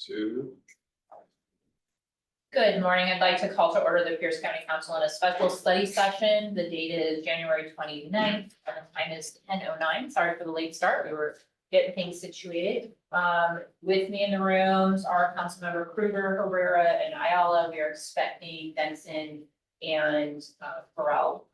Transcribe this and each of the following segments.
Two. Good morning. I'd like to call to order the Pierce County Council in a special study session. The date is January 29th, and the time is 10:09. Sorry for the late start. We were getting things situated. With me in the rooms are Councilmember Kruger, Herrera, and Ayala. We are expecting Benson and Farrell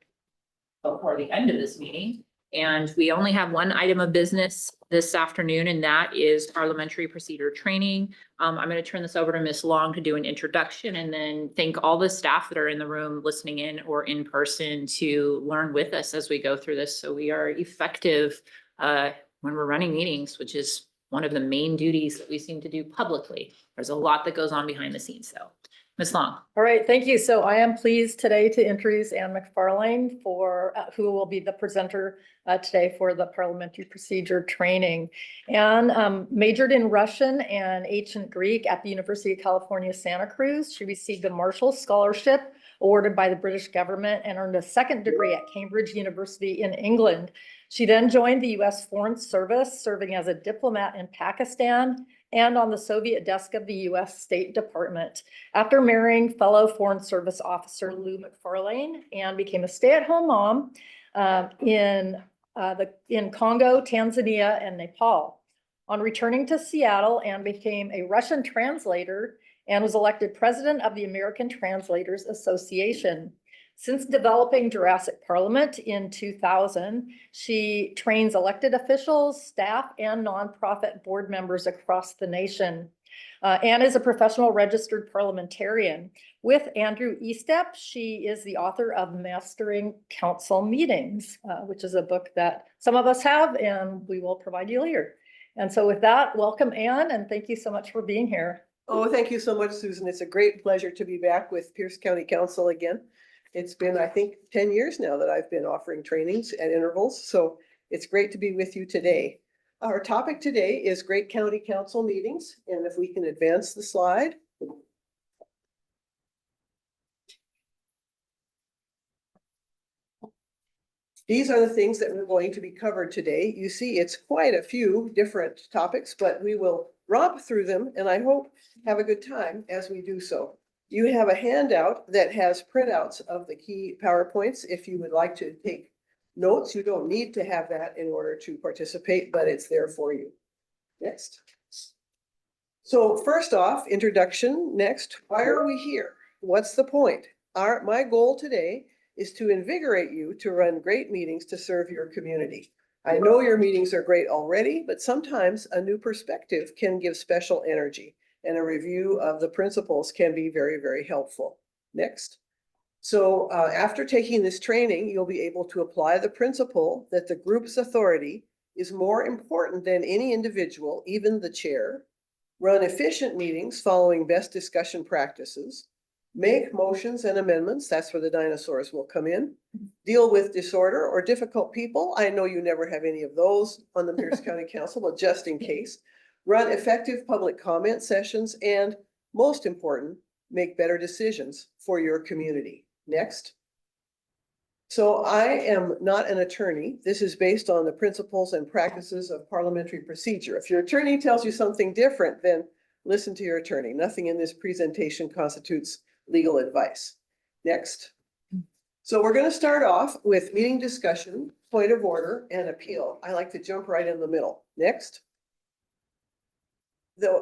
before the end of this meeting. And we only have one item of business this afternoon, and that is parliamentary procedure training. I'm going to turn this over to Ms. Long to do an introduction and then thank all the staff that are in the room listening in or in person to learn with us as we go through this. So we are effective when we're running meetings, which is one of the main duties that we seem to do publicly. There's a lot that goes on behind the scenes though. Ms. Long. All right, thank you. So I am pleased today to introduce Ann McFarlane for who will be the presenter today for the parliamentary procedure training. Ann majored in Russian and ancient Greek at the University of California, Santa Cruz. She received a Marshall Scholarship awarded by the British government and earned a second degree at Cambridge University in England. She then joined the U.S. Foreign Service, serving as a diplomat in Pakistan and on the Soviet desk of the U.S. State Department. After marrying fellow Foreign Service officer Lou McFarlane, Ann became a stay-at-home mom in Congo, Tanzania, and Nepal. On returning to Seattle, Ann became a Russian translator and was elected president of the American Translators Association. Since developing Jurassic Parliament in 2000, she trains elected officials, staff, and nonprofit board members across the nation. Ann is a professional registered parliamentarian. With Andrew Estep, she is the author of Mastering Council Meetings, which is a book that some of us have and we will provide you later. And so with that, welcome Ann, and thank you so much for being here. Oh, thank you so much, Susan. It's a great pleasure to be back with Pierce County Council again. It's been, I think, 10 years now that I've been offering trainings at intervals, so it's great to be with you today. Our topic today is Great County Council meetings, and if we can advance the slide. These are the things that we're going to be covered today. You see, it's quite a few different topics, but we will romp through them, and I hope have a good time as we do so. You have a handout that has printouts of the key PowerPoints. If you would like to take notes, you don't need to have that in order to participate, but it's there for you. Next. So first off, introduction. Next, why are we here? What's the point? My goal today is to invigorate you to run great meetings to serve your community. I know your meetings are great already, but sometimes a new perspective can give special energy. And a review of the principles can be very, very helpful. Next. So after taking this training, you'll be able to apply the principle that the group's authority is more important than any individual, even the chair, run efficient meetings following best discussion practices, make motions and amendments, that's where the dinosaurs will come in, deal with disorder or difficult people. I know you never have any of those on the Pierce County Council, but just in case. Run effective public comment sessions, and most important, make better decisions for your community. Next. So I am not an attorney. This is based on the principles and practices of parliamentary procedure. If your attorney tells you something different, then listen to your attorney. Nothing in this presentation constitutes legal advice. Next. So we're going to start off with meeting discussion, point of order, and appeal. I like to jump right in the middle. Next.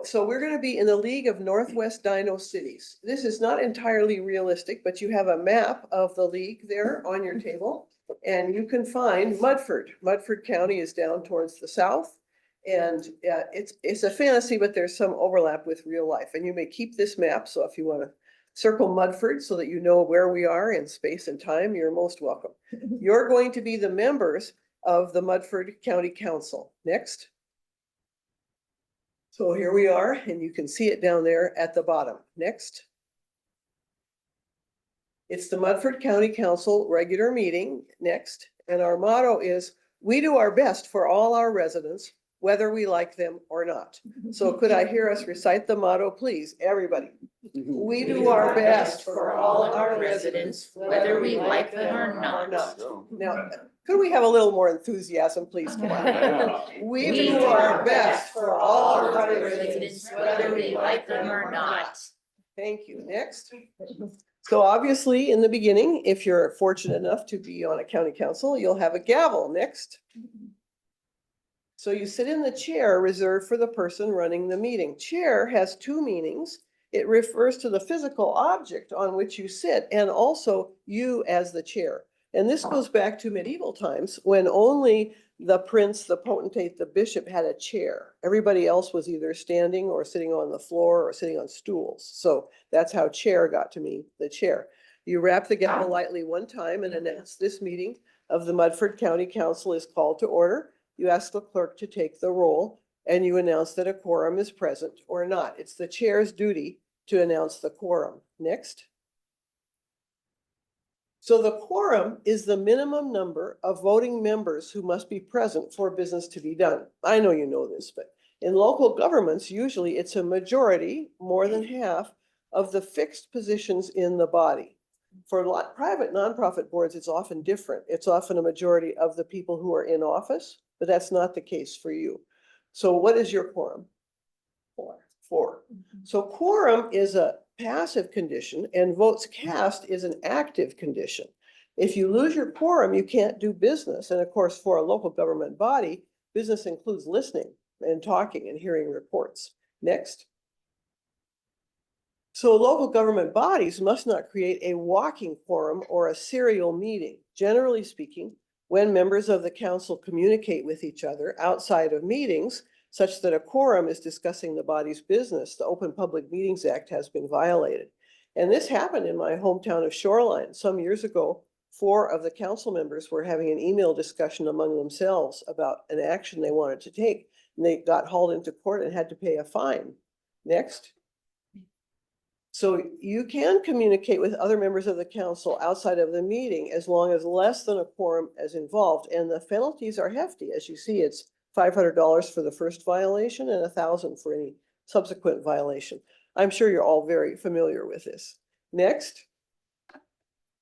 So we're going to be in the League of Northwest Dino Cities. This is not entirely realistic, but you have a map of the league there on your table, and you can find Mudford. Mudford County is down towards the south, and it's a fantasy, but there's some overlap with real life. And you may keep this map, so if you want to circle Mudford so that you know where we are in space and time, you're most welcome. You're going to be the members of the Mudford County Council. Next. So here we are, and you can see it down there at the bottom. Next. It's the Mudford County Council regular meeting. Next. And our motto is, we do our best for all our residents, whether we like them or not. So could I hear us recite the motto, please, everybody? We do our best for all our residents, whether we like them or not. Now, could we have a little more enthusiasm, please? Come on. We do our best for all our residents, whether we like them or not. Thank you. Next. So obviously, in the beginning, if you're fortunate enough to be on a county council, you'll have a gavel. Next. So you sit in the chair reserved for the person running the meeting. Chair has two meanings. It refers to the physical object on which you sit and also you as the chair. And this goes back to medieval times when only the prince, the potentate, the bishop had a chair. Everybody else was either standing or sitting on the floor or sitting on stools. So that's how chair got to mean the chair. You rap the gavel lightly one time and announce this meeting of the Mudford County Council is called to order. You ask the clerk to take the roll and you announce that a quorum is present or not. It's the chair's duty to announce the quorum. Next. So the quorum is the minimum number of voting members who must be present for business to be done. I know you know this, but in local governments, usually it's a majority, more than half, of the fixed positions in the body. For private nonprofit boards, it's often different. It's often a majority of the people who are in office, but that's not the case for you. So what is your quorum? Four. So quorum is a passive condition and votes cast is an active condition. If you lose your quorum, you can't do business. And of course, for a local government body, business includes listening and talking and hearing reports. Next. So local government bodies must not create a walking quorum or a serial meeting. Generally speaking, when members of the council communicate with each other outside of meetings, such that a quorum is discussing the body's business, the Open Public Meetings Act has been violated. And this happened in my hometown of Shoreline. Some years ago, 4 of the council members were having an email discussion among themselves about an action they wanted to take. And they got hauled into court and had to pay a fine. Next. So you can communicate with other members of the council outside of the meeting as long as less than a quorum is involved. And the penalties are hefty. As you see, it's $500 for the first violation and $1,000 for any subsequent violation. I'm sure you're all very familiar with this. Next.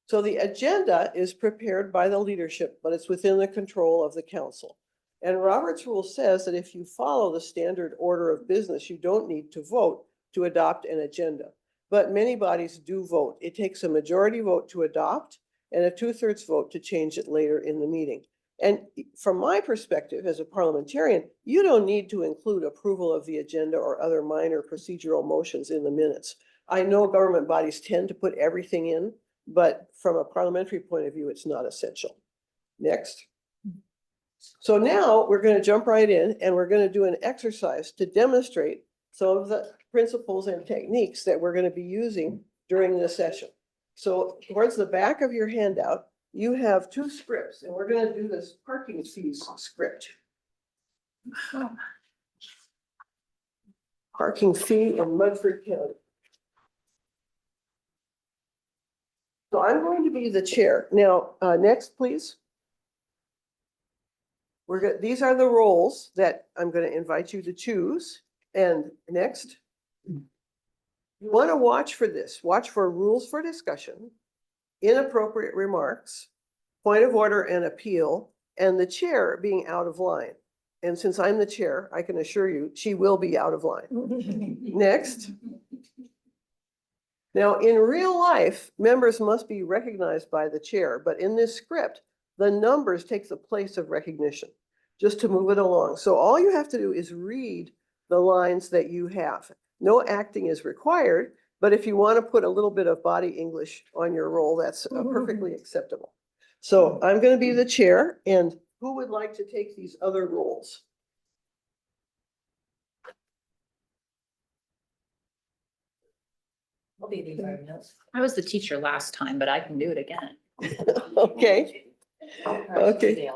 So the agenda is prepared by the leadership, but it's within the control of the council. And Robert's rule says that if you follow the standard order of business, you don't need to vote to adopt an agenda. But many bodies do vote. It takes a majority vote to adopt and a 2/3 vote to change it later in the meeting. And from my perspective as a parliamentarian, you don't need to include approval of the agenda or other minor procedural motions in the minutes. I know government bodies tend to put everything in, but from a parliamentary point of view, it's not essential. Next. So now we're going to jump right in and we're going to do an exercise to demonstrate some of the principles and techniques that we're going to be using during this session. So towards the back of your handout, you have 2 scripts, and we're going to do this parking fees script. Parking fee in Mudford County. So I'm going to be the chair. Now, next, please. These are the roles that I'm going to invite you to choose. And next. You want to watch for this. Watch for rules for discussion, inappropriate remarks, point of order and appeal, and the chair being out of line. And since I'm the chair, I can assure you she will be out of line. Next. Now, in real life, members must be recognized by the chair, but in this script, the numbers take the place of recognition, just to move it along. So all you have to do is read the lines that you have. No acting is required, but if you want to put a little bit of body English on your role, that's perfectly acceptable. So I'm going to be the chair, and who would like to take these other roles? I'll be the environmental. I was the teacher last time, but I can do it again. Okay. Okay.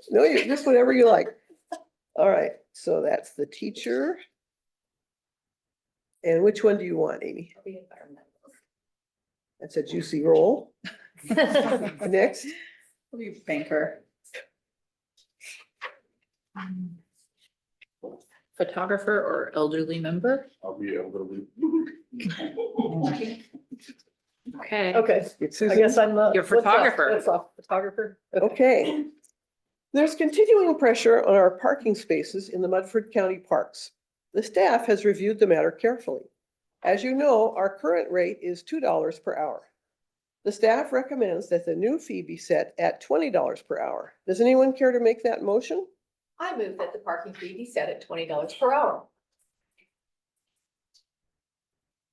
No, you just whatever you like. All right, so that's the teacher. And which one do you want, Amy? I'll be environmental. That's a juicy role. Next. I'll be banker. photographer or elderly member? I'll be elderly. Okay. Okay, It's I guess I'm the. Your what's up? photographer. What's up? Photographer? Okay. Okay. There's continuing pressure on our parking spaces in the Mudford County parks. The staff has reviewed the matter carefully. As you know, our current rate is $2 per hour. The staff recommends that the new fee be set at $20 per hour. Does anyone care to make that motion? I move that the parking fee be set at $20 per hour.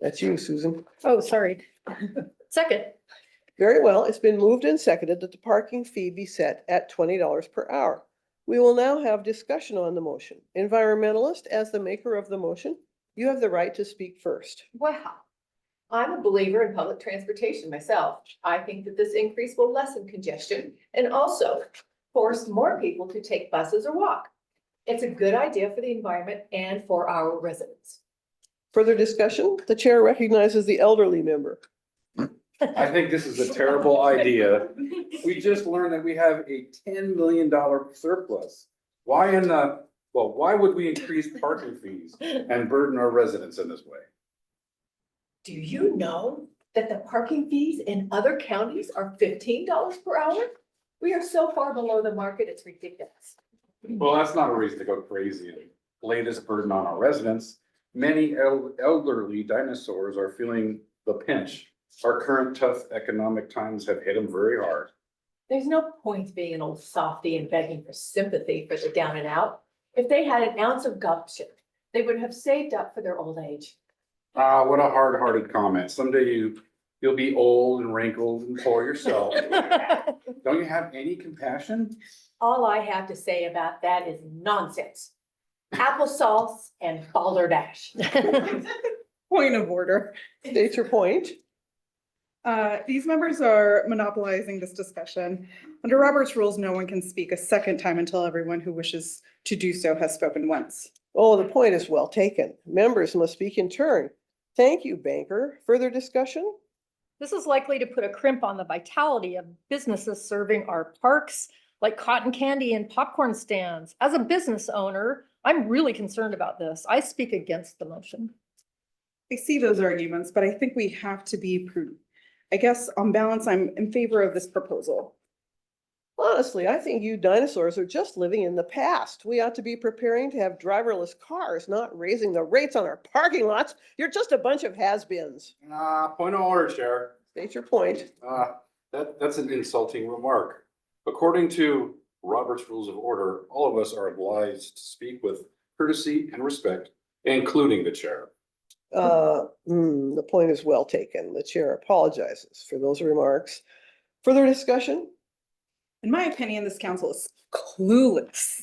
That's you, Susan. Oh, sorry. Second. Very well, it's been moved and seconded that the parking fee be set at $20 per hour. We will now have discussion on the motion. Environmentalist, as the maker of the motion, you have the right to speak first. Wow. I'm a believer in public transportation myself. I think that this increase will lessen congestion and also force more people to take buses or walk. It's a good idea for the environment and for our residents. Further discussion? The chair recognizes the elderly member. I think this is a terrible idea. We just learned that we have a $10 million surplus. Why would we increase parking fees and burden our residents in this way? Do you know that the parking fees in other counties are $15 per hour? We are so far below the market, it's ridiculous. Well, that's not a reason to go crazy and lay this burden on our residents. Many elderly dinosaurs are feeling the pinch. Our current tough economic times have hit them very hard. There's no point being an old softy and begging for sympathy for the down and out. If they had an ounce of gumption, they would have saved up for their old age. Ah, what a hard-hearted comment. Someday you'll be old and wrinkled and poor yourself. Don't you have any compassion? All I have to say about that is nonsense. Applesauce and balderdash. Point of order. State your point. These members are monopolizing this discussion. Under Robert's rules, no one can speak a second time until everyone who wishes to do so has spoken once. Oh, the point is well taken. Members must speak in turn. Thank you, banker. Further discussion? This is likely to put a crimp on the vitality of businesses serving our parks, like cotton candy and popcorn stands. As a business owner, I'm really concerned about this. I speak against the motion. I see those arguments, but I think we have to be prudent. I guess on balance, I'm in favor of this proposal. Honestly, I think you dinosaurs are just living in the past. We ought to be preparing to have driverless cars, not raising the rates on our parking lots. You're just a bunch of has-beens. Point of order, Chair. State your point. That's an insulting remark. According to Robert's Rules of Order, all of us are obliged to speak with courtesy and respect, including the chair. The point is well taken. The chair apologizes for those remarks. Further discussion? In my opinion, this council is clueless.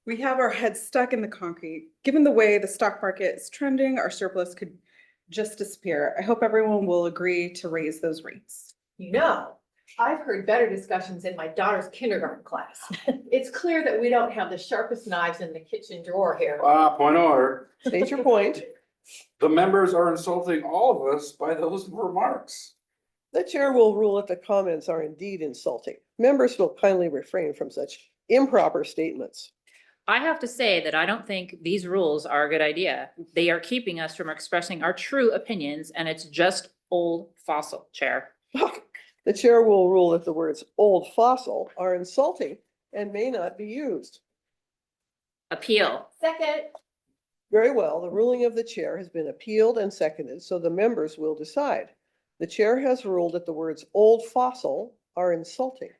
We have our heads stuck in the concrete. Given the way the stock market is trending, our surplus could just disappear. I hope everyone will agree to raise those rates. You know, I've heard better discussions in my daughter's kindergarten class. It's clear that we don't have the sharpest knives in the kitchen drawer here. Point of order. State your point. The members are insulting all of us by those remarks. The chair will rule that the comments are indeed insulting. Members will kindly refrain from such improper statements. I have to say that I don't think these rules are a good idea. They are keeping us from expressing our true opinions, and it's just old fossil, Chair. The chair will rule that the words old fossil are insulting and may not be used. Appeal. Second. Very well, the ruling of the chair has been appealed and seconded, so the members will decide. The chair has ruled that the words old fossil are insulting.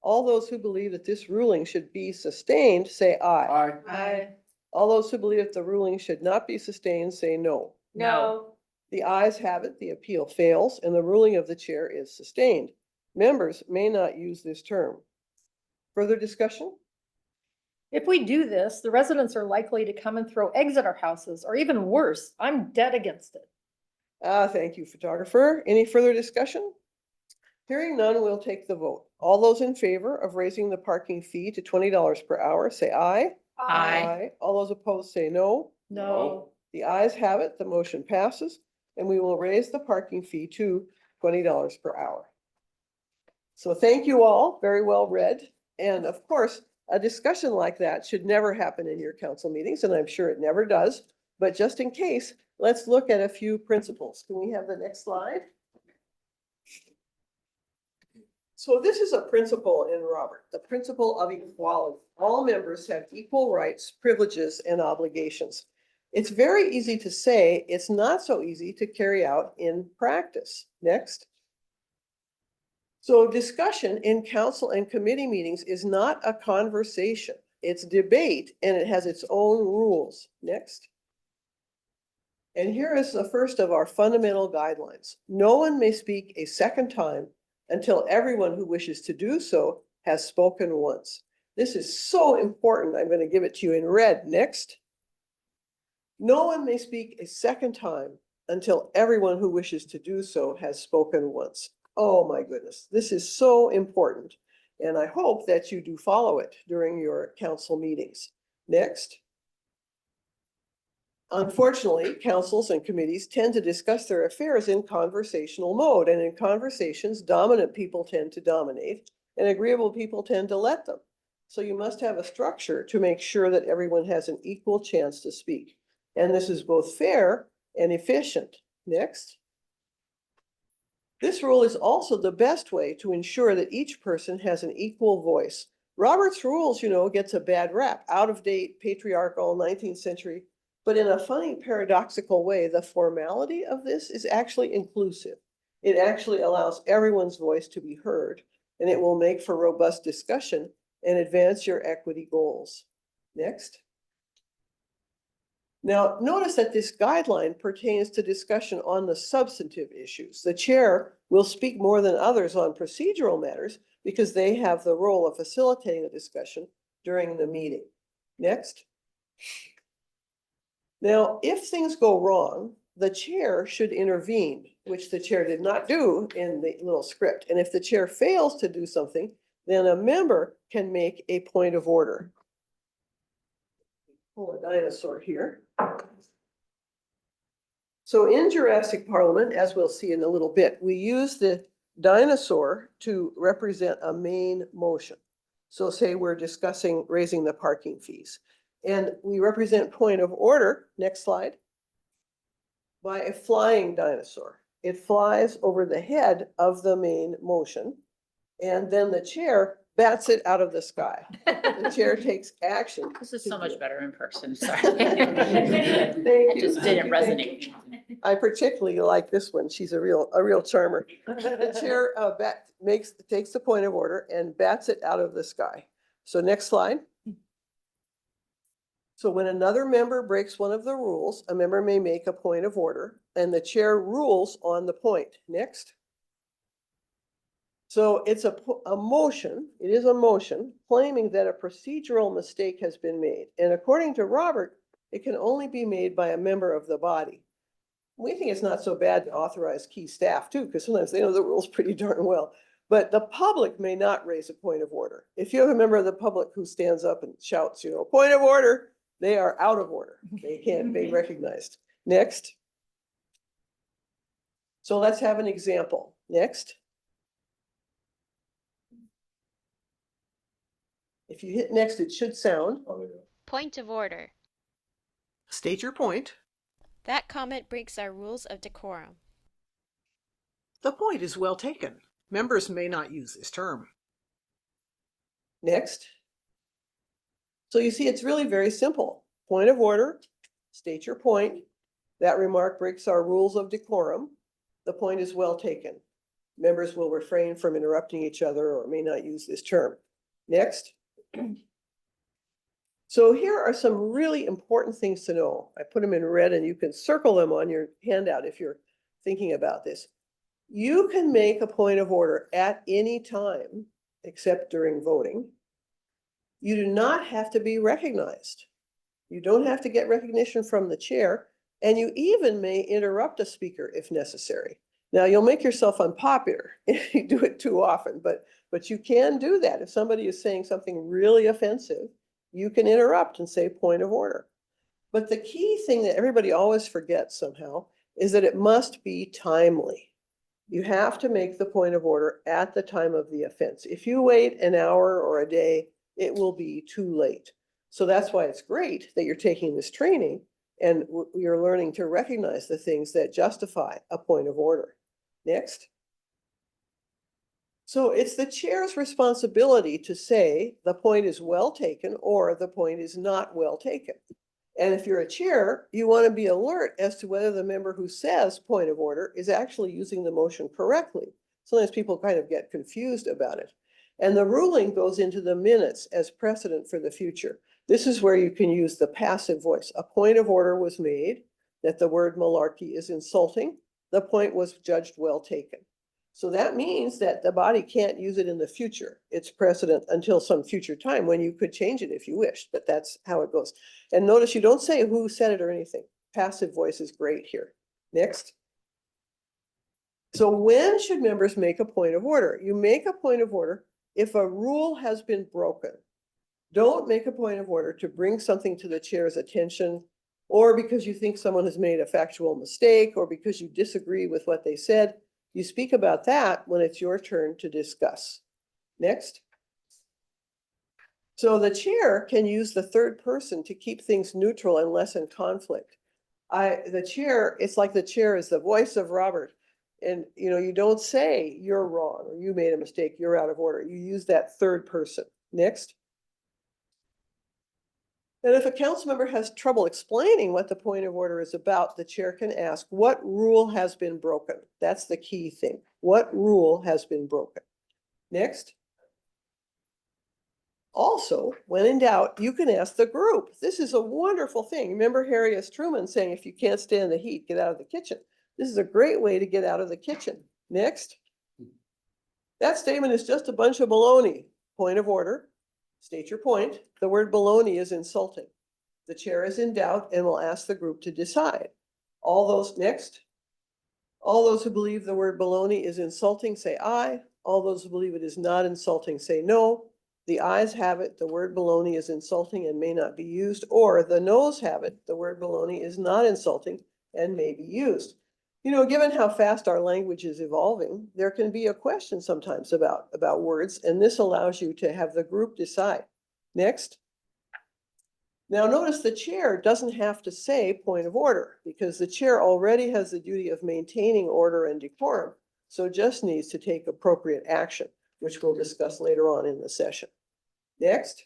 All those who believe that this ruling should be sustained, say aye. Aye. All those who believe that the ruling should not be sustained, say no. No. The ayes have it, the appeal fails, and the ruling of the chair is sustained. Members may not use this term. Further discussion? If we do this, the residents are likely to come and throw eggs at our houses, or even worse, I'm dead against it. Thank you, photographer. Any further discussion? Hearing none, we'll take the vote. All those in favor of raising the parking fee to $20 per hour, say aye. Aye. All those opposed, say no. No. The ayes have it, the motion passes, and we will raise the parking fee to $20 per hour. So thank you all, very well read. And of course, A discussion like that should never happen in your council meetings, and I'm sure it never does. But just in case, let's look at a few principles. Can we have the next slide? So this is a principle in Robert, the principle of equality. All members have equal rights, privileges, and obligations. It's very easy to say, it's not so easy to carry out in practice. Next. So discussion in council and committee meetings is not a conversation. It's debate, and it has its own rules. Next. And here is the first of our fundamental guidelines. No one may speak a second time until everyone who wishes to do so has spoken once. This is so important. I'm going to give it to you in red. Next. No one may speak a second time until everyone who wishes to do so has spoken once. Oh my goodness, this is so important. And I hope that you do follow it during your council meetings. Next. Unfortunately, councils and committees tend to discuss their affairs in conversational mode, and in conversations, dominant people tend to dominate and agreeable people tend to let them. So you must have a structure to make sure that everyone has an equal chance to speak. And this is both fair and efficient. Next. This rule is also the best way to ensure that each person has an equal voice. Robert's rules, gets a bad rap, out of date, patriarchal, 19th century. But in a funny, paradoxical way, the formality of this is actually inclusive. It actually allows everyone's voice to be heard, and it will make for robust discussion and advance your equity goals. Next. Now, notice that this guideline pertains to discussion on the substantive issues. The chair will speak more than others on procedural matters because they have the role of facilitating the discussion during the meeting. Next. Now, if things go wrong, the chair should intervene, which the chair did not do in the little script. And if the chair fails to do something, then a member can make a point of order. Pull a dinosaur here. So in Jurassic Parliament, as we'll see in a little bit, we use the dinosaur to represent a main motion. So say we're discussing raising the parking fees. And we represent point of order, next slide, by a flying dinosaur. It flies over the head of the main motion, and then the chair bats it out of the sky. The chair takes action. This is so much better in person, sorry. Thank It you. just didn't resonate. I particularly like this one. She's a real charmer. The chair takes the point of order and bats it out of the sky. So next slide. So when another member breaks one of the rules, a member may make a point of order, and the chair rules on the point. Next. So it's a motion, it is a motion claiming that a procedural mistake has been made. And according to Robert, it can only be made by a member of the body. We think it's not so bad to authorize key staff too, because sometimes they know the rules pretty darn well. But the public may not raise a point of order. If you have a member of the public who stands up and shouts, point of order, they are out of order. They can't be recognized. Next. So let's have an example. Next. If you hit next, it should sound. Point of order. State your point. That comment breaks our rules of decorum. The point is well taken. Members may not use this term. Next. So you see, it's really very simple. Point of order, state your point. That remark breaks our rules of decorum. The point is well taken. Members will refrain from interrupting each other or may not use this term. Next. So here are some really important things to know. I put them in red and you can circle them on your handout if you're thinking about this. You can make a point of order at any time except during voting. You do not have to be recognized. You don't have to get recognition from the chair, and you even may interrupt a speaker if necessary. Now, you'll make yourself unpopular if you do it too often, but you can do that. If somebody is saying something really offensive, you can interrupt and say point of order. But the key thing that everybody always forgets somehow is that it must be timely. You have to make the point of order at the time of the offense. If you wait an hour or a day, it will be too late. So that's why it's great that you're taking this training and you're learning to recognize the things that justify a point of order. Next. So it's the chair's responsibility to say the point is well taken or the point is not well taken. And if you're a chair, you want to be alert as to whether the member who says point of order is actually using the motion correctly. Sometimes people kind of get confused about it. And the ruling goes into the minutes as precedent for the future. This is where you can use the passive voice. A point of order was made that the word malarkey is insulting. The point was judged well taken. So that means that the body can't use it in the future. It's precedent until some future time when you could change it if you wished, but that's how it goes. And notice you don't say who said it or anything. Passive voice is great here. Next. So when should members make a point of order? You make a point of order if a rule has been broken. Don't make a point of order to bring something to the chair's attention, or because you think someone has made a factual mistake, or because you disagree with what they said. You speak about that when it's your turn to discuss. Next. So the chair can use the third person to keep things neutral and lessen conflict. The chair, it's like the chair is the voice of Robert. And you don't say you're wrong or you made a mistake, you're out of order. You use that third person. Next. And if a council member has trouble explaining what the point of order is about, the chair can ask, what rule has been broken? That's the key thing. What rule has been broken? Next. Also, when in doubt, you can ask the group. This is a wonderful thing. Remember Harry S. Truman saying, if you can't stand the heat, get out of the kitchen. This is a great way to get out of the kitchen. Next. That statement is just a bunch of baloney. Point of order. State your point. The word baloney is insulting. The chair is in doubt and will ask the group to decide. All those who believe the word baloney is insulting, say aye. All those who believe it is not insulting, say no. The ayes have it, the word baloney is insulting and may not be used, or the noes have it, the word baloney is not insulting and may be used. Given how fast our language is evolving, there can be a question sometimes about words, and this allows you to have the group decide. Next. Now notice the chair doesn't have to say point of order because the chair already has the duty of maintaining order and decorum, so just needs to take appropriate action, which we'll discuss later on in the session. Next.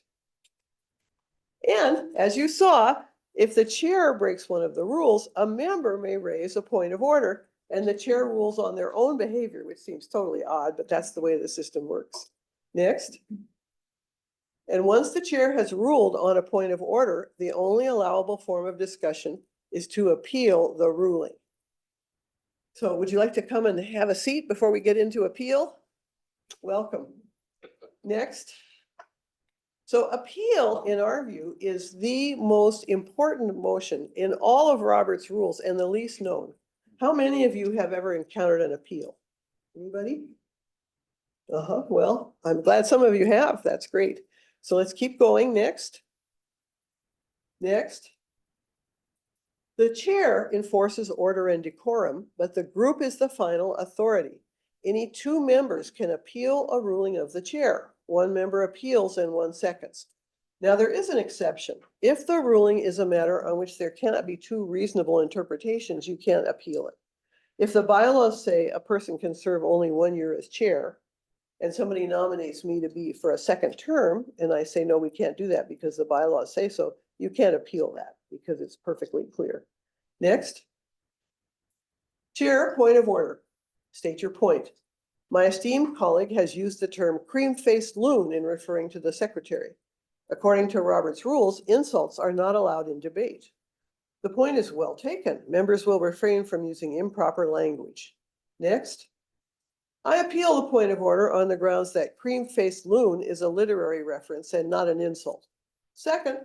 And as you saw, if the chair breaks one of the rules, a member may raise a point of order and the chair rules on their own behavior, which seems totally odd, but that's the way the system works. Next. And once the chair has ruled on a point of order, the only allowable form of discussion is to appeal the ruling. So would you like to come and have a seat before we get into appeal? Welcome. Next. So appeal, in our view, is the most important motion in all of Robert's rules and the least known. How many of you have ever encountered an appeal? Anybody? Well, I'm glad some of you have. That's great. So let's keep going. Next. Next. The chair enforces order and decorum, but the group is the final authority. Any two members can appeal a ruling of the chair. One member appeals and 1 seconds. Now there is an exception. If the ruling is a matter on which there cannot be two reasonable interpretations, you can't appeal it. If the bylaws say a person can serve only 1 year as chair, and somebody nominates me to be for a second term, and I say, no, we can't do that because the bylaws say so, you can't appeal that because it's perfectly clear. Next. Chair, point of order. State your point. My esteemed colleague has used the term cream-faced loon in referring to the secretary. According to Robert's rules, insults are not allowed in debate. The point is well taken. Members will refrain from using improper language. Next. I appeal the point of order on the grounds that cream-faced loon is a literary reference and not an insult. Second,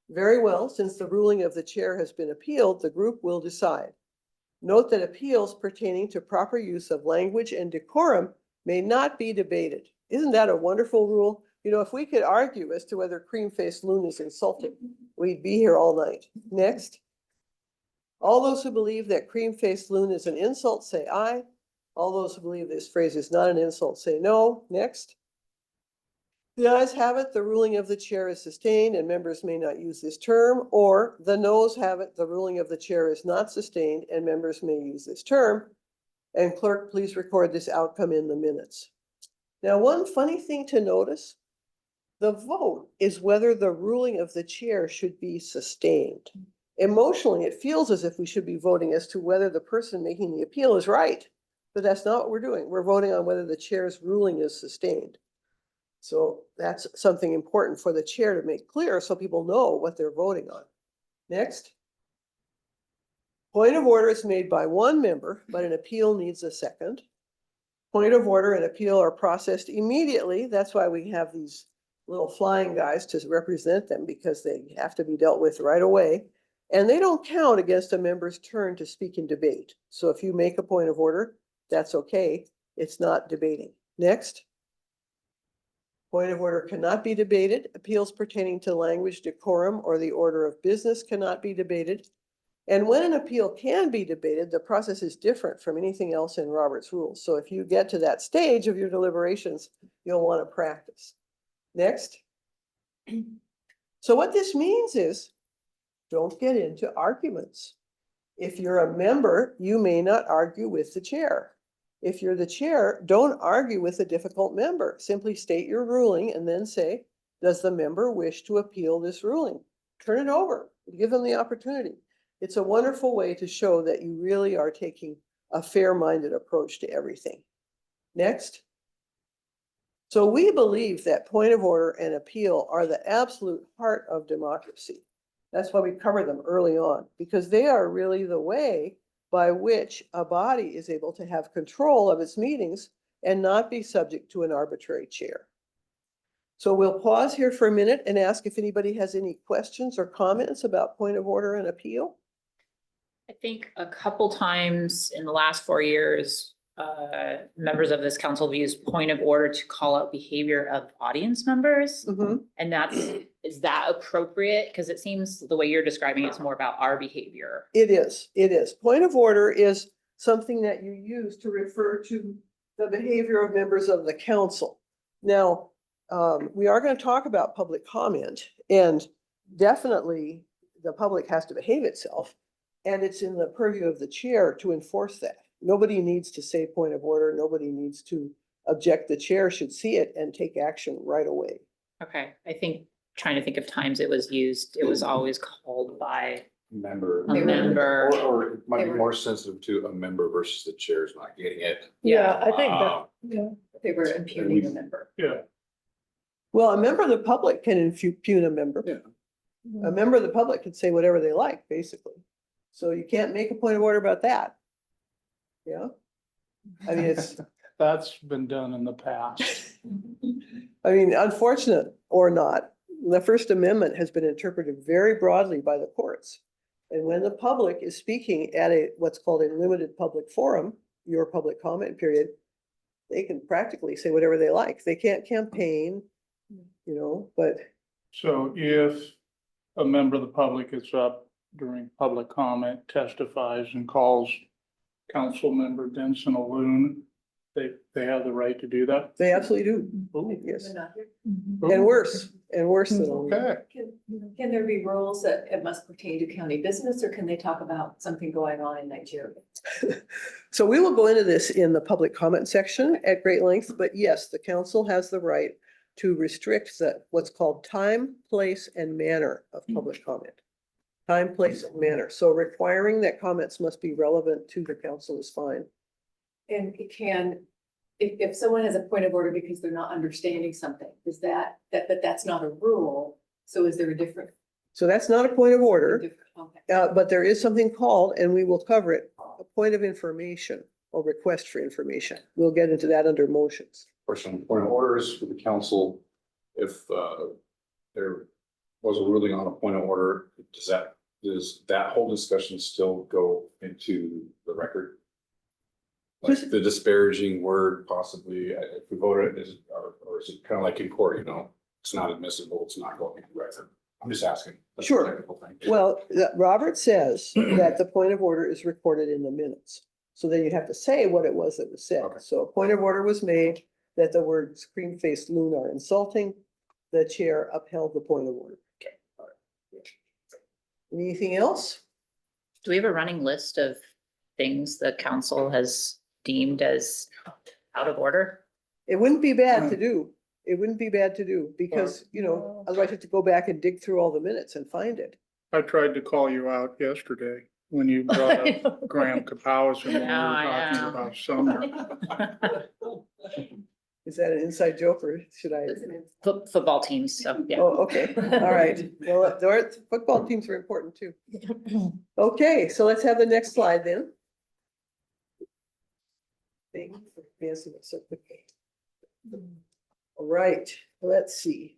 very well, since the ruling of the chair has been appealed, the group will decide. Note that appeals pertaining to proper use of language and decorum may not be debated. Isn't that a wonderful rule? If we could argue as to whether cream-faced loon is insulting, we'd be here all night. Next. All those who believe that cream-faced loon is an insult, say aye. All those who believe this phrase is not an insult, say no. Next. The ayes have it, the ruling of the chair is sustained and members may not use this term, or the noes have it, the ruling of the chair is not sustained and members may use this term. And clerk, please record this outcome in the minutes. Now, one funny thing to notice, the vote is whether the ruling of the chair should be sustained. Emotionally, it feels as if we should be voting as to whether the person making the appeal is right, but that's not what we're doing. We're voting on whether the chair's ruling is sustained. So that's something important for the chair to make clear so people know what they're voting on. Next. Point of order is made by one member, but an appeal needs a second. Point of order and appeal are processed immediately. That's why we have these little flying guys to represent them, because they have to be dealt with right away. And they don't count against a member's turn to speak in debate. So if you make a point of order, that's okay. It's not debating. Next. Point of order cannot be debated. Appeals pertaining to language, decorum, or the order of business cannot be debated. And when an appeal can be debated, the process is different from anything else in Robert's rules. So if you get to that stage of your deliberations, you'll want to practice. Next. So what this means is, don't get into arguments. If you're a member, you may not argue with the chair. If you're the chair, don't argue with a difficult member. Simply state your ruling and then say, does the member wish to appeal this ruling? Turn it over, give them the opportunity. It's a wonderful way to show that you really are taking a fair-minded approach to everything. Next. So we believe that point of order and appeal are the absolute heart of democracy. That's why we cover them early on, because they are really the way by which a body is able to have control of its meetings and not be subject to an arbitrary chair. So we'll pause here for a minute and ask if anybody has any questions or comments about point of order and appeal. I think a couple times in the last 4 years, members of this council have used point of order to call out behavior of audience members. And is that appropriate? Because it seems the way you're describing it's more about our behavior. It is. Point of order is something that you use to refer to the behavior of members of the council. Now, we are going to talk about public comment, and definitely the public has to behave itself, and it's in the purview of the chair to enforce that. Nobody needs to say point of order. Nobody needs to object. The chair should see it and take action right away. Okay, I think trying to think of times it was used, it was always called by Member. a member. Or it might be more sensitive to a member versus the chair's not getting it. Yeah, I think They were impugning the member. Yeah. Well, a member of the public can impugn a member. Yeah. A member of the public can say whatever they like, basically. So you can't make a point of order about that. Yeah. I mean, That's been done in the past. I mean, unfortunate or not, the First Amendment has been interpreted very broadly by the courts. And when the public is speaking at what's called a limited public forum, your public comment period, they can practically say whatever they like. They can't campaign, but. So if a member of the public is up during public comment, testifies and calls council member Denson a loon, they have the right to do that? They absolutely do. Yes. And worse than. Okay. Can there be rules that it must pertain to county business, or can they talk about something going on in Nigeria? So we will go into this in the public comment section at great length, but yes, the council has the right to restrict what's called time, place, and manner of public comment. Time, place, and manner. So requiring that comments must be relevant to the council is fine. And it can, if someone has a point of order because they're not understanding something, is but that's not a rule. So is there a different? So that's not a point of order, Okay. but there is something called, and we will cover it, a point of information or request for information. We'll get into that under motions. Question, point of orders for the council. If there was a ruling on a point of order, does that whole discussion still go into the record? Like the disparaging word possibly, if we voted, or is it kind of like in court, it's not admissible, it's not going into the record? I'm just asking. That's a Sure. technical thing. Well, Robert says that the point of order is recorded in the minutes. So then you have to say what it was that was said. Okay. So a point of order was made that the words cream-faced loon are insulting. the chair upheld the point of order. Anything else? Do we have a running list of things the council has deemed as out of order? It wouldn't be bad to do. It wouldn't be bad to do because, you know, otherwise you have to go back and dig through all the minutes and find it. I tried to call you out yesterday when you brought up Graham Kapowis and we were I talking know. about Sumner. Is that an inside joke or should I? Football teams, so, yeah. Oh, okay, all right. Well, the football teams are important too. Okay, so let's have the next slide then. All right, let's see.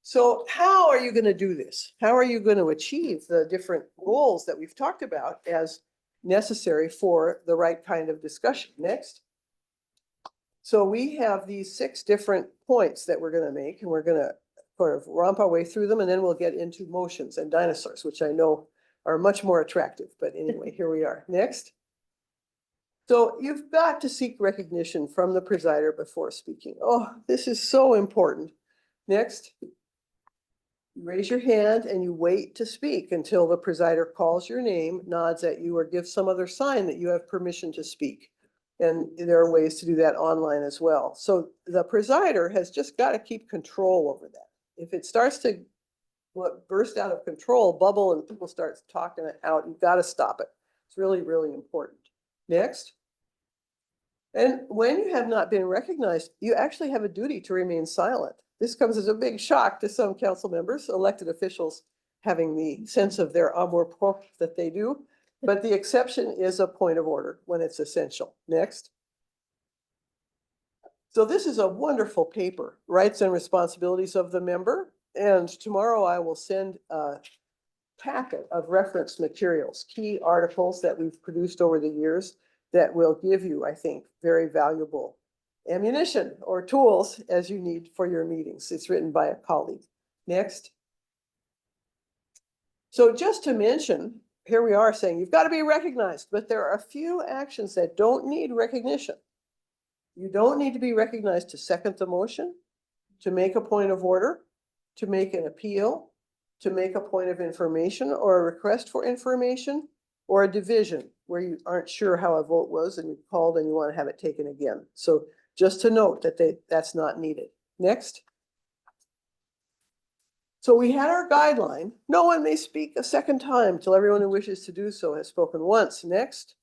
So how are you going to do this? How are you going to achieve the different goals that we've talked about as necessary for the right kind of discussion? Next. So we have these 6 different points that we're going to make, and we're going to sort of romp our way through them, and then we'll get into motions and dinosaurs, which I know are much more attractive. But anyway, here we are. Next. So you've got to seek recognition from the presider before speaking. Oh, this is so important. Next. You raise your hand and you wait to speak until the presider calls your name, nods at you, or gives some other sign that you have permission to speak. And there are ways to do that online as well. So the presider has just got to keep control over that. If it starts to burst out of control, bubble, and people start talking it out, you've got to stop it. It's really, really important. Next. And when you have not been recognized, you actually have a duty to remain silent. This comes as a big shock to some council members, elected officials having the sense of their amour propre that they do. But the exception is a point of order when it's essential. Next. So this is a wonderful paper, Rights and Responsibilities of the Member. And tomorrow I will send a packet of reference materials, key articles that we've produced over the years that will give you, I think, very valuable ammunition or tools as you need for your meetings. It's written by a colleague. Next. So just to mention, here we are saying you've got to be recognized, but there are a few actions that don't need recognition. You don't need to be recognized to second the motion, to make a point of order, to make an appeal, to make a point of information or a request for information, or a division where you aren't sure how a vote was and you called and you want to have it taken again. So just to note that that's not needed. Next. So we had our guideline. No one may speak a second time till everyone who wishes to do so has spoken once. Next.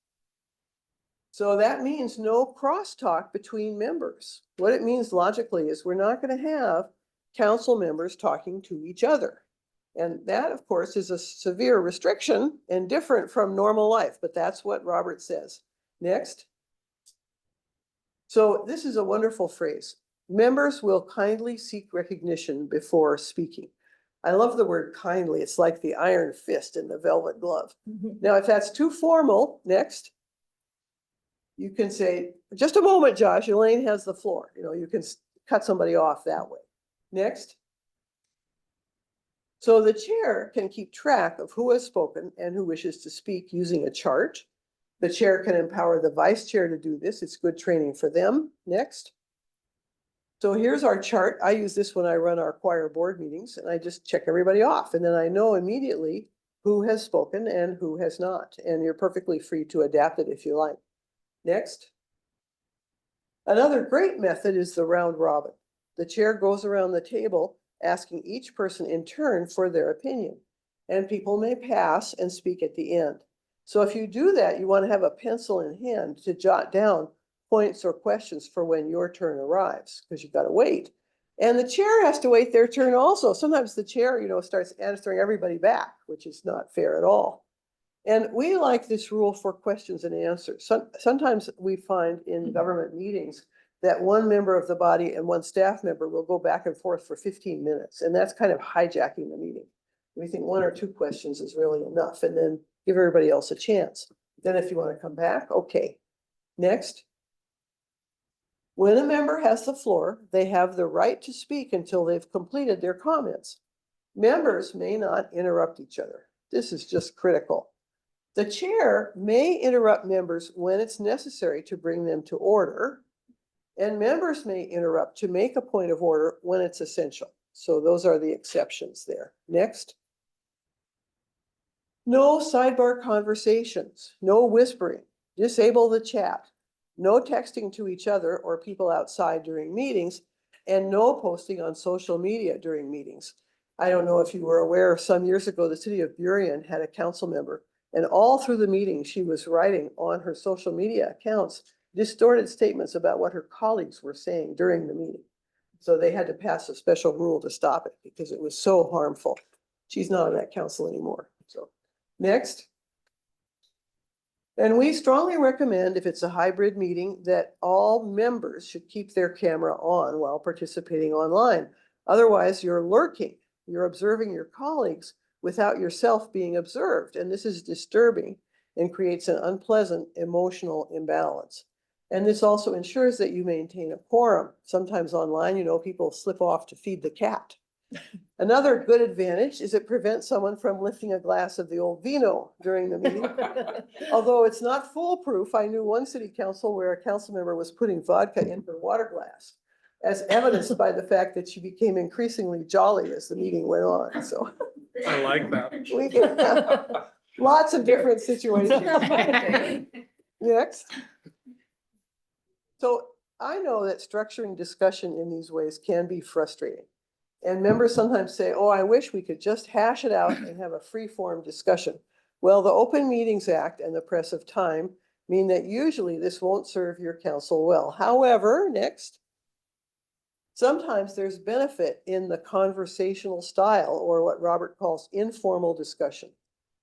So that means no crosstalk between members. What it means logically is we're not going to have council members talking to each other. And that, of course, is a severe restriction and different from normal life, but that's what Robert says. Next. So this is a wonderful phrase. Members will kindly seek recognition before speaking. I love the word kindly. It's like the iron fist in the velvet glove. Now, if that's too formal, next, you can say, just a moment, Josh, Elaine has the floor. You know, you can cut somebody off that way. Next. So the chair can keep track of who has spoken and who wishes to speak using a chart. The chair can empower the vice chair to do this. It's good training for them. Next. So here's our chart. I use this when I run our choir board meetings, and I just check everybody off. And then I know immediately who has spoken and who has not. And you're perfectly free to adapt it if you like. Next. Another great method is the round robin. The chair goes around the table asking each person in turn for their opinion, and people may pass and speak at the end. So if you do that, you want to have a pencil in hand to jot down points or questions for when your turn arrives, because you've got to wait. And the chair has to wait their turn also. Sometimes the chair, you know, starts answering everybody back, which is not fair at all. And we like this rule for questions and answers. Sometimes we find in government meetings that one member of the body and one staff member will go back and forth for 15 minutes. And that's kind of hijacking the meeting. We think 1 or 2 questions is really enough, and then give everybody else a chance. Then if you want to come back, okay. Next. When a member has the floor, they have the right to speak until they've completed their comments. Members may not interrupt each other. This is just critical. The chair may interrupt members when it's necessary to bring them to order. And members may interrupt to make a point of order when it's essential. So those are the exceptions there. Next. No sidebar conversations, no whispering, disable the chat, no texting to each other or people outside during meetings, and no posting on social media during meetings. I don't know if you were aware, some years ago, the city of Burien had a council member, and all through the meeting, she was writing on her social media accounts distorted statements about what her colleagues were saying during the meeting. So they had to pass a special rule to stop it because it was so harmful. She's not on that council anymore. So next. And we strongly recommend, if it's a hybrid meeting, that all members should keep their camera on while participating online. Otherwise, you're lurking, you're observing your colleagues without yourself being observed. And this is disturbing and creates an unpleasant emotional imbalance. And this also ensures that you maintain a quorum. Sometimes online, you know, people slip off to feed the cat. Another good advantage is it prevents someone from lifting a glass of the old vino during the meeting. Although it's not foolproof, I knew one city council where a council member was putting vodka in her water glass, as evidenced by the fact that she became increasingly jolly as the meeting went on. So I like that. we can have lots of different situations. Next. So I know that structuring discussion in these ways can be frustrating. And members sometimes say, oh, I wish we could just hash it out and have a free-form discussion. Well, the Open Meetings Act and the press of time mean that usually this won't serve your council well. However, next, sometimes there's benefit in the conversational style, or what Robert calls informal discussion.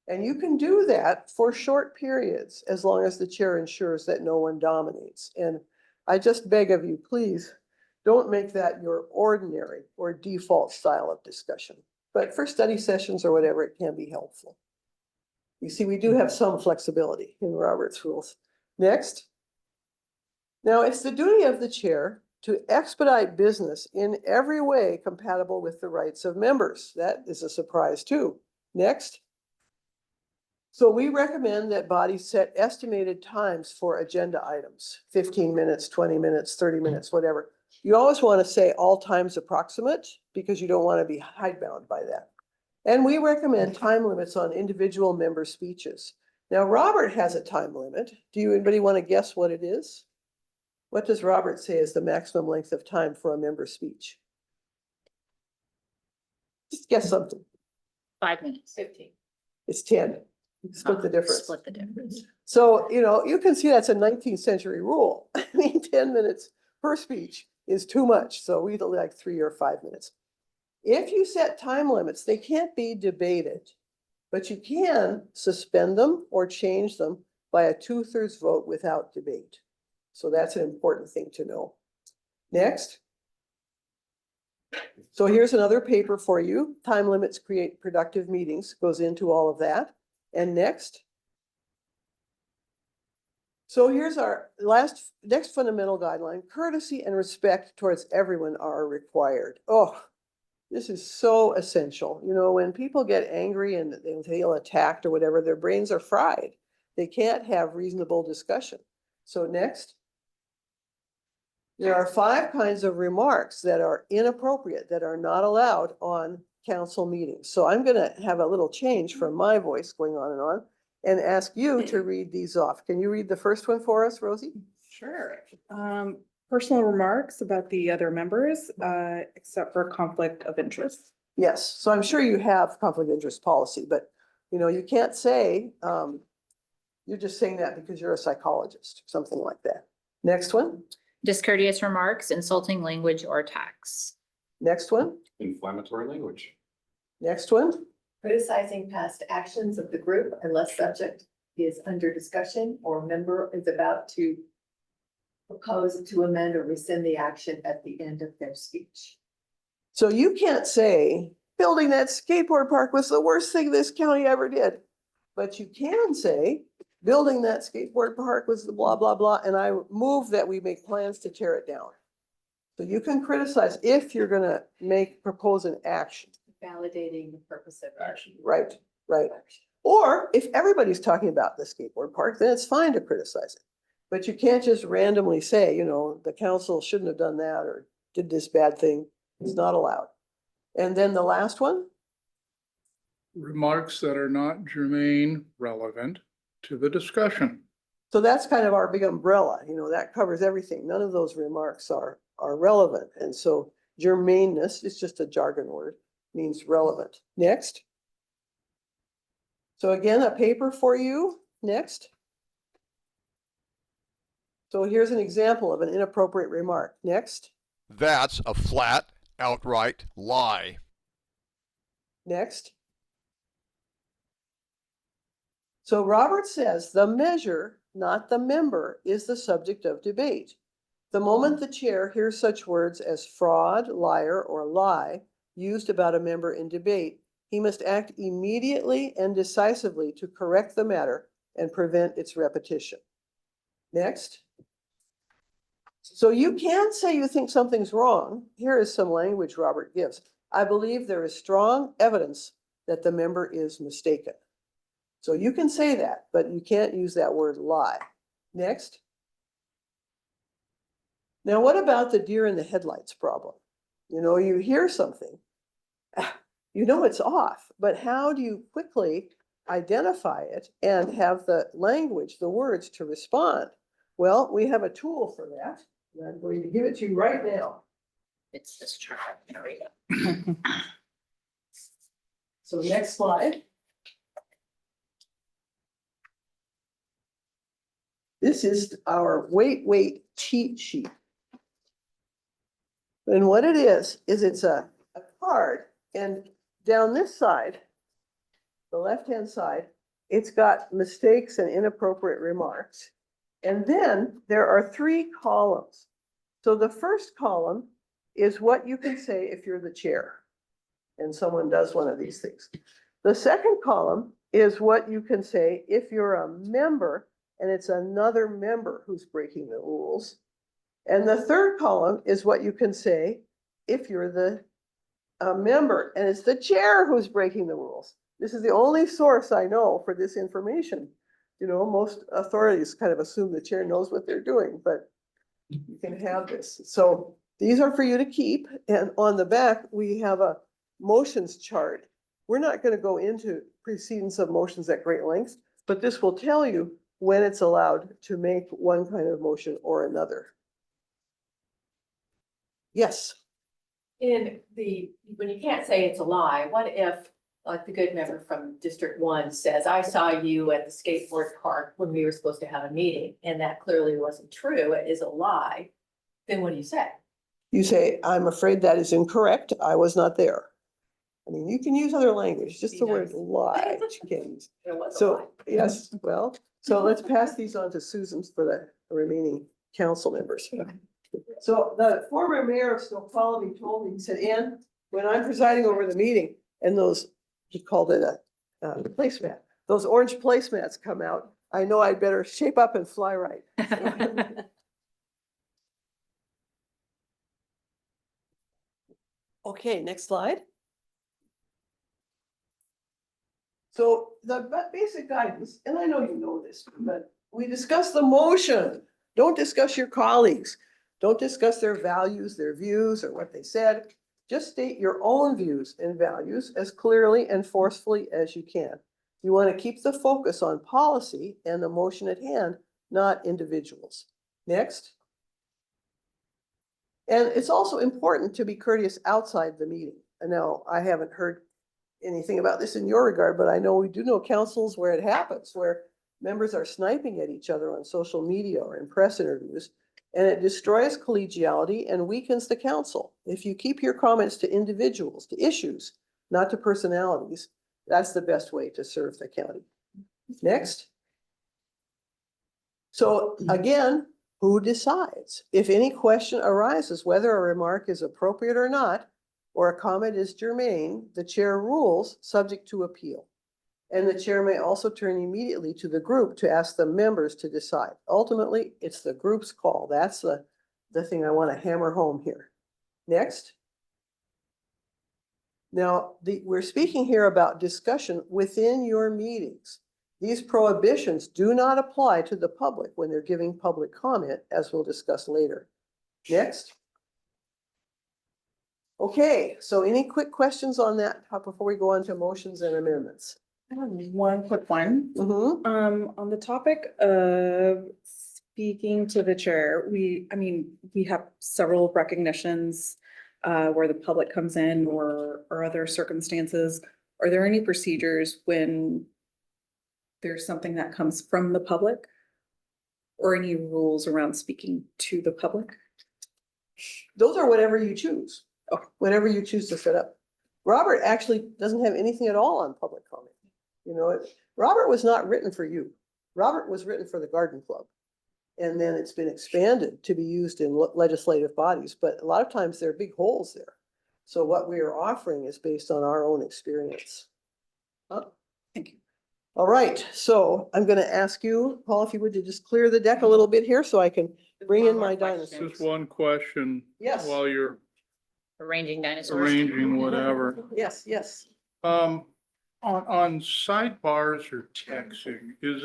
And you can do that for short periods as long as the chair ensures that no one dominates. And I just beg of you, please, don't make that your ordinary or default style of discussion. But for study sessions or whatever, it can be helpful. You see, we do have some flexibility in Robert's rules. Next. Now, it's the duty of the chair to expedite business in every way compatible with the rights of members. That is a surprise too. Next. So we recommend that bodies set estimated times for agenda items, 15 minutes, 20 minutes, 30 minutes, whatever. You always want to say all times approximate because you don't want to be hidebound by that. And we recommend time limits on individual member speeches. Now, Robert has a time limit. Do anybody want to guess what it is? What does Robert say is the maximum length of time for a member speech? Just guess something. 5 minutes. 15. It's 10. Split the difference. Split the difference. So, you know, you can see that's a 19th century rule. I mean, 10 minutes per speech is too much. So we like 3 or 5 minutes. If you set time limits, they can't be debated, but you can suspend them or change them by a 2/3 vote without debate. So that's an important thing to know. Next. So here's another paper for you. Time limits create productive meetings, goes into all of that. And next. So here's our next fundamental guideline. Courtesy and respect towards everyone are required. Oh, this is so essential. You know, when people get angry and they feel attacked or whatever, their brains are fried. They can't have reasonable discussion. So next. There are 5 kinds of remarks that are inappropriate, that are not allowed on council meetings. So I'm going to have a little change from my voice going on and ask you to read these off. Can you read the first one for us, Rosie? Sure. Personal remarks about the other members, except for conflict of interest. Yes. So I'm sure you have conflict of interest policy, but you know, you can't say, you're just saying that because you're a psychologist, something like that. Next one. Discourteous remarks, insulting language, or attacks. Next one. Inflammatory language. Next one. Criticizing past actions of the group unless subject is under discussion or member is about to propose to amend or rescind the action at the end of their speech. So you can't say building that skateboard park was the worst thing this county ever did. But you can say building that skateboard park was the blah, blah, blah. And I move that we make plans to tear it down. So you can criticize if you're going to propose an action. Validating the purpose of action. Right, right. Or if everybody's talking about the skateboard park, then it's fine to criticize it. But you can't just randomly say, the council shouldn't have done that or did this bad thing. It's not allowed. And then the last one, Remarks that are not germane relevant to the discussion. so that's kind of our big umbrella, that covers everything. None of those remarks are relevant. And so germaneness is just a jargon word, means relevant. Next. So again, a paper for you. Next. So here's an example of an inappropriate remark. Next. That's a flat, outright lie. Next. So Robert says the measure, not the member, is the subject of debate. The moment the chair hears such words as fraud, liar, or lie used about a member in debate, he must act immediately and decisively to correct the matter and prevent its repetition. Next. So you can say you think something's wrong. Here is some language Robert gives. I believe there is strong evidence that the member is mistaken. So you can say that, but you can't use that word lie. Next. Now, what about the deer in the headlights problem? You hear something, it's off, but how do you quickly identify it and have the language, the words to respond? Well, we have a tool for that. And I'm going to give it to you right now. It's this chart. There we go. So next slide. This is our wait cheat sheet. And what it is it's a card, and down this side, the left-hand side, it's got mistakes and inappropriate remarks. And then there are 3 columns. So the first column is what you can say if you're the chair and someone does one of these things. The second column is what you can say if you're a member and it's another member who's breaking the rules. And the third column is what you can say if you're the member and it's the chair who's breaking the rules. This is the only source I know for this information. Most authorities kind of assume the chair knows what they're doing, but you can have this. So these are for you to keep. And on the back, we have a motions chart. We're not going to go into precedence of motions at great length, but this will tell you when it's allowed to make one kind of motion or another. Yes. When you can't say it's a lie, what if, like the good member from District 1 says, I saw you at the skateboard park when we were supposed to have a meeting, and that clearly wasn't true, it is a lie, then what do you say? You say, I'm afraid that is incorrect. I was not there. I mean, you can use other language, just the word lie that you can't use. It was a So, lie. yes, well, so let's pass these on to Susan for the remaining council members. So the former mayor of Snoqualmie told me, he said, Ann, when I'm presiding over the meeting and those, he called it a placemat, those orange placemats come out, I know I'd better shape up and fly right. Okay, next slide. So the basic guidance, and I know you know this, but we discuss the motion. Don't discuss your colleagues. Don't discuss their values, their views, or what they said. Just state your own views and values as clearly and forcefully as you can. You want to keep the focus on policy and the motion at hand, not individuals. Next. And it's also important to be courteous outside the meeting. And now I haven't heard anything about this in your regard, but I know we do know councils where it happens, where members are sniping at each other on social media or in press interviews, and it destroys collegiality and weakens the council. If you keep your comments to individuals, to issues, not to personalities, that's the best way to serve the county. Next. So again, who decides? If any question arises, whether a remark is appropriate or not, or a comment is germane, the chair rules subject to appeal. And the chair may also turn immediately to the group to ask the members to decide. Ultimately, it's the group's call. That's the thing I want to hammer home here. Next. Now, we're speaking here about discussion within your meetings. These prohibitions do not apply to the public when they're giving public comment, as we'll discuss later. Next. Okay, so any quick questions on that before we go on to motions and amendments? I have one quick one. Mhm. On the topic of speaking to the chair, we have several recognitions where the public comes in or other circumstances. Are there any procedures when there's something that comes from the public? Or any rules around speaking to the public? Those are whatever you choose, whatever you choose to set up. Robert actually doesn't have anything at all on public comment. You know, Robert was not written for you. Robert was written for the Garden Club. And then it's been expanded to be used in legislative bodies, but a lot of times there are big holes there. So what we are offering is based on our own experience. Thank you. All right, so I'm gonna ask you, Paul, if you would to just clear the deck a little bit here so I can bring in my dinosaurs. Just one question. Yes. While you're Arranging dinosaurs. arranging whatever. Yes, yes. On sidebars or texting, is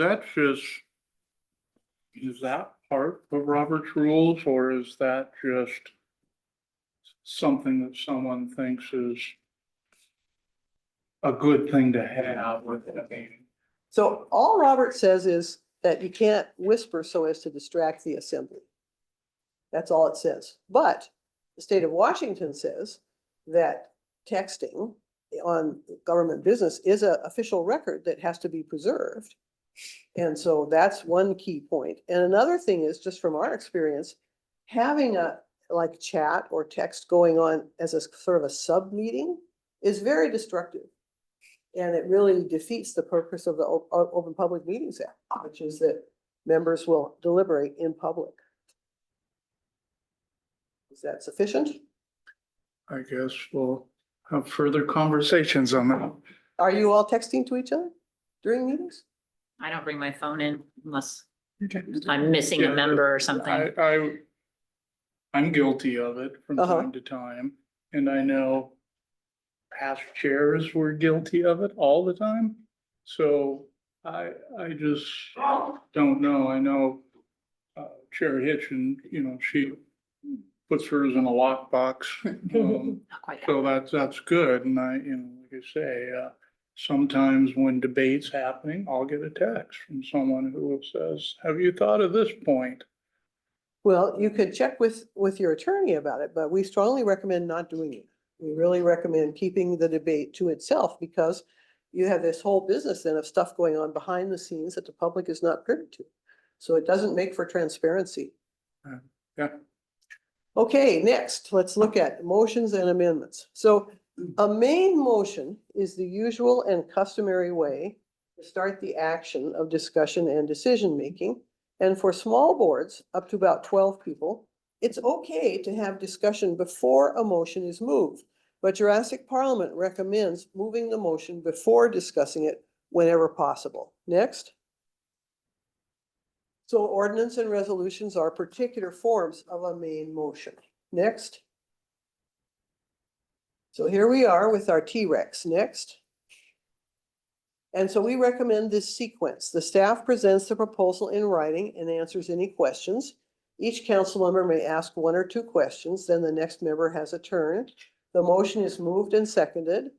that part of Robert's rules, or is that just something that someone thinks is a good thing to have with it? So all Robert says is that you can't whisper so as to distract the assembly. That's all it says. But the state of Washington says that texting on government business is an official record that has to be preserved. And so that's one key point. And another thing is, just from our experience, having a like chat or text going on as a sort of a sub meeting is very destructive. And it really defeats the purpose of the Open Public Meetings Act, which is that members will deliberate in public. Is that sufficient? I guess we'll have further conversations on that. Are you all texting to each other during meetings? I don't bring my phone in unless I'm missing a member or something. I'm guilty of it from time to time, and I know past chairs were guilty of it all the time. So I just don't know. I know Chair Hitchin, she puts hers in a lockbox. Not quite that. So that's good. And like I say, sometimes when debate's happening, I'll get a text from someone who says, have you thought of this point? Well, you could check with your attorney about it, but we strongly recommend not doing it. We really recommend keeping the debate to itself, because you have this whole business then of stuff going on behind the scenes that the public is not privy to. So it doesn't make for transparency. Yeah. Okay, next, let's look at motions and amendments. So a main motion is the usual and customary way to start the action of discussion and decision-making. And for small boards, up to about 12 people, it's okay to have discussion before a motion is moved. But Jurassic Parliament recommends moving the motion before discussing it whenever possible. Next. So ordinance and resolutions are particular forms of a main motion. Next. So here we are with our T-Rex. Next. And so we recommend this sequence. The staff presents the proposal in writing and answers any questions. Each council member may ask 1 or 2 questions, then the next member has a turn. The motion is moved and seconded.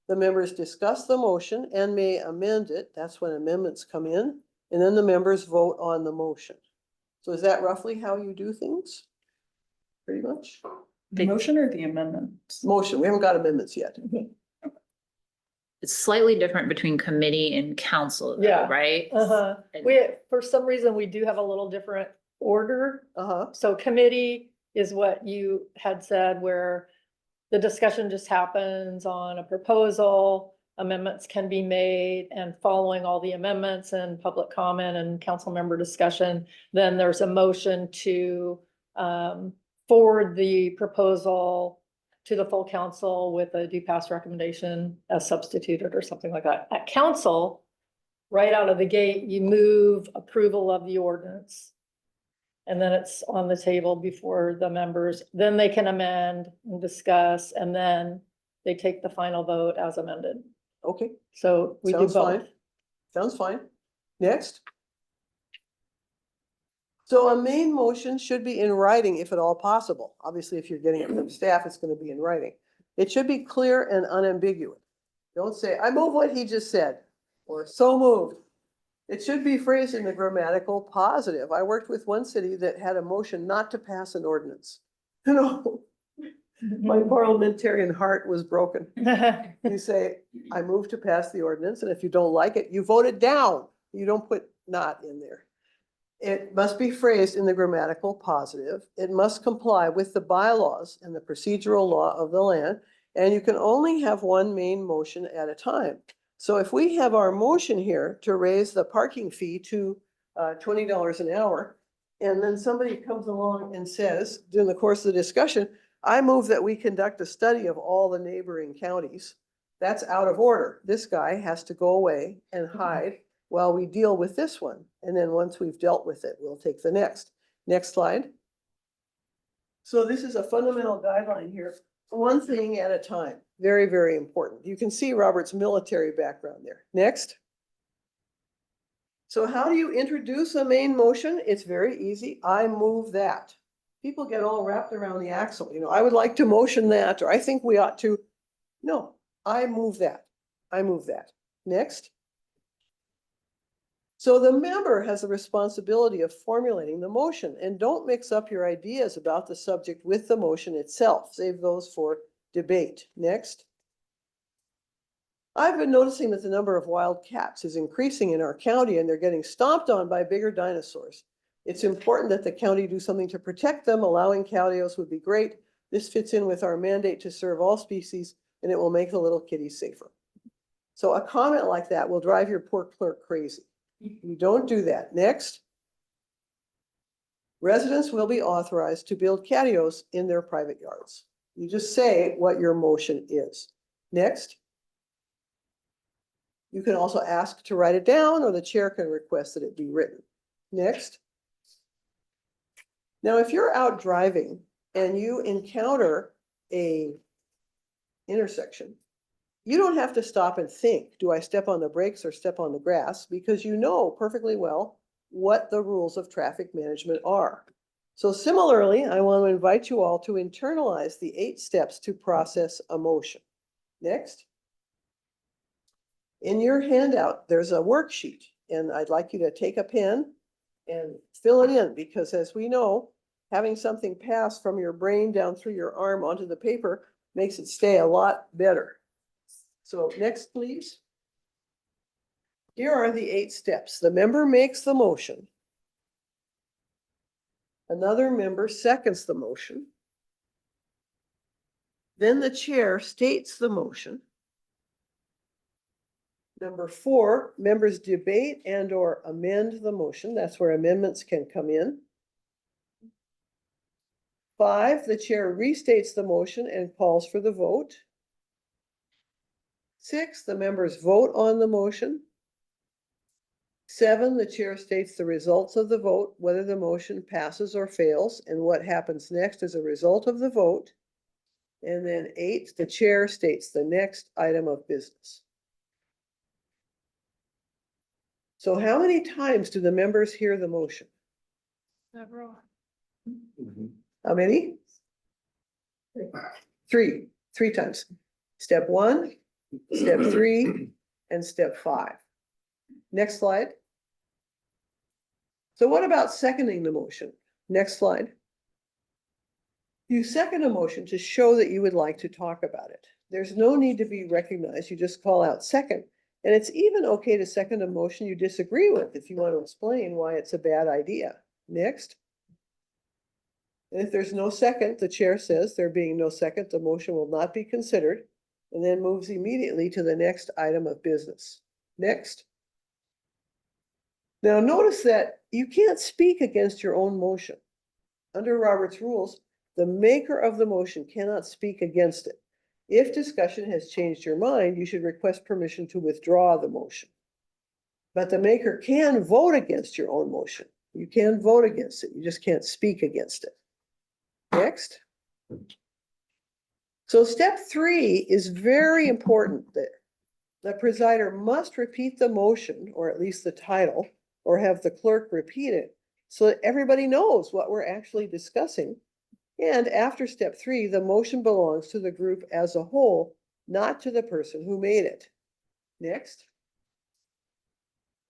The members discuss the motion and may amend it. That's when amendments come in. And then the members vote on the motion. So is that roughly how you do things? Pretty much? The motion or the amendment? Motion, we haven't got amendments yet. It's slightly different between committee and council, though, Yeah. right? For some reason, we do have a little different order. Uh-huh. So committee is what you had said, where the discussion just happens on a proposal, amendments can be made, and following all the amendments and public comment and council member discussion, then there's a motion to forward the proposal to the full council with a do pass recommendation as substituted or something like that. At council, right out of the gate, you move approval of the ordinance. And then it's on the table before the members, then they can amend and discuss, and then they take the final vote as amended. Okay, So we do sounds both. fine. Sounds fine. Next. So a main motion should be in writing if at all possible. Obviously, if you're getting it from staff, it's going to be in writing. It should be clear and unambiguous. Don't say, I move what he just said, or so moved. It should be phrased in the grammatical positive. I worked with one city that had a motion not to pass an ordinance. You know, my parliamentarian heart was broken. You say, I move to pass the ordinance, and if you don't like it, you vote it down. You don't put not in there. It must be phrased in the grammatical positive. It must comply with the bylaws and the procedural law of the land. And you can only have one main motion at a time. So if we have our motion here to raise the parking fee to $20 an hour, and then somebody comes along and says, during the course of the discussion, I move that we conduct a study of all the neighboring counties. That's out of order. This guy has to go away and hide while we deal with this one. And then once we've dealt with it, we'll take the next. Next slide. So this is a fundamental guideline here. One thing at a time. Very, very important. You can see Robert's military background there. Next. So how do you introduce a main motion? It's very easy. I move that. People get all wrapped around the axle. You know, I would like to motion that, or I think we ought to. No, I move that. I move that. Next. So the member has the responsibility of formulating the motion, and don't mix up your ideas about the subject with the motion itself. Save those for debate. Next. I've been noticing that the number of wild cats is increasing in our county, and they're getting stomped on by bigger dinosaurs. It's important that the county do something to protect them. Allowing catios would be great. This fits in with our mandate to serve all species, and it will make the little kitties safer. So a comment like that will drive your poor clerk crazy. You don't do that. Next. Residents will be authorized to build catios in their private yards. You just say what your motion is. Next. You can also ask to write it down, or the chair can request that it be written. Next. Now, if you're out driving and you encounter a intersection, you don't have to stop and think, do I step on the brakes or step on the grass? Because you know perfectly well what the rules of traffic management are. So similarly, I want to invite you all to internalize the 8 steps to process a motion. Next. In your handout, there's a worksheet, and I'd like you to take a pen and fill it in, because as we know, having something pass from your brain down through your arm onto the paper makes it stay a lot better. So next, please. Here are the 8 steps. The member makes the motion. Another member seconds the motion. Then the chair states the motion. Number 4, members debate and or amend the motion. That's where amendments can come in. 5, the chair restates the motion and calls for the vote. 6, the members vote on the motion. 7, the chair states the results of the vote, whether the motion passes or fails, and what happens next as a result of the vote. And then 8, the chair states the next item of business. So how many times do the members hear the motion? Several. How many? 3 times. Step 1, step 3, and step 5. Next slide. So what about seconding the motion? Next slide. You second a motion to show that you would like to talk about it. There's no need to be recognized. You just call out second. And it's even okay to second a motion you disagree with if you want to explain why it's a bad idea. Next. And if there's no second, the chair says, there being no second, the motion will not be considered, and then moves immediately to the next item of business. Next. Now notice that you can't speak against your own motion. Under Robert's rules, the maker of the motion cannot speak against it. If discussion has changed your mind, you should request permission to withdraw the motion. But the maker can vote against your own motion. You can vote against it. You just can't speak against it. Next. So step 3 is very important there. the presider must repeat the motion, or at least the title, or have the clerk repeat it, so that everybody knows what we're actually discussing. And after step 3, the motion belongs to the group as a whole, not to the person who made it. Next.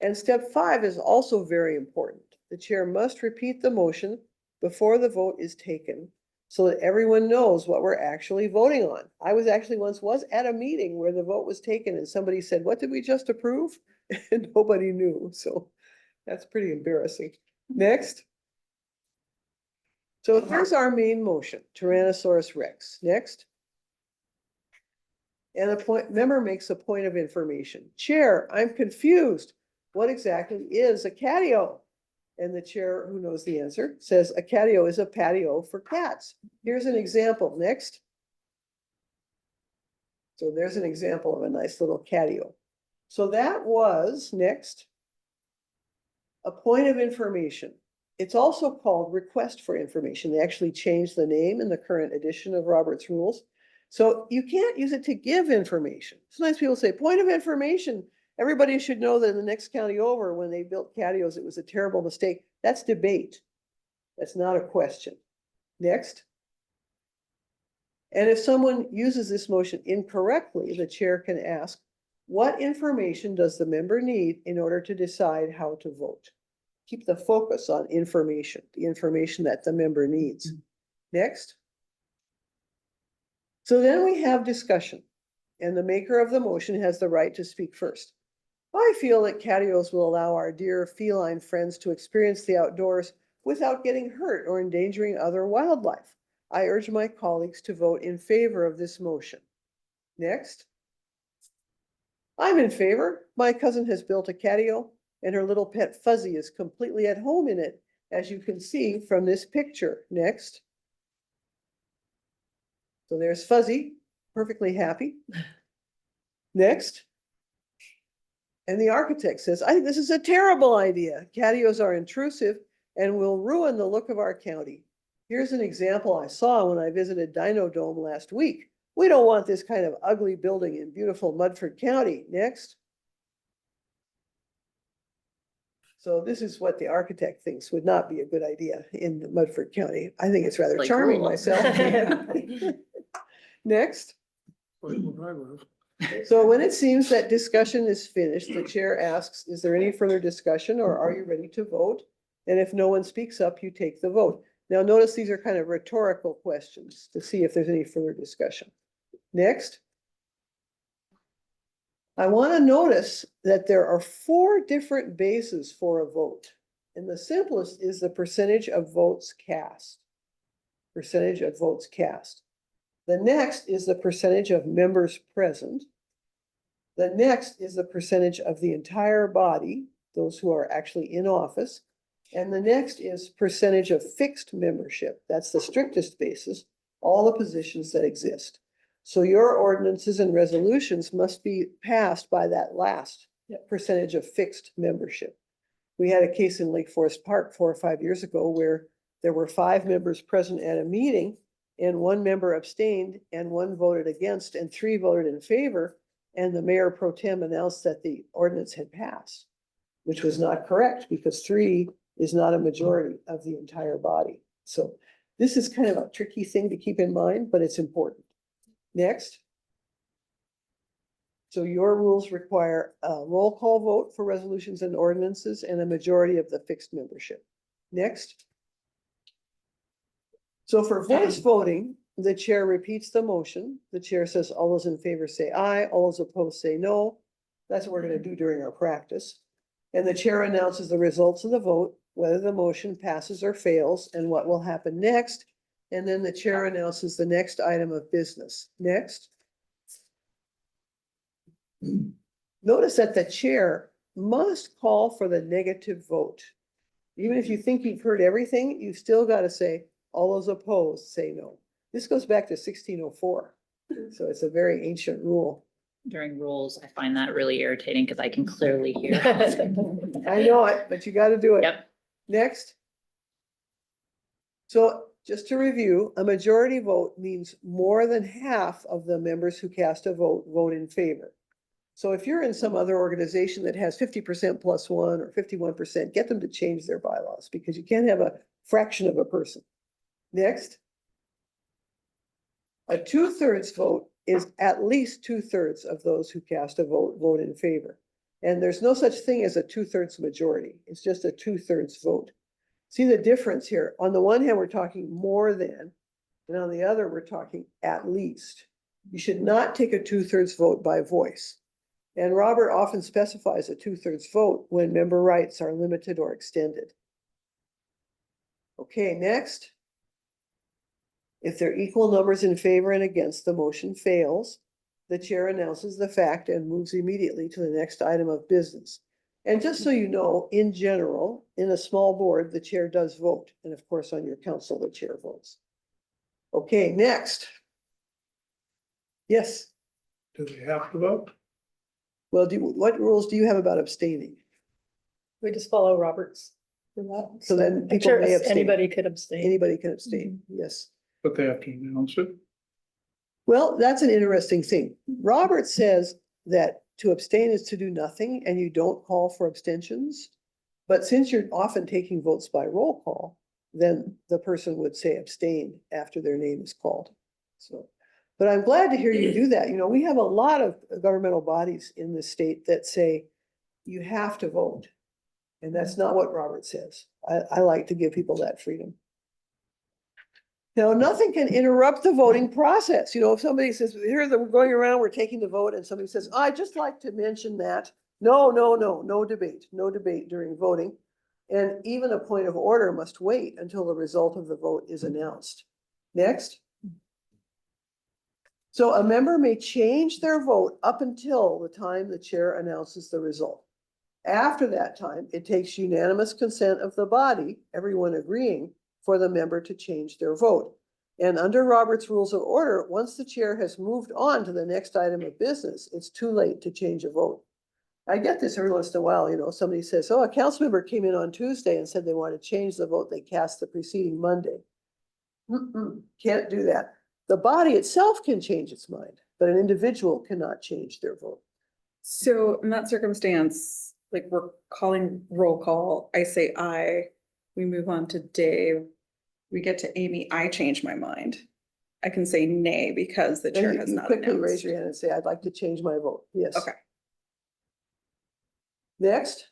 And step 5 is also very important. The chair must repeat the motion before the vote is taken, so that everyone knows what we're actually voting on. I was actually once at a meeting where the vote was taken and somebody said, "What did we just approve?" And nobody knew, so that's pretty embarrassing. Next. So here's our main motion, Tyrannosaurus Rex. Next. And a member makes a point of information. Chair, I'm confused. What exactly is a catio? And the chair, who knows the answer, says a catio is a patio for cats. Here's an example. Next. So there's an example of a nice little catio. So that was, next, a point of information. It's also called request for information. They actually changed the name in the current edition of Robert's Rules. So you can't use it to give information. Sometimes people say, point of information. Everybody should know that in the next county over, when they built catios, it was a terrible mistake. That's debate. That's not a question. Next. And if someone uses this motion incorrectly, the chair can ask, what information does the member need in order to decide how to vote? Keep the focus on information, the information that the member needs. Next. So then we have discussion, and the maker of the motion has the right to speak first. I feel that catios will allow our dear feline friends to experience the outdoors without getting hurt or endangering other wildlife. I urge my colleagues to vote in favor of this motion. Next. I'm in favor. My cousin has built a catio, and her little pet Fuzzy is completely at home in it, as you can see from this picture. Next. So there's Fuzzy, perfectly happy. Next. And the architect says, I think this is a terrible idea. Catios are intrusive and will ruin the look of our county. Here's an example I saw when I visited Dino Dome last week. We don't want this kind of ugly building in beautiful Mudford County. Next. So this is what the architect thinks would not be a good idea in Mudford County. I think it's rather Like charming cool. myself. Next. So when it seems that discussion is finished, the chair asks, is there any further discussion or are you ready to vote? And if no one speaks up, you take the vote. Now notice these are kind of rhetorical questions to see if there's any further discussion. Next. I want to notice that there are 4 different bases for a vote. And the simplest is the percentage of votes cast. Percentage of votes cast. The next is the percentage of members present. The next is the percentage of the entire body, those who are actually in office. And the next is percentage of fixed membership. That's the strictest basis, all the positions that exist. So your ordinances and resolutions must be passed by that last percentage of fixed membership. We had a case in Lake Forest Park 4 or 5 years ago where there were 5 members present at a meeting and 1 member abstained and 1 voted against and 3 voted in favor. And the mayor pro tem announced that the ordinance had passed, which was not correct because 3 is not a majority of the entire body. So this is kind of a tricky thing to keep in mind, but it's important. Next. So your rules require a roll call vote for resolutions and ordinances and a majority of the fixed membership. Next. So for voice voting, the chair repeats the motion. The chair says, all those in favor say aye, all those opposed say no. That's what we're going to do during our practice. And the chair announces the results of the vote, whether the motion passes or fails, and what will happen next. And then the chair announces the next item of business. Next. Notice that the chair must call for the negative vote. Even if you think you've heard everything, you've still got to say, all those opposed say no. This goes back to 1604. So it's a very ancient rule. During rules, I find that really irritating because I can clearly hear. I know it, but you got to do it. Yep. Next. So just to review, a majority vote means more than half of the members who cast a vote vote in favor. So if you're in some other organization that has 50% plus one or 51%, get them to change their bylaws because you can't have a fraction of a person. Next. A 2/3 vote is at least 2/3 of those who cast a vote in favor. And there's no such thing as a 2/3 majority. It's just a 2/3 vote. See the difference here? On the one hand, we're talking more than, and on the other, we're talking at least. You should not take a 2/3 vote by voice. And Robert often specifies a 2/3 vote when member rights are limited or extended. Okay, next. If there are equal numbers in favor and against, the motion fails. The chair announces the fact and moves immediately to the next item of business. And just so you know, in general, in a small board, the chair does vote. And of course, on your council, the chair votes. Okay, next. Yes. Do they have to vote? Well, what rules do you have about abstaining? We just follow Roberts for that. So then I'm people sure may abstain. anybody could abstain. Anybody can abstain, yes. But they have to announce it. Well, that's an interesting thing. Robert says that to abstain is to do nothing and you don't call for abstentions. But since you're often taking votes by roll call, then the person would say abstain after their name is called. So, but I'm glad to hear you do that. You know, we have a lot of governmental bodies in the state that say you have to vote. And that's not what Robert says. I like to give people that freedom. Now, nothing can interrupt the voting process. You know, if somebody says, here we're going around, we're taking the vote, and somebody says, I'd just like to mention that. No debate during voting. And even a point of order must wait until the result of the vote is announced. Next. So a member may change their vote up until the time the chair announces the result. After that time, it takes unanimous consent of the body, everyone agreeing, for the member to change their vote. And under Robert's Rules of Order, once the chair has moved on to the next item of business, it's too late to change a vote. I get this every once in a while, you know, somebody says, oh, a council member came in on Tuesday and said they want to change the vote they cast the preceding Monday. Can't do that. The body itself can change its mind, but an individual cannot change their vote. So in that circumstance, like we're calling roll call, I say aye, we move on to Dave, we get to Amy, I change my mind. I can say nay because the chair Then has you not quickly raise announced. your hand and say, I'd like to change my vote. Yes. Okay. Next.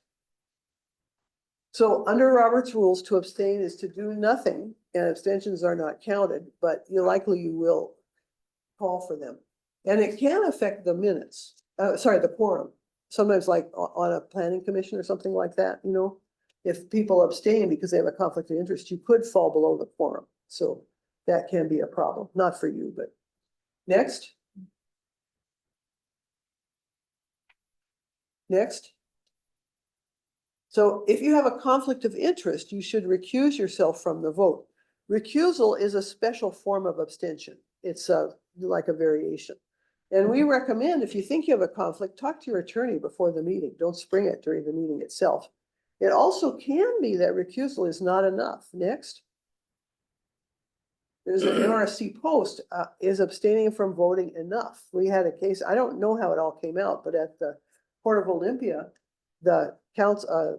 So under Robert's rules, to abstain is to do nothing, and abstentions are not counted, but you will call for them. And it can affect the minutes, the quorum. Sometimes like on a planning commission or something like that, you know, if people abstain because they have a conflict of interest, you could fall below the quorum. So that can be a problem, not for you, but next. Next. So if you have a conflict of interest, you should recuse yourself from the vote. Recusal is a special form of abstention. It's like a variation. And we recommend, if you think you have a conflict, talk to your attorney before the meeting. Don't spring it during the meeting itself. It also can be that recusal is not enough. Next. There's an NRC post, is abstaining from voting enough? We had a case, I don't know how it all came out, but at the Port of Olympia, the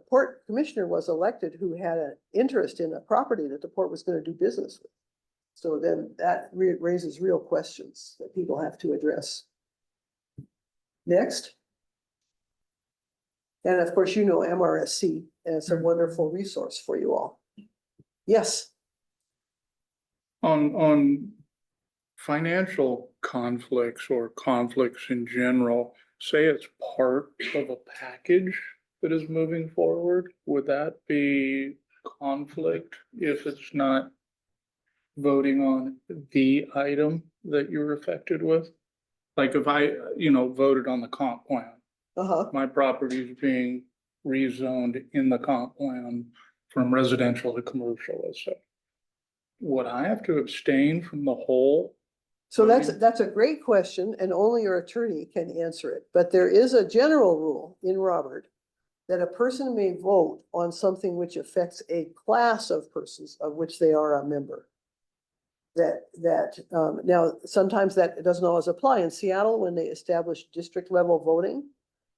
port commissioner was elected who had an interest in a property that the port was going to do business with. So then that raises real questions that people have to address. Next. And of course, you know MRSC, and it's a wonderful resource for you all. Yes. On financial conflicts or conflicts in general, say it's part of a package that is moving forward, would that be conflict if it's not voting on the item that you're affected with? Like if I, voted on the comp plan, my property is being rezoned in the comp plan from residential to commercial, let's say. Would I have to abstain from the whole? So that's a great question, and only your attorney can answer it. But there is a general rule in Robert that a person may vote on something which affects a class of persons of which they are a member. Now, sometimes that doesn't always apply. In Seattle, when they established district level voting,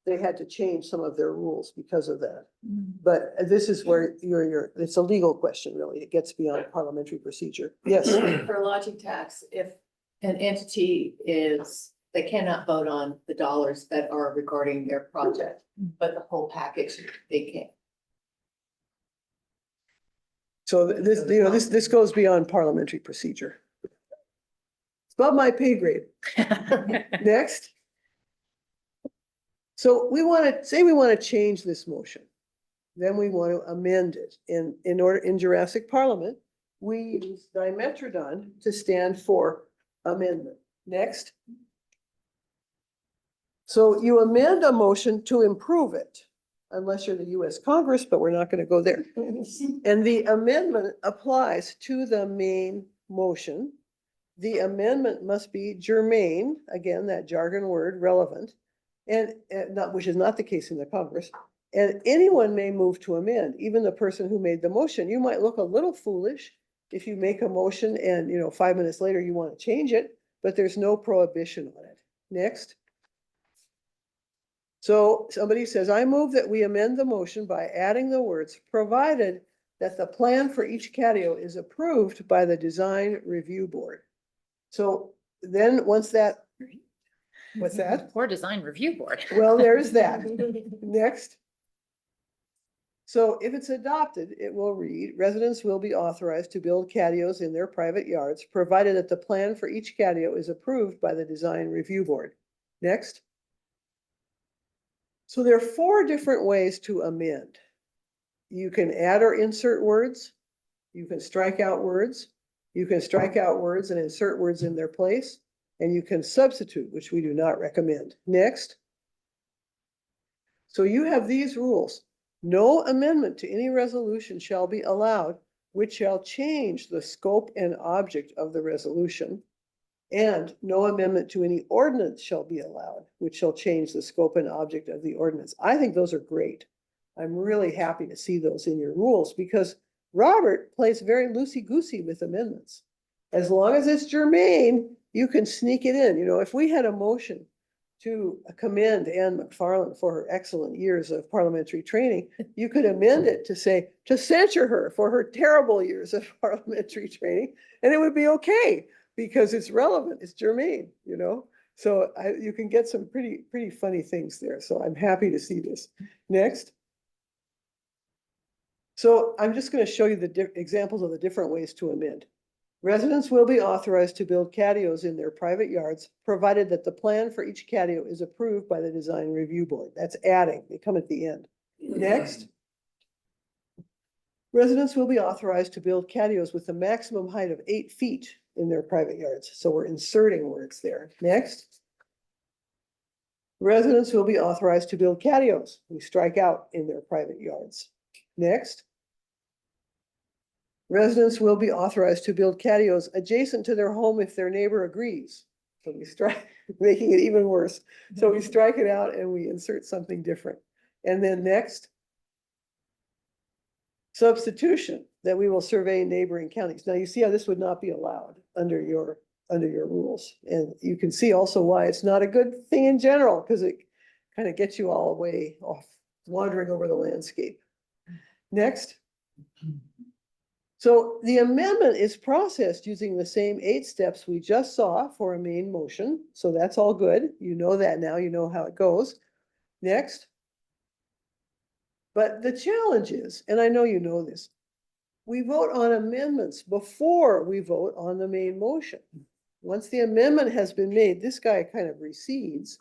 they had to change some of their rules because of that. But this is where it's a legal question, really. It gets beyond parliamentary procedure. Yes. For lodging tax, if an entity they cannot vote on the dollars that are regarding their project, but the whole package, they can. So this goes beyond parliamentary procedure. It's above my pay grade. Next. So we want to change this motion. Then we want to amend it. In Jurassic Parliament, we use dimetrodon to stand for amendment. Next. So you amend a motion to improve it, unless you're the US Congress, but we're not going to go there. And the amendment applies to the main motion. The amendment must be germane, again, that jargon word, relevant, and not, which is not the case in the Congress. And anyone may move to amend, even the person who made the motion. You might look a little foolish if you make a motion and 5 minutes later you want to change it, but there's no prohibition on it. Next. So somebody says, I move that we amend the motion by adding the words, provided that the plan for each catio is approved by the design review board. So then once that, what's that? Or design review board. Well, there's that. Next. So if it's adopted, it will read, residents will be authorized to build catios in their private yards, provided that the plan for each catio is approved by the design review board. Next. So there are 4 different ways to amend. You can add or insert words. You can strike out words. You can strike out words and insert words in their place. And you can substitute, which we do not recommend. Next. So you have these rules. No amendment to any resolution shall be allowed, which shall change the scope and object of the resolution. And no amendment to any ordinance shall be allowed, which shall change the scope and object of the ordinance. I think those are great. I'm really happy to see those in your rules because Robert plays very loosey-goosey with amendments. As long as it's germane, you can sneak it in. If we had a motion to commend Ann McFarland for her excellent years of parliamentary training, you could amend it to say, to censure her for her terrible years of parliamentary training, and it would be okay. Because it's relevant, it's germane, So you can get some pretty funny things there. So I'm happy to see this. Next. So I'm just going to show you the examples of the different ways to amend. Residents will be authorized to build catios in their private yards, provided that the plan for each catio is approved by the design review board. That's adding, they come at the end. Next. Residents will be authorized to build catios with a maximum height of 8 feet in their private yards. So we're inserting words there. Next. Residents will be authorized to build catios. We strike out in their private yards. Next. Residents will be authorized to build catios adjacent to their home if their neighbor agrees. So we strike, making it even worse. So we strike it out and we insert something different. And then next. Substitution, that we will survey neighboring counties. Now you see how this would not be allowed under your rules. And you can see also why it's not a good thing in general, because it kind of gets you all way off wandering over the landscape. Next. So the amendment is processed using the same 8 steps we just saw for a main motion. So that's all good. You know that now, you know how it goes. Next. But the challenge is, and I know you know this, we vote on amendments before we vote on the main motion. Once the amendment has been made, this guy kind of recedes.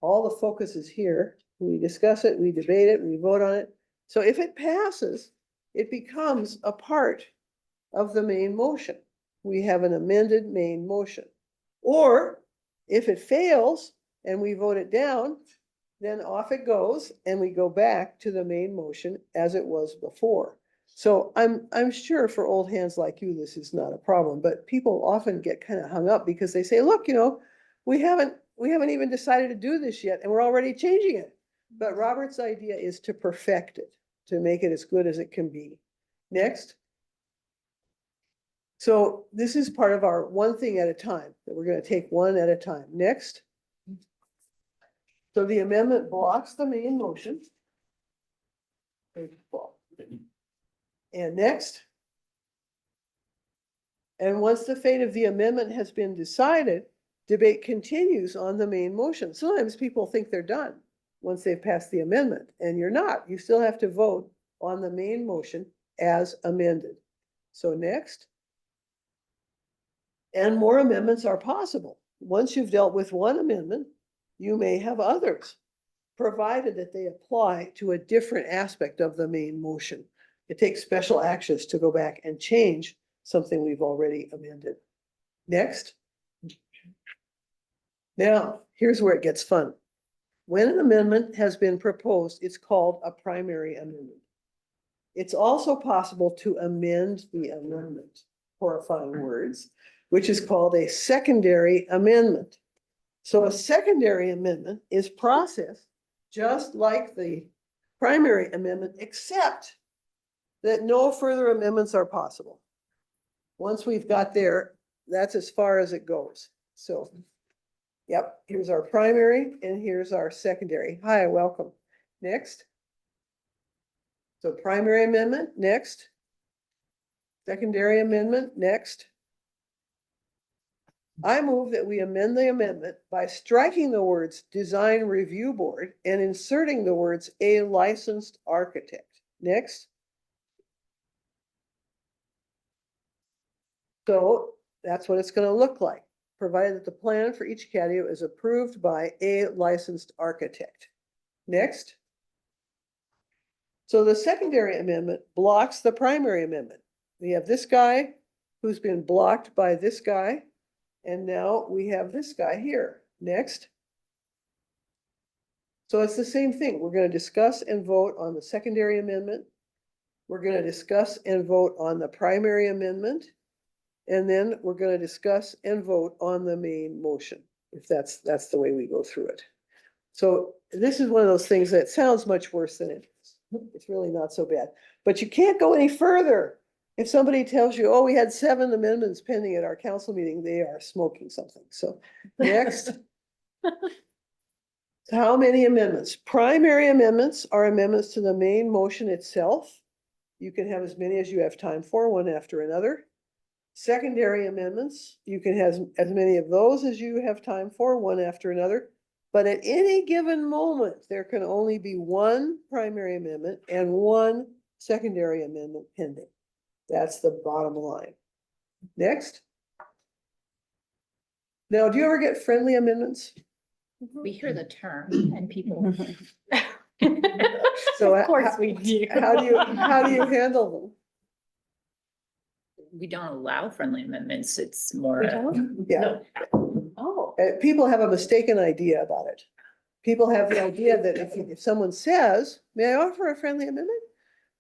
All the focus is here. We discuss it, we debate it, we vote on it. So if it passes, it becomes a part of the main motion. We have an amended main motion. Or if it fails and we vote it down, then off it goes and we go back to the main motion as it was before. So I'm sure for old hands like you, this is not a problem, but people often get kind of hung up because they say, look, we haven't even decided to do this yet and we're already changing it. But Robert's idea is to perfect it, to make it as good as it can be. Next. So this is part of our one thing at a time, that we're gonna take one at a time. Next. So the amendment blocks the main motion. And next. And once the fate of the amendment has been decided, debate continues on the main motion. Sometimes people think they're done once they've passed the amendment, and you're not. You still have to vote on the main motion as amended. So next. And more amendments are possible. Once you've dealt with one amendment, you may have others, provided that they apply to a different aspect of the main motion. It takes special actions to go back and change something we've already amended. Next. Now, here's where it gets fun. When an amendment has been proposed, it's called a primary amendment. It's also possible to amend the amendment, horrifying words, which is called a secondary amendment. So a secondary amendment is processed just like the primary amendment, except that no further amendments are possible. Once we've got there, that's as far as it goes. So, yep, here's our primary and here's our secondary. Hi, welcome. Next. So primary amendment, next. Secondary amendment, next. I move that we amend the amendment by striking the words design review board and inserting the words a licensed architect. Next. So that's what it's going to look like, provided that the plan for each patio is approved by a licensed architect. Next. So the secondary amendment blocks the primary amendment. We have this guy who's been blocked by this guy. And now we have this guy here. Next. So it's the same thing. We're going to discuss and vote on the secondary amendment. We're going to discuss and vote on the primary amendment. And then we're going to discuss and vote on the main motion, if that's the way we go through it. So this is one of those things that sounds much worse than it is. It's really not so bad. But you can't go any further. If somebody tells you, oh, we had 7 amendments pending at our council meeting, they are smoking something. So next. How many amendments? Primary amendments are amendments to the main motion itself. You can have as many as you have time for, one after another. Secondary amendments, you can have as many of those as you have time for, one after another. But at any given moment, there can only be one primary amendment and one secondary amendment pending. That's the bottom line. Next. Now, do you ever get friendly amendments? We hear the term and people. So Of course we do. How do you handle them? We don't allow friendly amendments. It's more. We don't? Yeah. Oh. People have a mistaken idea about it. People have the idea that if someone says, may I offer a friendly amendment?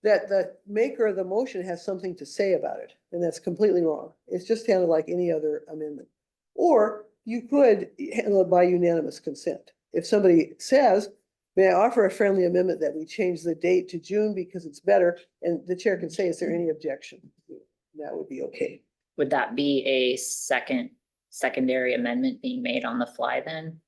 That the maker of the motion has something to say about it, and that's completely wrong. It's just handled like any other amendment. Or you could handle it by unanimous consent. If somebody says, may I offer a friendly amendment that we change the date to June because it's better, and the chair can say, is there any objection? That would be okay. Would that be a secondary amendment being made on the fly then?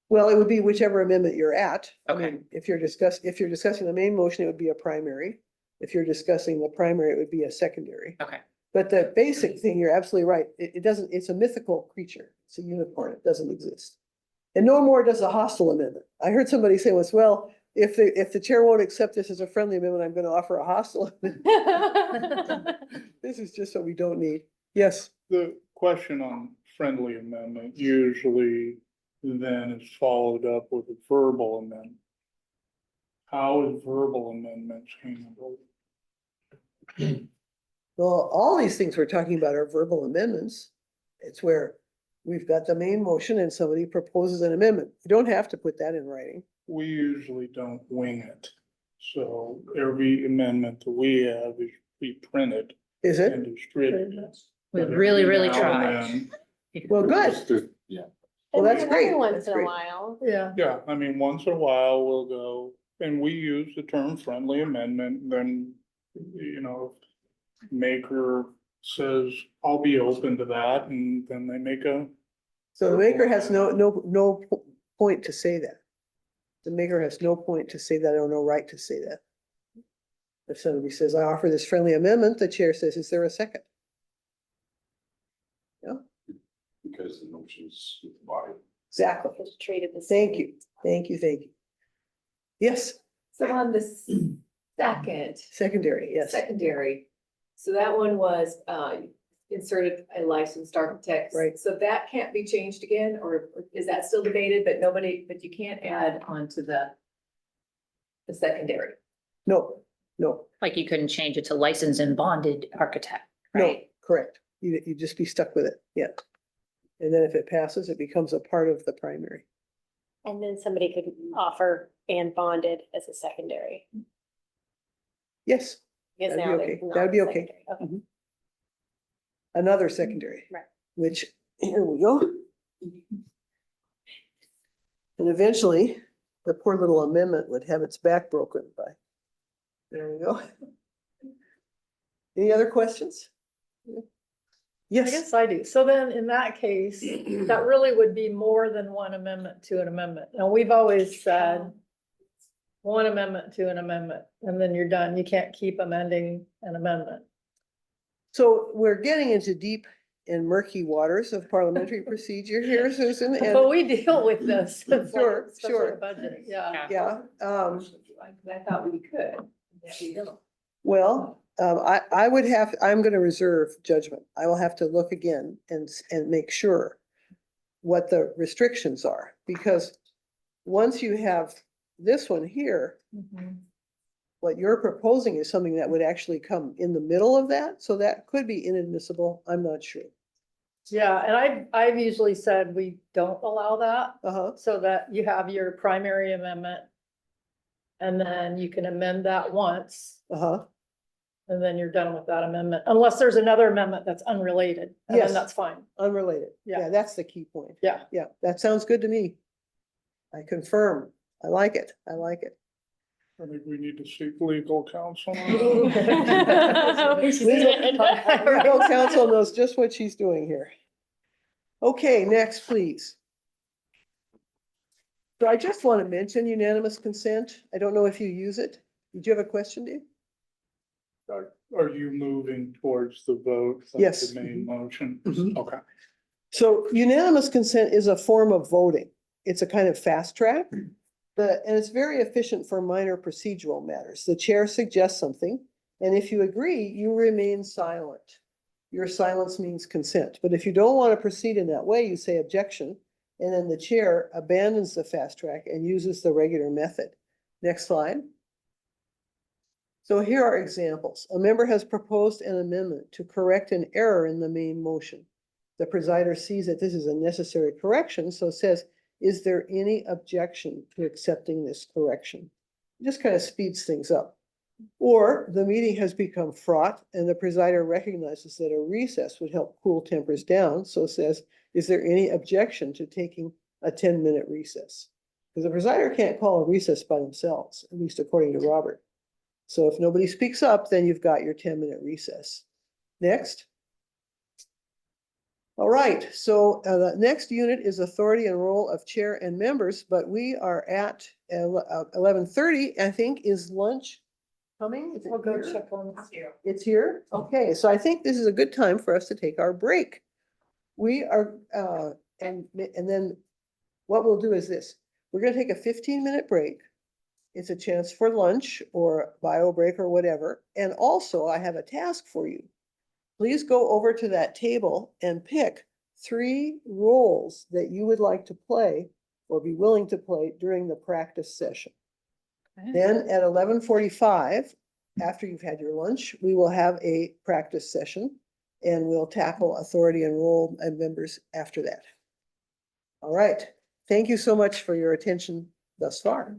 Well, it would be whichever amendment you're at. Okay. I mean, if you're discussing the main motion, it would be a primary. If you're discussing the primary, it would be a secondary. Okay. But the basic thing, you're absolutely right. It doesn't, it's a mythical creature. It's a unicorn. It doesn't exist. And no more does a hostile amendment. I heard somebody say once, well, if the chair won't accept this as a friendly amendment, I'm going to offer a hostile amendment. This is just what we don't need. Yes. The question on friendly amendment usually then is followed up with a verbal amendment. How is verbal amendments handled? Well, all these things we're talking about are verbal amendments. It's where we've got the main motion and somebody proposes an amendment. You don't have to put that in writing. We usually don't wing it. So every amendment that we have is pre-printed Is it? and distributed. We really, really Now try. and then- Well, good. Yeah. Well, that's great. Once That's in a great. while. Yeah. Yeah, I mean, once in a while we'll go, and we use the term friendly amendment, then, you know, maker says, I'll be open to that, and then they make a, So the maker has no point to say that. The maker has no point to say that or no right to say that. If somebody says, I offer this friendly amendment, the chair says, is there a second? Yeah, Because the motion's with the body. exactly. It's treated the Thank you, thank you, thank you. Yes, So on the second, secondary, yes. secondary, so that one was, inserted a licensed architect. Right. So that can't be changed again, or is that still debated, but you can't add on to the secondary, No, no, Like you couldn't change it to licensed and bonded architect, no, right? correct. You just be stuck with it, yeah. And then if it passes, it becomes a part of the primary. And then somebody could offer and bonded as a secondary. Yes, Because That'd be now okay. they're not That'd be okay. secondary. Okay. another secondary. Right. Which, here we go. And eventually, the poor little amendment would have its back broken by. There we go. Any other questions? I Yes, guess I do. So then in that case, that really would be more than one amendment to an amendment. And we've always said one amendment to an amendment, and then you're done. You can't keep amending an amendment. so we're getting into deep and murky waters of parliamentary procedure here, Susan, But and we deal with this. Sure, especially sure. the budget, yeah. yeah, I thought we could. that we don't. well, I would have, I'm gonna reserve judgment. I will have to look again and make sure what the restrictions are, because once you have this one here, Mhm. what you're proposing is something that would actually come in the middle of that, so that could be inadmissible, I'm not sure. Yeah, and I've usually said we don't allow that, Uh-huh, so that you have your primary amendment. And then you can amend that once, uh-huh, and then you're done with that amendment, unless there's another amendment that's unrelated, and Yes. then that's fine. unrelated. Yeah. Yeah, that's the key point. Yeah. Yeah, that sounds good to me. I confirm. I like it. I like it. I think we need to seek legal counsel. Legal counsel knows just what she's doing here. Okay, next, please. So I just want to mention unanimous consent. I don't know if you use it. Did you have a question, Dave? Are you moving towards the vote? of Yes. The main motion? Mhm. Okay. So unanimous consent is a form of voting. It's a kind of fast track. And it's very efficient for minor procedural matters. The chair suggests something, and if you agree, you remain silent. Your silence means consent. But if you don't want to proceed in that way, you say objection, and then the chair abandons the fast track and uses the regular method. Next slide. So here are examples. A member has proposed an amendment to correct an error in the main motion. The presider sees that this is a necessary correction, so says, is there any objection to accepting this correction? It just kind of speeds things up. Or the meeting has become fraught and the presider recognizes that a recess would help cool tempers down, so says, is there any objection to taking a 10-minute recess? Because the presider can't call a recess by themselves, at least according to Robert. So if nobody speaks up, then you've got your 10-minute recess. Next. All right, so the next unit is authority and role of chair and members, but we are at 11:30, I think. Is lunch coming? Is it I'll go here? check on. It's here? Okay, so I think this is a good time for us to take our break. We are, and then what we'll do is this. We're gonna take a 15-minute break. It's a chance for lunch or bio break or whatever. And also I have a task for you. Please go over to that table and pick 3 roles that you would like to play or be willing to play during the practice session. Then at 11:45, after you've had your lunch, we will have a practice session and we'll tackle authority and role and members after that. All right. Thank you so much for your attention thus far.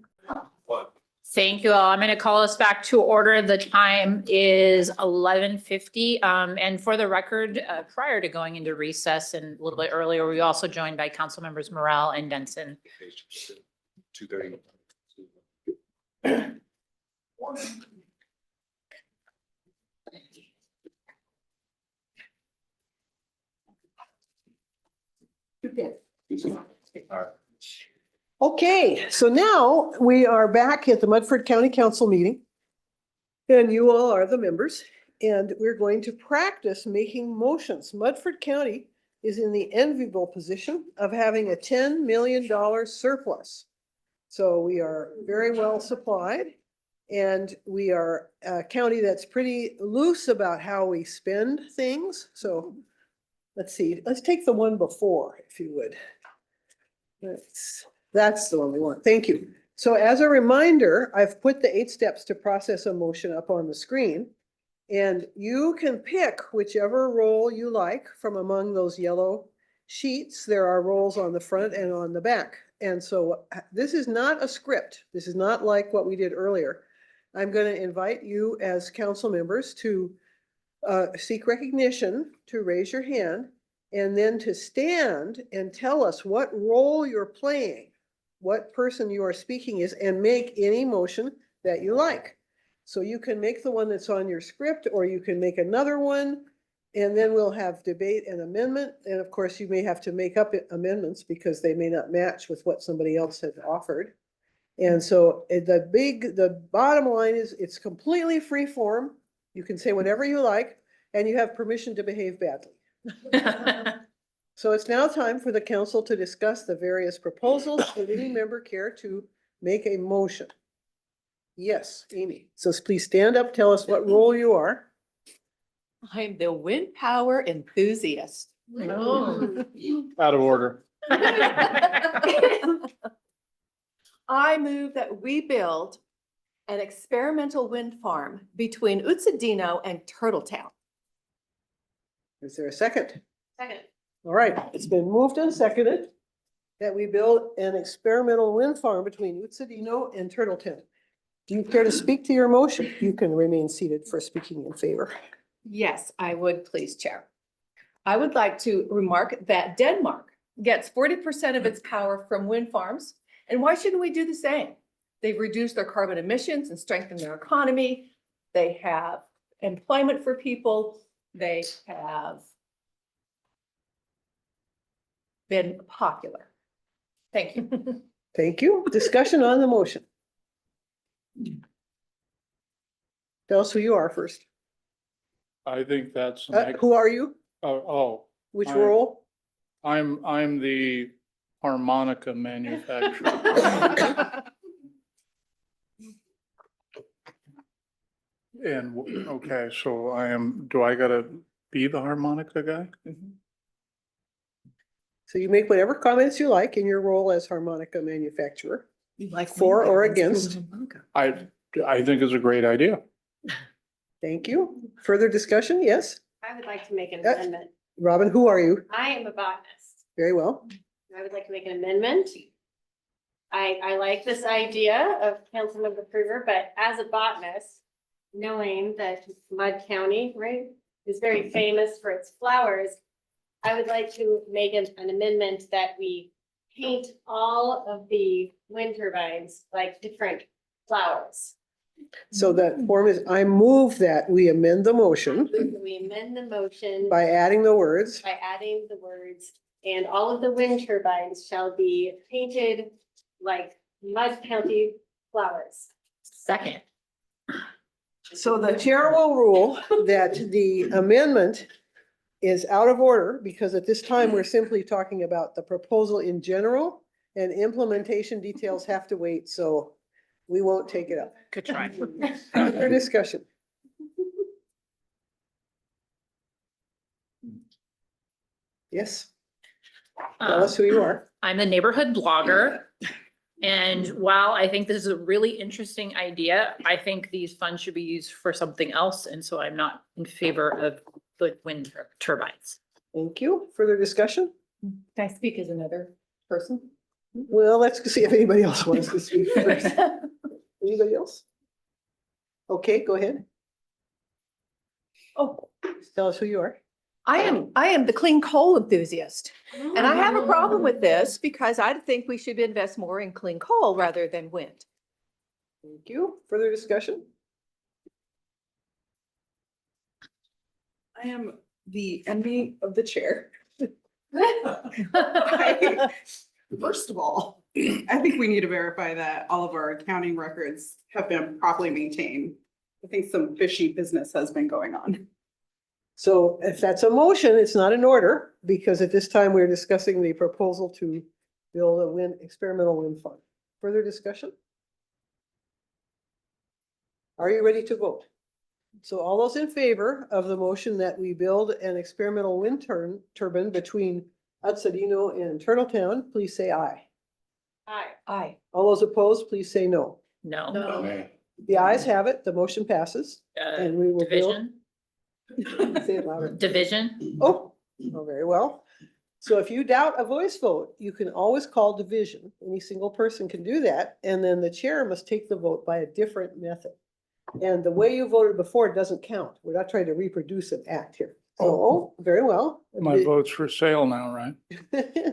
Thank you all. I'm going to call us back to order. The time is 11:50. And for the record, prior to going into recess and a little bit earlier, we also joined by council members Morrell and Denson. 2:30. did. All right. Okay, so now we are back at the Mudford County Council meeting. And you all are the members, and we're going to practice making motions. Mudford County is in the enviable position of having a $10 million surplus. So we are very well supplied, and we are a county that's pretty loose about how we spend things. So let's see, let's take the one before, if you would. That's the one we want. Thank you. So as a reminder, I've put the 8 steps to process a motion up on the screen. And you can pick whichever role you like from among those yellow sheets. There are roles on the front and on the back. And so this is not a script. This is not like what we did earlier. I'm going to invite you as council members to seek recognition, to raise your hand, and then to stand and tell us what role you're playing, what person you are speaking is, and make any motion that you like. So you can make the one that's on your script, or you can make another one, and then we'll have debate and amendment. And of course, you may have to make up amendments because they may not match with what somebody else had offered. And so the bottom line is it's completely free form. You can say whatever you like, and you have permission to behave badly. So it's now time for the council to discuss the various proposals. Would any member care to make a motion? Yes, Amy. So please stand up, tell us what role you are. I'm the wind power enthusiast. Out of order. I move that we build an experimental wind farm between Utsadino and Turtletown. Is there a second? Second. All right, it's been moved and seconded that we build an experimental wind farm between Utsadino and Turtletown. Do you care to speak to your motion? You can remain seated for speaking in favor. Yes, I would, please, Chair. I would like to remark that Denmark gets 40% of its power from wind farms. And why shouldn't we do the same? They've reduced their carbon emissions and strengthened their economy. They have employment for people. They have been popular. Thank you. Thank you. Discussion on the motion. Tell us who you are first. I think that's, Who are you? Which I- role? I'm the harmonica manufacturer. And, okay, so do I gotta be the harmonica guy? So you make whatever comments you like in your role as harmonica manufacturer, Like for or against. I think it's a great idea. Thank you. Further discussion? Yes. I would like to make an Uh, amendment. Robin, who are you? I am a botanist. Very well. I would like to make an amendment. I like this idea of Councilmember Krueger, but as a botanist, knowing that Mud County, right, is very famous for its flowers, I would like to make an amendment that we paint all of the wind turbines like different flowers. So that form is, I move that we amend the motion We amend the motion by adding the words. by adding the words, and all of the wind turbines shall be painted like Mud County flowers. Second. So the chair will rule that the amendment is out of order because at this time we're simply talking about the proposal in general, and implementation details have to wait, so we won't take it up. Good try. Further discussion. Yes, tell us who you are. I'm the neighborhood blogger. And while I think this is a really interesting idea, I think these funds should be used for something else. And so I'm not in favor of the wind turbines. Thank you. Further discussion? Can I speak as another person? Well, let's see if anybody else wants to speak first. Anybody else? Okay, go ahead. Oh, Tell us who you are. I am the clean coal enthusiast. And I have a problem with this because I think we should invest more in clean coal rather than wind. Thank you. Further discussion? I am the envy of the chair. First of all, I think we need to verify that all of our accounting records have been properly maintained. I think some fishy business has been going on. So if that's a motion, it's not an order, because at this time we're discussing the proposal to build a experimental wind farm. Further discussion? Are you ready to vote? So all those in favor of the motion that we build an experimental wind turbine between Atsadino and Turtletown, please say aye. Aye. Aye. All those opposed, please say no. No. Nay. The ayes have it, the motion passes, and we will build. Division, Say it louder. division. Oh, very well. So if you doubt a voice vote, you can always call division. Any single person can do that, and then the chair must take the vote by a different method. And the way you voted before doesn't count. We're not trying to reproduce an act here. So, very well. My vote's for sale now, right?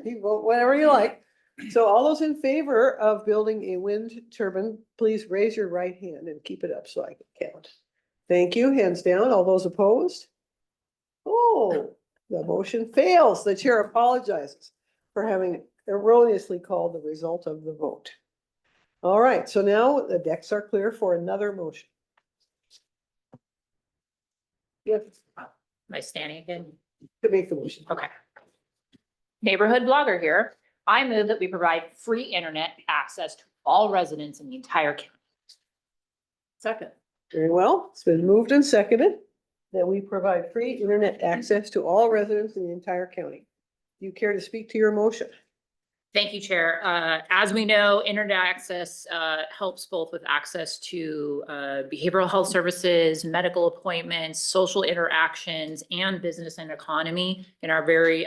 You vote whatever you like. So all those in favor of building a wind turbine, please raise your right hand and keep it up so I can count. Thank you. Hands down. All those opposed? Oh, the motion fails. The chair apologizes for having erroneously called the result of the vote. All right, so now the decks are clear for another motion. Yes, Am I standing again? to make the motion. Okay. Neighborhood blogger here. I move that we provide free internet access to all residents in the entire county. Second. Very well. It's been moved and seconded that we provide free internet access to all residents in the entire county. Do you care to speak to your motion? Thank you, Chair. As we know, internet access helps both with access to behavioral health services, medical appointments, social interactions, and business and economy in our very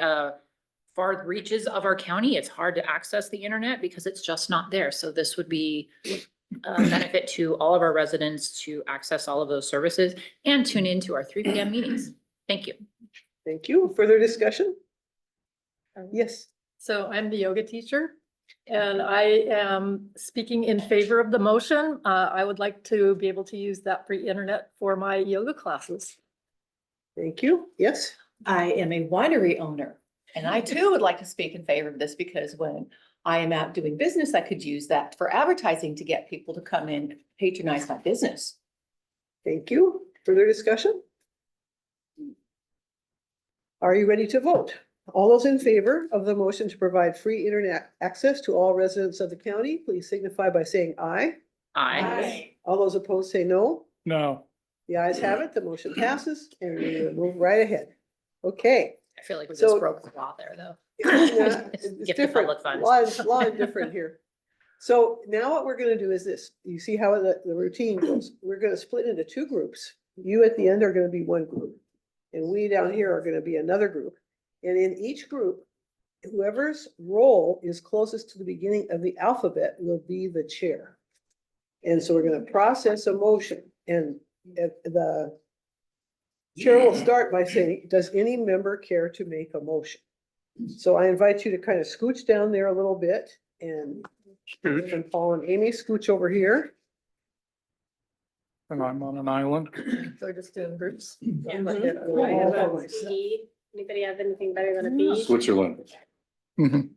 far reaches of our county. It's hard to access the internet because it's just not there. So this would be a benefit to all of our residents to access all of those services and tune into our 3 p.m. meetings. Thank you. Thank you. Further discussion? Yes. So I'm the yoga teacher and I am speaking in favor of the motion. I would like to be able to use that free internet for my yoga classes. Thank you. Yes. I am a winery owner and I too would like to speak in favor of this because when I am out doing business, I could use that for advertising to get people to come in and patronize my business. Thank you. Further discussion? Are you ready to vote? All those in favor of the motion to provide free internet access to all residents of the county, please signify by saying aye. Aye. All those opposed say no. No. The ayes have it. The motion passes and we will move right ahead. Okay. I feel like we So- just broke the law there, though. Yeah, It's Gift of different. public funds. Law is different here. So now what we're gonna do is this. You see how the routine goes. We're gonna split into two groups. You at the end are gonna be one group. And we down here are gonna be another group. And in each group, whoever's role is closest to the beginning of the alphabet will be the chair. And so we're gonna process a motion and the chair will start by saying, does any member care to make a motion? So I invite you to kind of scooch down there a little bit and Paul and Amy scooch over here. And I'm on an island. So we're just doing groups. Yeah. Mhm. I have a B. Anybody have anything better than a B? Switzerland. Mhm.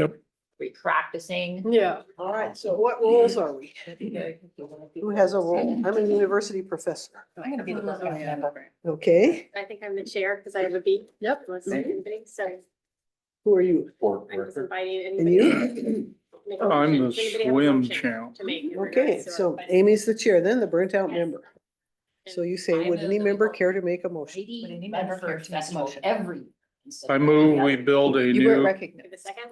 Are we practicing? Yeah. All right, so what roles are we? Who has a role? I'm a university professor. I'm gonna be the best member. Okay, I think I'm the chair because I have a B. Yep. Unless anybody, so who are you? I'm just inviting And anybody. you? Make a I'm motion. the Does anybody have a swim motion champ. To make. in Okay, regards to so our- Amy's the chair, then the burnt out Yes. member. So you I say, would move any that we member vote care to make a motion? Lady Would any member care Bedford to make a Festival motion? every. I move we build a You weren't new, recognized. Give a second.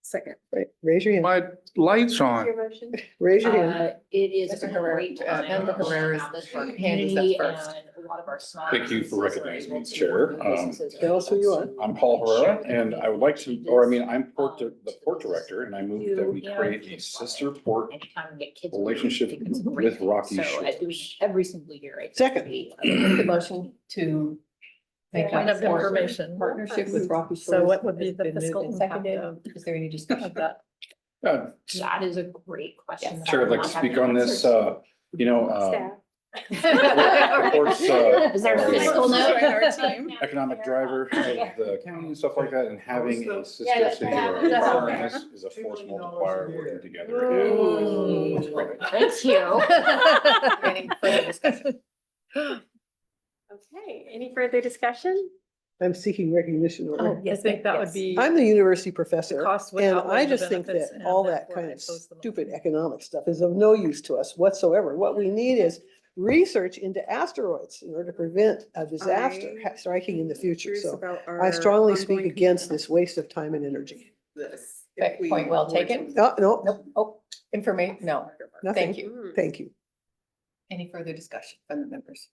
Second. Right, raise your hand, my light's on. Your motion. raise your hand. It is Mr. a Herrera, great. Member Herrera is this the for our hand is up community first. and a lot of our small. Thank you for businesses are recognizing able me, to Chair. work with businesses Tell us who you are. I'm Paul Herrera and I would like to, or I mean, I'm the port director and I move that we create a sister port Anytime we get kids. relationship I think it's a great with thing. Rocky So Shores. I do it every single year. I Second. participate. The motion to make Point a of information. partnership with Rocky Shores. So what would be has the been moved fiscal and impact seconded. Is there any of discussion? that? Uh, That is a great question. Yes. that Chair, I'd I'm like to not having speak on this, answers. you know, Staff. Reports, Is there a our, fiscal note? Join our team. economic driver of the county and stuff like that, and having a sister Yeah, city yeah. or a partner in this is a force multiplier working together. And it's great. Thank you. Any further discussion? Okay, any further discussion? I'm seeking recognition. Oh, I think that would be. I'm the university The professor, cost would and outweigh I the just think benefits, that and all that therefore kind I of oppose the motion. stupid economic stuff is of no use to us whatsoever. What we need is research into asteroids in order to prevent a disaster striking in the future. Curious So about I our strongly speak ongoing against this waste of time and energy. this. Okay, if we point well were taken. to- No, no, Nope, oh, information, no, nothing. thank you. Thank you. Any further discussion from the members?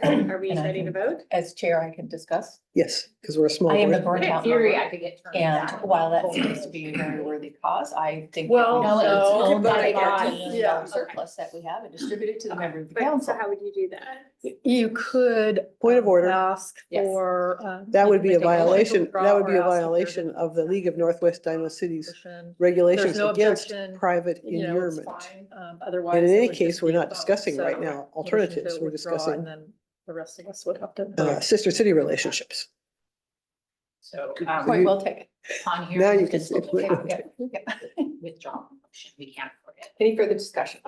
Are we And I ready to think vote? As chair, I can discuss. Yes, because we're a small I am the board. burnt In out theory, member, I could get turned and back. while that seems to be a very worthy cause, I think. that Well, we No, should it's no, owned by take the our body. $10 million Yeah. surplus that we have and distribute it to the member of the But so council. how would you do that? You could. Point of order. Ask Yes. for. That would be a make motion to violation, withdraw that would be or a ask if there's violation of the League of Northwest Dino Cities motion. regulations There's no against objection, private You know, it's inurement. fine. Otherwise. And in it any would case, just we're be a not vote. discussing right So, now motion to alternatives. We're withdraw, discussing And then the rest of us would have to. sister city relationships. So, Point well taken. on here. Now you we can just say look point at well withdraw motion, we can't forget. Any further discussion?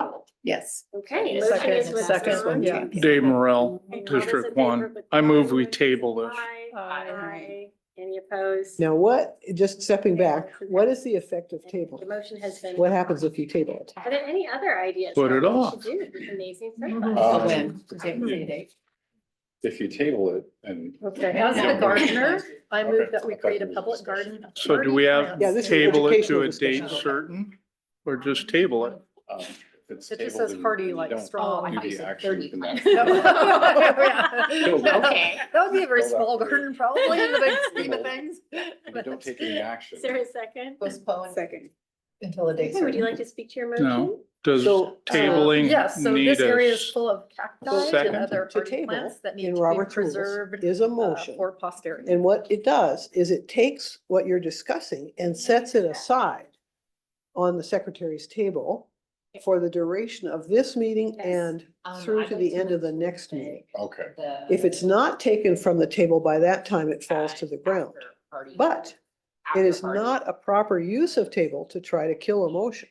Yes. Okay. Second, motion is second, withdrawn. yeah. Dave Morrell, Okay, all those in District favor One. of I move we withdrawing, table this. aye. Aye. Aye. Any opposed? Now what, just stepping back, what is the effect of table? The motion has been. What happens if you table it? Are there any other ideas? Put it about what we off. should do with this amazing Mhm. surplus? When? Does it say a date? If you table it and. Okay, as Yeah. the gardener, I move Okay. that we I thought create a it was public discussion. garden. So do we have Yeah, this is table it to educational a discussion. date certain or just table it? If it's It just tabled says and hearty, you like don't strong. do I the said action, 30 then plants. Okay. That would be a very Hold small that. garden, probably in the big scheme of things. and you don't take any action. Is there a second? Postpone Second. until a date Okay, would you certain. like to speak to your No. motion? Does So, tabling Yes, so need this area a is full of cacti and second? other To hardy table plants that need in to be Robert's rules preserved is a motion. for posterity. And what it does is it takes what you're discussing and sets it aside on the secretary's table for the duration of this meeting Yes. and through to the end of the next meeting. Okay. If it's not taken from the table by that time, it falls to the ground. But it is not a proper use of table to try to kill a motion.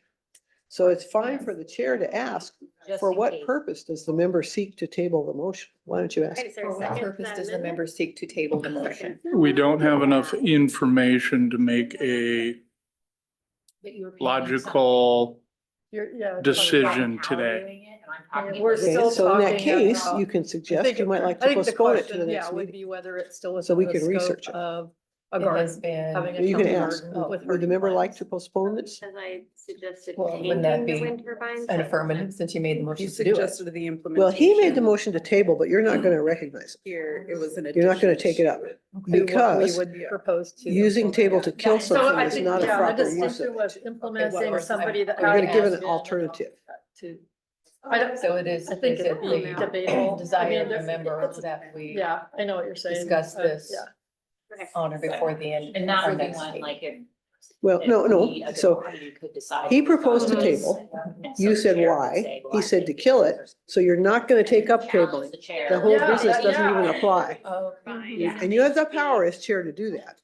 So it's fine for the chair to ask, for what purpose does the member seek to table the motion? Why don't you ask? Okay, is there For a what second? to purpose that does the amendment? member seek to table the motion? We don't have enough information to make a logical Yeah. decision today. We're Okay, still so in that talking case, about- you can I suggest think you it- might like I to think the postpone it to the question, next yeah, would meeting. be whether it's still So we within the can scope research it. of a It has garden. been. having a You can covered ask, garden with would the hardy member like plants. to postpone this? As I suggested, Well, wouldn't that changing the be wind turbines. An affirmative, since you made the motion You to do it. suggested the implementation. Well, he made the motion to table, but you're not gonna recognize it. Here, it was an addition. You're not gonna take it up. To what we Because would propose to. using table to kill So something I is think, not a yeah, proper the use of distinction was it. implementing well, somebody that. We're gonna had give an been alternative. To, I don't, So it is, I think is it'd it be the debatable. I desire mean, of the there's- member it's- that we Yeah, I know what you're saying. discuss this Yeah. Okay. on or before the end. And of that our would be next one, meeting? like, if. Well, no, if no, we as a so body could decide he proposed to on this, table. and so You the said chair would why. say, well, He I said to think kill this it, is- so you're not gonna take up Challenge tabling. the chair. The whole Yeah, business doesn't yeah. even apply. Oh, Fine, yeah. And you have the power as chair to do that.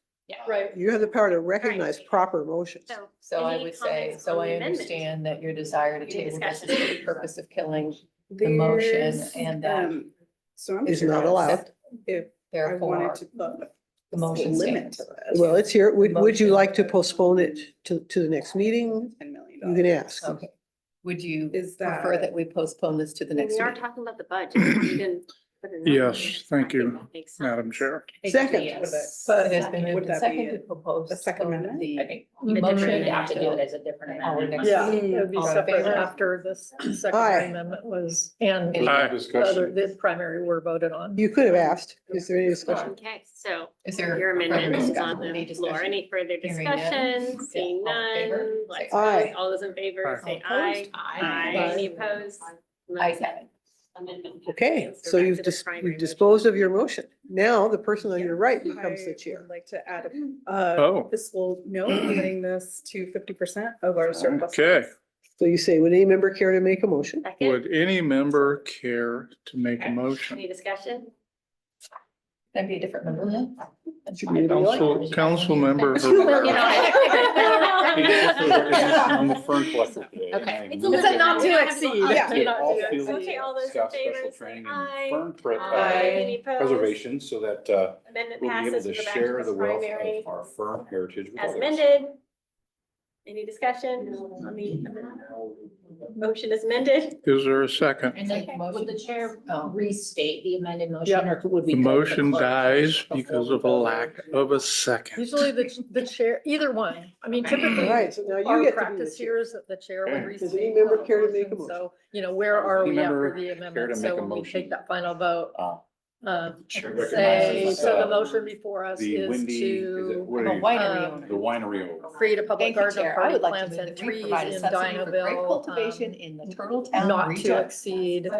Right. You have the power to recognize proper motions. so I any would say, comments so on I the amendment? understand that your desire to Any table this is for discussion? the purpose of killing the motion There's, and that So I'm Is curious not allowed. If I therefore wanted to put the motion limit stands. to this. Well, it's here. Would you Motion. like to postpone it to the next meeting? $10 million. You can ask. Okay. Would you Is prefer that- that we postpone this to the We next are meeting? talking about the budget. We didn't put a number. Yes, thank I think you, that makes Madam sense. Chair. Second. Yes. But it has been Would moved and that be seconded to propose. a second amendment? The I think Mhm. motion you have to do it until as a different our amendment. next Yeah, meeting. it would be All in separate favor? after this second Aye. amendment was, and Any- the Aye. other, Discussion. the primary were voted on. You could have asked. Is there any discussion? Okay, so Is there? your further amendment is discussion? on Any the floor. discussion? Any further Hearing none. discussion? Seeing all in favor, none, say let's aye. vote. All those in favor, Aye. say All aye. opposed? Aye. Any opposed? Ayes have it. Amendment Okay, passes. so We're back you've to the primary you've disposed of your motion. Now the person on your right becomes the I chair. would like to add Oh. a fiscal note limiting this to 50% of our surplus. Okay. So you say, would any member care to make a motion? Second, Would any member care to make a motion? any discussion? That'd be a different member then. Council member. I'm the fern collector today. and Okay. I It's a move limit. that not to Yeah. exceed. Yeah. we all Yeah. feel Okay, all those in staff favor, special say training aye. and Any opposed? preservation so that Amendment we'll be able passes, to we go back share to the the wealth primary of our fern heritage with as others. amended. Any discussion on the amendment? Motion is amended? Is there a second? And then would the chair restate the amended motion or would we? The go to motion close dies because of a before we lack of a second. Usually the chair, either one. I mean, typically, All right, so now you our get to be practice the chair. here is that the chair would Okay. restate. Does any member care to make a motion. motion? So, where are Any we at member for the care to amendment? make So a when we motion? take that final vote, Chair say, recognizes, so the motion before us the is windy, is it, to what are you? The winery owner. create a public Thank you, garden of Chair. I would hardy like to plants move and that we trees provide a in subsidy for grape Dinahville, cultivation in the Turtletown not to region. exceed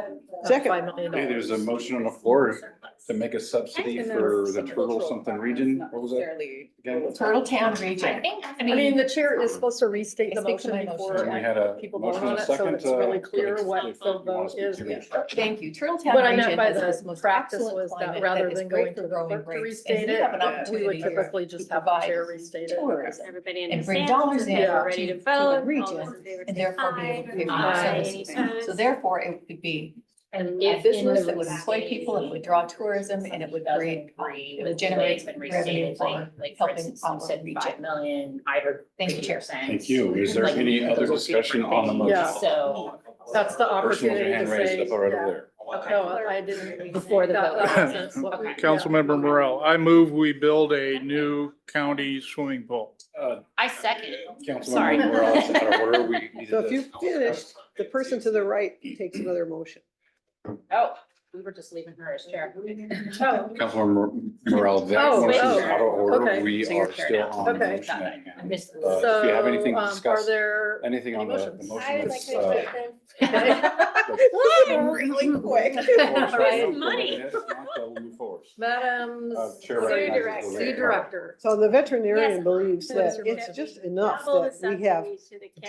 Second. $5 million. Okay, there's a motion on the floor to make a subsidy for the turtle something region. What was that? Again? Turtletown I region. think, I mean, the chair is supposed to restate the I stick to motion my before motion. And we had a people vote motion on and a it, so second. it's really go clear ahead, what if the you wanna vote speak is. to it. Thank you. Turtletown What I meant region by has the most practice excellent was that climate rather is than great going for to the growing clerk to grapes, restate and we it, have an we opportunity would here typically just to have the provide chair restate it. tourism Everybody and bring understands? dollars in Yeah. Ready to to vote? the All region, those in favor and say therefore be able to pay for aye. more Any services. opposed? So therefore, it would be And a if in business the that would employ people, it would draw tourism, and it would create, it would generate revenue for like, for helping instance, you our said region. 5 million, I heard. Thank you, Chair. 3%. Thank you. Is there Like, any other those will be discussion different on the things. motion? Yeah. So. That's the Person with their opportunity to hand raised say. up right yeah. over there. No, I didn't. Before the vote. That's what we- yeah. Councilmember Morel, I move we build a new county swimming pool. I second. Sorry. Councilmember Morales, out of order, we needed So if to- you finish, the person to the right takes another motion. Oh, we were just leaving her as chair. Councilmember Morales, that Oh, motion is oh, out of order. okay. We So you're are carried still out. on the Okay. motion at I hand. missed If the. you have anything to Are discuss, there? anything on any the motions? motion I would like that's, to make Really quick. Right. Money. If not, we'll move forward. Madam Chair City recognizes the Director. lady. City Director. So the veterinarian Yes. believes that it's just enough that we have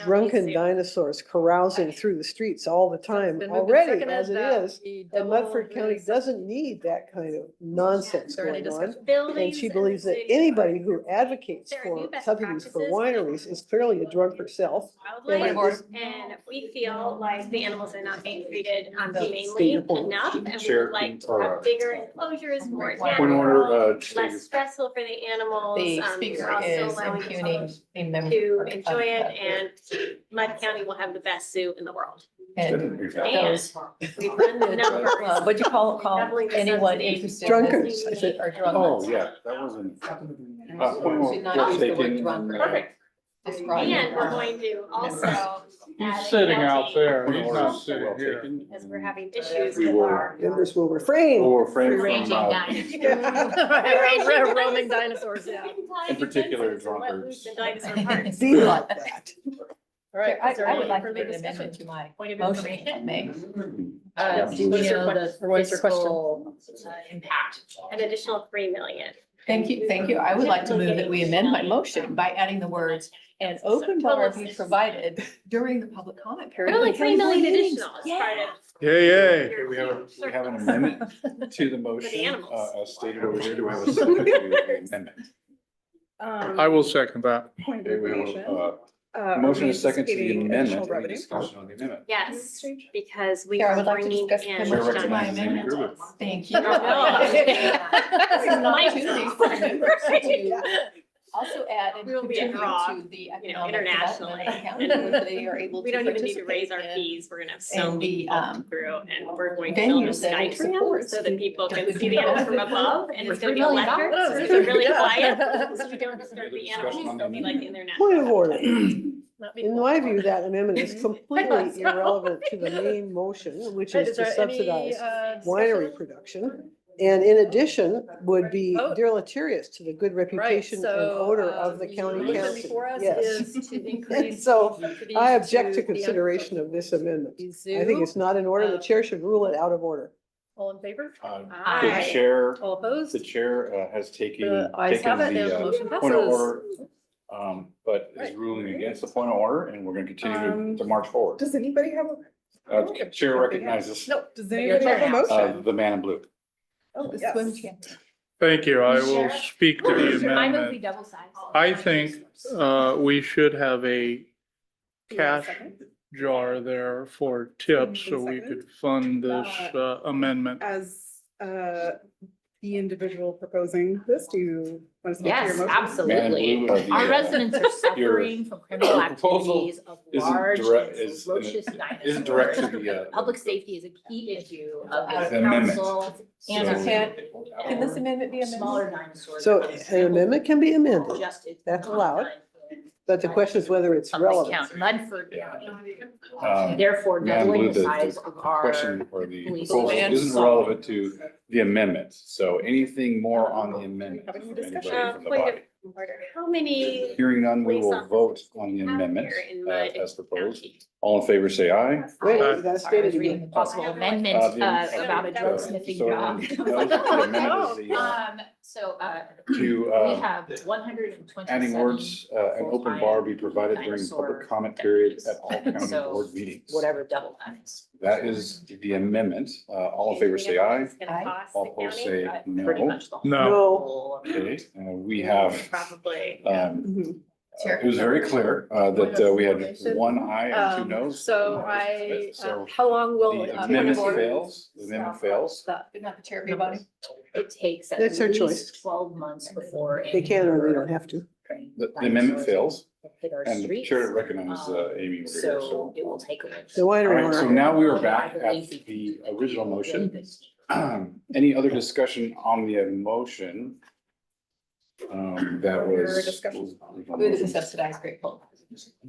drunken dinosaurs carousing through the streets all the time Been moved and already seconded as it that is. we And double Mudford County this. doesn't need that kind of nonsense Is there any going on. discussion? And she believes that anybody who advocates for subsidies for wineries is clearly a drunk herself. Wildlife, And this- and we feel like the animals are not being treated humanely State your point. enough, and we Chair, would like to or, have bigger enclosures, more Point of order, animals, less stressful for the animals. The we're speaker also is allowing impugning a member. to enjoy it, and Mud County will have the best zoo in the world. And And we've run the numbers. what'd you call Doubling the anyone subsidy. interested? Drunkards. Is it, or Oh, drunkards? yeah, that wasn't. Should not use the word drunkard. Perfect. Describe And it. we're going to also add He's a sitting out penalty, there. He's not sitting here. because we're having issues We with will- our. Members will refrain. Or refrain from, Raging dinosaurs. Roaming dinosaurs, yeah. in particular, drunkards. The dinosaur parks. Be like that. All right. I is there would any like to further make an discussion? amendment to my Point of motion, information. if I may. Do What we is your know que- the or what's your question? fiscal impact? An additional 3 million. Thank you, thank you. I would like to move that we amend my motion by adding the words, "an open bar be provided during the public comment period." But only of 3 million county board meetings." additional as part of. Yay, yay. Okay, we have an amendment to the motion, animals. as stated over here. Do we have a second to the amendment? I will second that. Point of Okay, we have information. a motion is second to the anticipating amendment. additional Any revenue? discussion on the amendment? Yes, because we Chair, I are would like to bringing discuss in. the Chair motion to my recognizes Amy amendment. Gruber. Thank you. No. This is an opportunity for members to also add and We will be a contribute draw, to the economic development internationally. of the county, where they are able to We don't even need to raise our participate in fees. We're gonna have so and many the, people come through, and we're going to venues build a that it sky tram supports so that people that can would see be the animals from beneficial above, and it's for gonna be $3 electric, million. so it's gonna be really Yeah. quiet, so we don't disturb the animals, they'll be like in their natural. Point of order. Not me. In my view, that amendment is completely irrelevant to the main motion, which Right, is there to any, subsidize discussion? winery production. And in addition, would be Vote. deleterious to the good Right, reputation and so, odor of the the county motion council. before us Yes. is to increase. So subsidies I object to the consideration of this amendment. the I think zoo. it's not in order. The chair should rule it out of order. All in favor? The Aye. chair, All opposed? the chair has taken The ayes have it, and the the motion point of passes. order. but is ruling against the point of order, and we're gonna continue to march forward. Does anybody have a? Chair recognizes, No, does anybody have a motion? the man in blue. Oh, The yes. swim champ. Thank you. I will speak to the I move we amendment. double size. I think, we should have a Do we have a cash second? jar there for tips so we could fund this, amendment. As, the individual proposing this, do you want to speak to your Yes, motion? Man in absolutely. blue of the, Our residents are your suffering from criminal proposal activities of isn't large direct- and is- ferocious isn't direct to dinosaurs. the, Public safety is a key issue of The the amendment. council and So- our Can this amendment be amended? smaller dinosaurs. So are an amendment can be amended, just- it's That's not allowed. done but the question is whether it's Public relevant. count, Mudford County, Man therefore in doubling blue, the size the of our. question or the police proposal force. isn't relevant to the amendment. So anything more on the amendment Having a from discussion. anybody from the Point body? of order. How many Hearing none, we police will officers vote do on we the have amendment here in Mud as proposed. County? All in favor, say aye. Wait, Uh, you gotta Sorry, I state was it reading a again. possible amendment, Okay, about a drug so- sniffing so dog. then note that the amendment is the, We to, have 127. adding words, an open bar be provided during public comment period at all county So, board meetings. Whatever double that is. That is the amendment. All in favor, say aye. It's gonna Aye. cost All the opposed, county? say Pretty no. much the whole. No. Okay, we have, Probably. Mhm. it was very clear, that, we had one aye and two noes. So I, So how long will? the amendment fails, the amendment fails. Did not the chair be about it? It takes at That's their least choice. 12 months before. They can or they don't have to. The amendment fails, Hit our and the streets. chair recognizes, Amy over here, So so. it will take a while. The All winery right, so owner. now we are back at the original motion. Any other discussion on the motion? That Further was. discussion? subsidized grateful.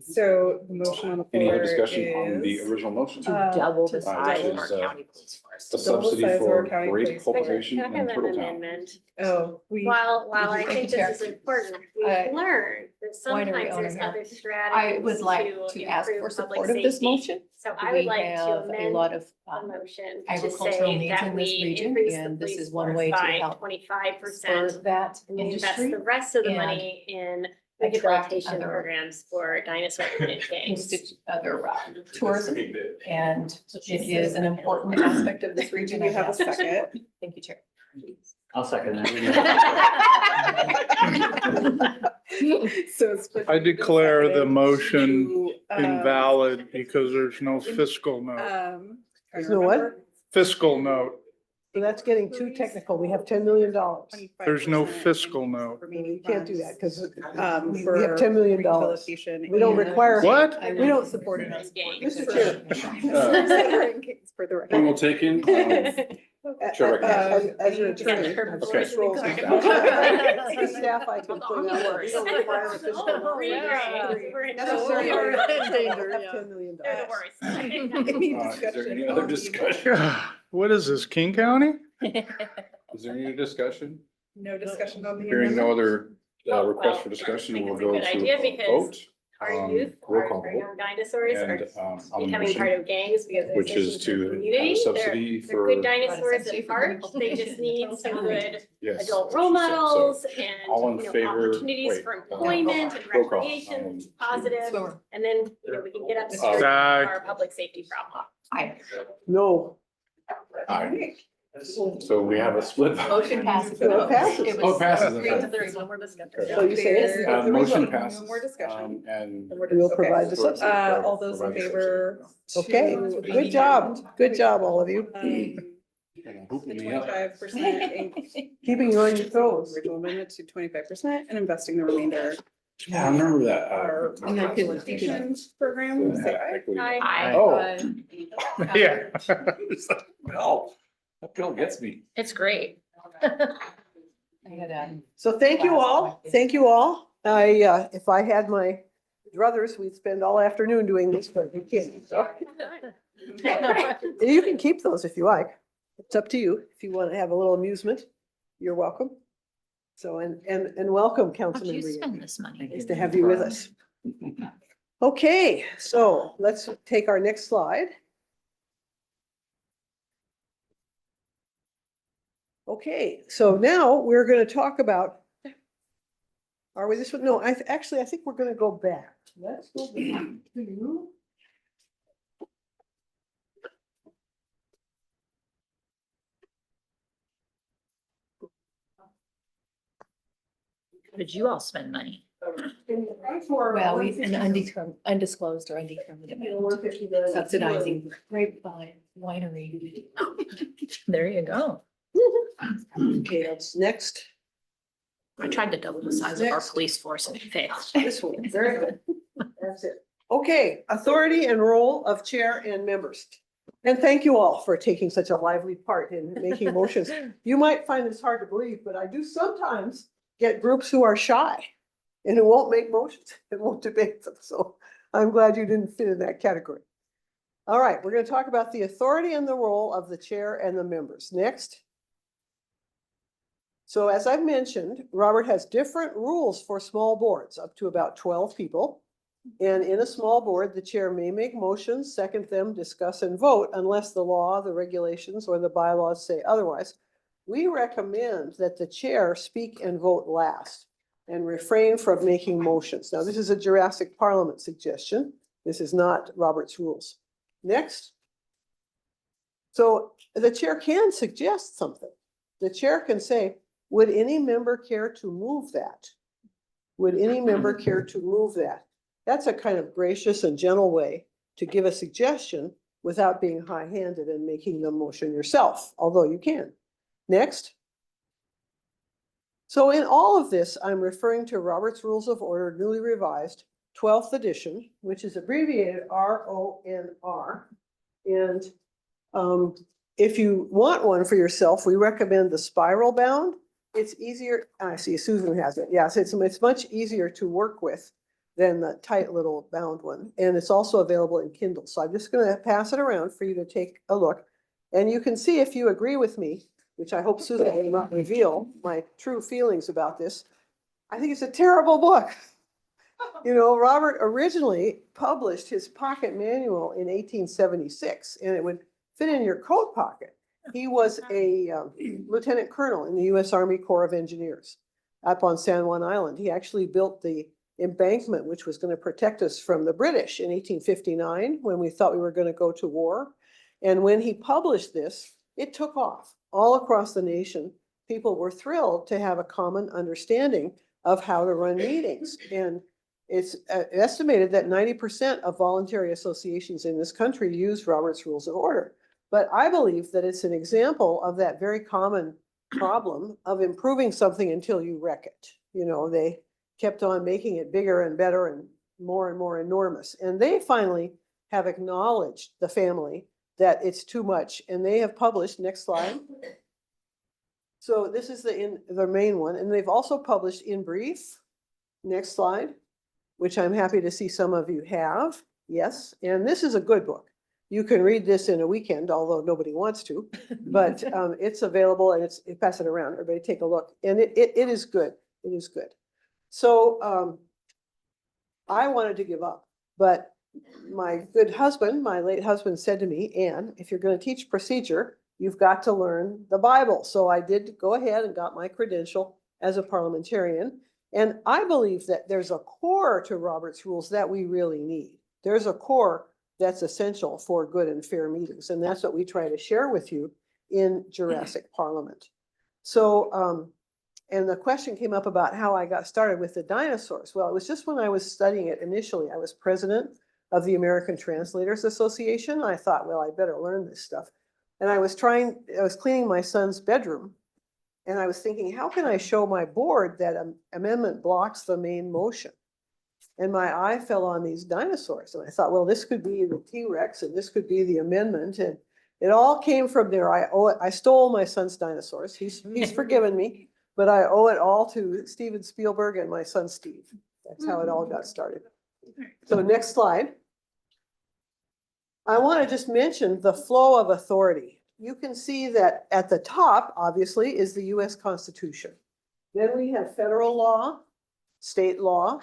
So the motion on the Any other floor discussion on the is original motion? To double the to size of our double- county police force. A double the subsidy size of for our county grape police. cultivation Can I in have an Turtle Town. amendment? Oh, While I Thank think you, Chair. this is important, we've Uh, learned that sometimes owner there's here. other strategies I would like to ask improve for public support of this safety. motion. So I would like to We have a amend lot of the motion to agricultural say needs that in this we region, increase the and this police is one force way to by help 25%. spur that And invest industry. the rest of the and money in attract rehabilitation other programs for dinosaur gangs. Other tourism, and it is an important aspect of this region. Do we have a second? Thank you, Chair. I'll second that. So it's. I declare the seconded motion to, invalid because there's no fiscal note. There's no what? Fiscal note. So that's getting too technical. We have $10 million. There's no fiscal note. You can't do that because we For have $10 million. rehabilitation We don't and- require. What? We don't support it. Mr. Chair. For the Point record. well taken. Chair recognizes. As your attorney. Okay. Scrolls it down. The Staff, I can point out that we don't require a fiscal note. Necessary or in danger, we have $10 million. They're the worst. Is there any other discussion? What is this, King County? Is there any discussion? No discussion on the Hearing no amendment? other request Well, for discussion, I think we'll it's a go good to idea a because vote. Our Roll youth, call our vote. young dinosaurs And, are on the becoming motion, part of gangs because they're which is citizens of to the have a community. subsidy They're for. good dinosaurs subsidy at for heart. medical They just conditions. need some good Yes, adult that's role what she said. So, models all in and, you know, favor- opportunities wait, for employment and roll call. recreation, which is positive. And then, you know, we can get up to Aye. our public safety problem. No. Aye. So we have a split vote. Motion passes. So it passes. It Oh, was it passes, three okay. to three, no more discussion. So you say this is. Motion passes. No more discussion. And. We'll provide the subsidy. All those in favor? Okay, to good job. Good job, all of you. The Hooping me up. 25% Keeping you on your toes. original amendment to 25% and investing the remainder Yeah, I remember that. our rehabilitation program. Say aye. Aye. Oh. Yeah. No, that bill gets me. It's great. So thank you all. Thank you all. If I had my druthers, we'd spend all afternoon doing this, but we can't. So you can keep those if you like. It's up to you. If you want to have a little amusement, you're welcome. So, and welcome, How'd Councilman you Reed. spend this money? Nice to have you with us. Okay, so let's take our next slide. Okay, so now we're going to talk about Are we this one? No, actually, I think we're gonna go back. Let's go back to. Did you all spend money? Well, we, and undisclosed or undetermined amount, subsidizing grapevine winery. There you go. Okay, that's next. I tried to double the size of our Next. police force and it failed. This one, very good. That's it. Okay, authority and role of chair and members. And thank you all for taking such a lively part in making motions. You might find this hard to believe, but I do sometimes get groups who are shy and who won't make motions and won't debate them. So I'm glad you didn't fit in that category. All right, we're going to talk about the authority and the role of the chair and the members. Next. So as I've mentioned, Robert has different rules for small boards, up to about 12 people. And in a small board, the chair may make motions, second them, discuss and vote unless the law, the regulations, or the bylaws say otherwise. We recommend that the chair speak and vote last and refrain from making motions. Now, this is a Jurassic Parliament suggestion. This is not Robert's rules. Next. So the chair can suggest something. The chair can say, would any member care to move that? Would any member care to move that? That's a kind of gracious and gentle way to give a suggestion without being high-handed and making the motion yourself, although you can. Next. So in all of this, I'm referring to Robert's Rules of Order, newly revised, 12th edition, which is abbreviated RONR. And if you want one for yourself, we recommend the spiral bound. It's easier. I see Susan has it. Yes, it's much easier to work with than the tight little bound one. And it's also available in Kindle. So I'm just going to pass it around for you to take a look. And you can see if you agree with me, which I hope Susan will not reveal my true feelings about this. I think it's a terrible book. You know, Robert originally published his pocket manual in 1876, and it would fit in your coat pocket. He was a lieutenant colonel in the U.S. Army Corps of Engineers up on San Juan Island. He actually built the embankment, which was going to protect us from the British in 1859, when we thought we were going to go to war. And when he published this, it took off all across the nation. People were thrilled to have a common understanding of how to run meetings. And it's estimated that 90% of voluntary associations in this country use Robert's Rules of Order. But I believe that it's an example of that very common problem of improving something until you wreck it. You know, they kept on making it bigger and better and more enormous. And they finally have acknowledged, the family, that it's too much. And they have published, next slide. So this is the main one. And they've also published in brief, next slide, which I'm happy to see some of you have. Yes, and this is a good book. You can read this in a weekend, although nobody wants to, but it's available and pass it around. Everybody take a look. And it is good. It is good. So I wanted to give up, but my good husband, my late husband, said to me, Anne, if you're going to teach procedure, you've got to learn the Bible. So I did go ahead and got my credential as a parliamentarian. And I believe that there's a core to Robert's Rules that we really need. There's a core that's essential for good and fair meetings. And that's what we try to share with you in Jurassic Parliament. So, and the question came up about how I got started with the dinosaurs. Well, it was just when I was studying it initially. I was president of the American Translators Association. I thought, well, I better learn this stuff. And I was cleaning my son's bedroom. And I was thinking, how can I show my board that an amendment blocks the main motion? And my eye fell on these dinosaurs. And I thought, well, this could be the T-Rex and this could be the amendment. And it all came from there. I stole my son's dinosaurs. He's forgiven me, but I owe it all to Steven Spielberg and my son, Steve. That's how it all got started. So next slide. I want to just mention the flow of authority. You can see that at the top, obviously, is the US Constitution. Then we have federal law, state law,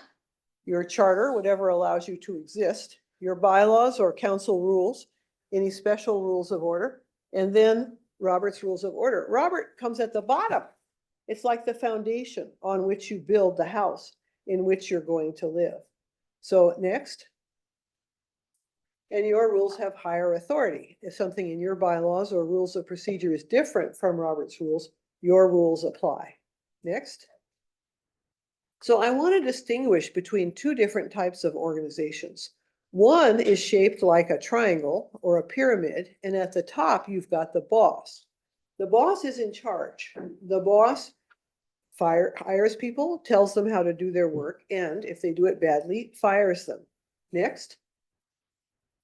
your charter, whatever allows you to exist, your bylaws or council rules, any special rules of order, and then Robert's Rules of Order. Robert comes at the bottom. It's like the foundation on which you build the house. in which you're going to live. So next. And your rules have higher authority. If something in your bylaws or rules of procedure is different from Robert's rules, your rules apply. Next. So I want to distinguish between two different types of organizations. One is shaped like a triangle or a pyramid, and at the top you've got the boss. The boss is in charge. The boss hires people, tells them how to do their work, and if they do it badly, fires them. Next.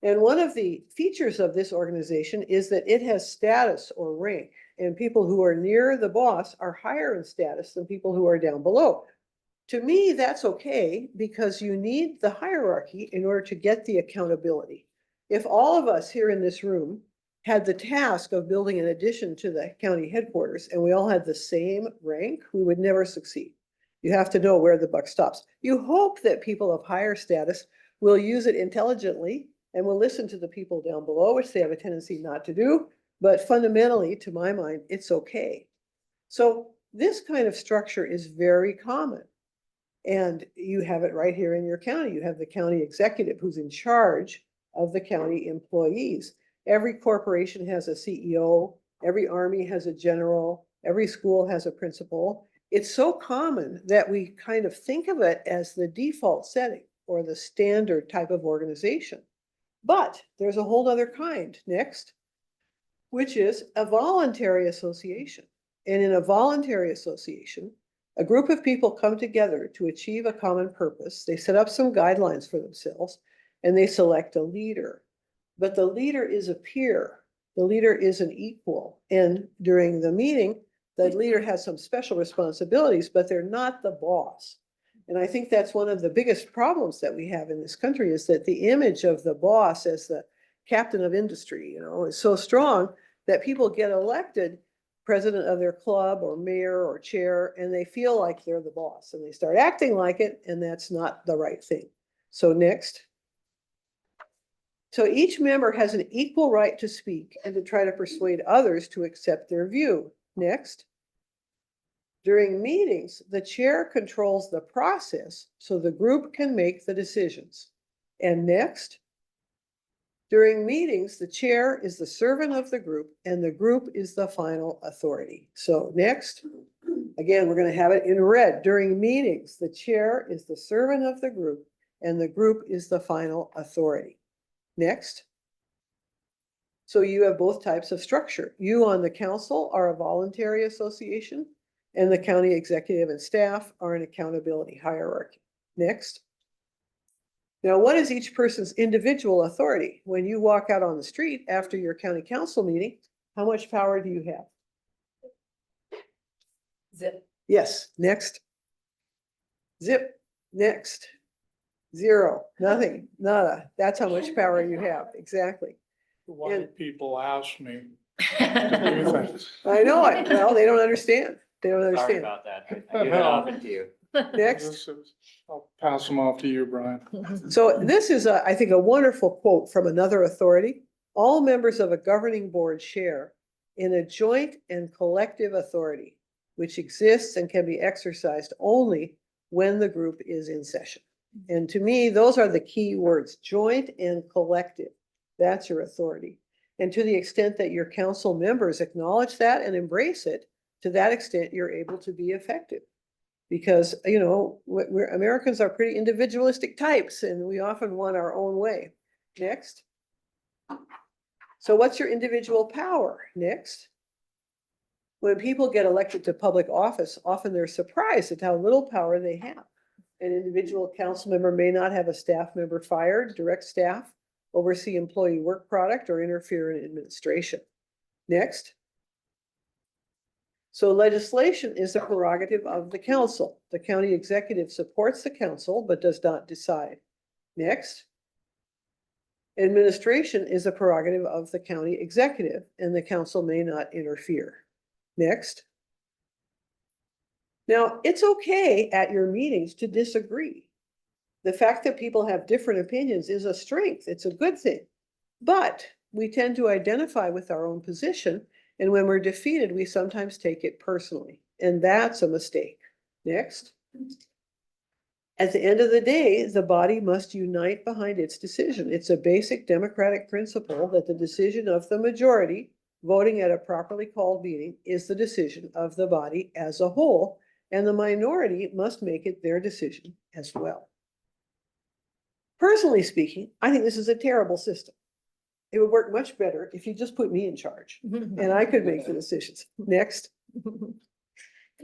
And one of the features of this organization is that it has status or rank, and people who are near the boss are higher in status than people who are down below. To me, that's okay, because you need the hierarchy in order to get the accountability. If all of us here in this room had the task of building an addition to the county headquarters and we all had the same rank, we would never succeed. You have to know where the buck stops. You hope that people of higher status will use it intelligently and will listen to the people down below, which they have a tendency not to do. But fundamentally, to my mind, it's okay. So this kind of structure is very common. And you have it right here in your county. You have the county executive who's in charge of the county employees. Every corporation has a CEO, every army has a general, every school has a principal. It's so common that we kind of think of it as the default setting or the standard type of organization. But there's a whole other kind next, which is a voluntary association. And in a voluntary association, a group of people come together to achieve a common purpose. They set up some guidelines for themselves and they select a leader. But the leader is a peer. The leader is an equal. And during the meeting, the leader has some special responsibilities, but they're not the boss. And I think that's one of the biggest problems that we have in this country, is that the image of the boss as the captain of industry, is so strong that people get elected president of their club or mayor or chair, and they feel like they're the boss and they start acting like it, and that's not the right thing. So next. So each member has an equal right to speak and to try to persuade others to accept their view. Next. During meetings, the chair controls the process so the group can make the decisions. And next. During meetings, the chair is the servant of the group and the group is the final authority. So next, again, we're going to have it in red. During meetings, the chair is the servant of the group and the group is the final authority. Next. So you have both types of structure. You on the council are a voluntary association, and the county executive and staff are an accountability hierarchy. Next. Now, what is each person's individual authority? When you walk out on the street after your county council meeting, how much power do you have? Zip. Yes, next. Zip, next. Zero, nothing, nada. That's how much power you have, exactly. Why do people ask me? I know it. Well, they don't understand. They don't Sorry understand. about that. I give it off to you. Next. I'll pass them off to you, Brian. So this is, I think, a wonderful quote from another authority. All members of a governing board share in a joint and collective authority, which exists and can be exercised only when the group is in session. And to me, those are the key words, joint and collective. That's your authority. And to the extent that your council members acknowledge that and embrace it, to that extent, you're able to be effective. Because, Americans are pretty individualistic types and we often want our own way. Next. So what's your individual power? Next. When people get elected to public office, often they're surprised at how little power they have. An individual council member may not have a staff member fired, direct staff, oversee employee work product, or interfere in administration. Next. So legislation is the prerogative of the council. The county executive supports the council, but does not decide. Next. Administration is a prerogative of the county executive, and the council may not interfere. Next. Now, it's okay at your meetings to disagree. The fact that people have different opinions is a strength. It's a good thing. But we tend to identify with our own position, and when we're defeated, we sometimes take it personally, and that's a mistake. Next. At the end of the day, the body must unite behind its decision. It's a basic democratic principle that the decision of the majority voting at a properly called meeting is the decision of the body as a whole, and the minority must make it their decision as well. Personally speaking, I think this is a terrible system. It would work much better if you just put me in charge and I could make the decisions. Next.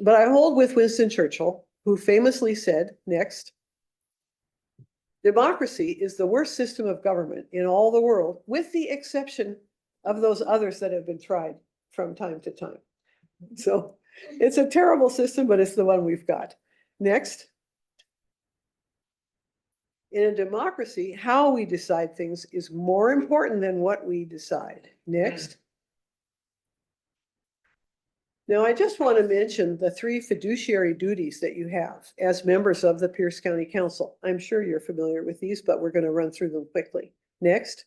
But I hold with Winston Churchill, who famously said, next, democracy is the worst system of government in all the world, with the exception of those others that have been tried from time to time. So it's a terrible system, but it's the one we've got. Next. In a democracy, how we decide things is more important than what we decide. Next. Now, I just want to mention the 3 fiduciary duties that you have as members of the Pierce County Council. I'm sure you're familiar with these, but we're going to run through them quickly. Next.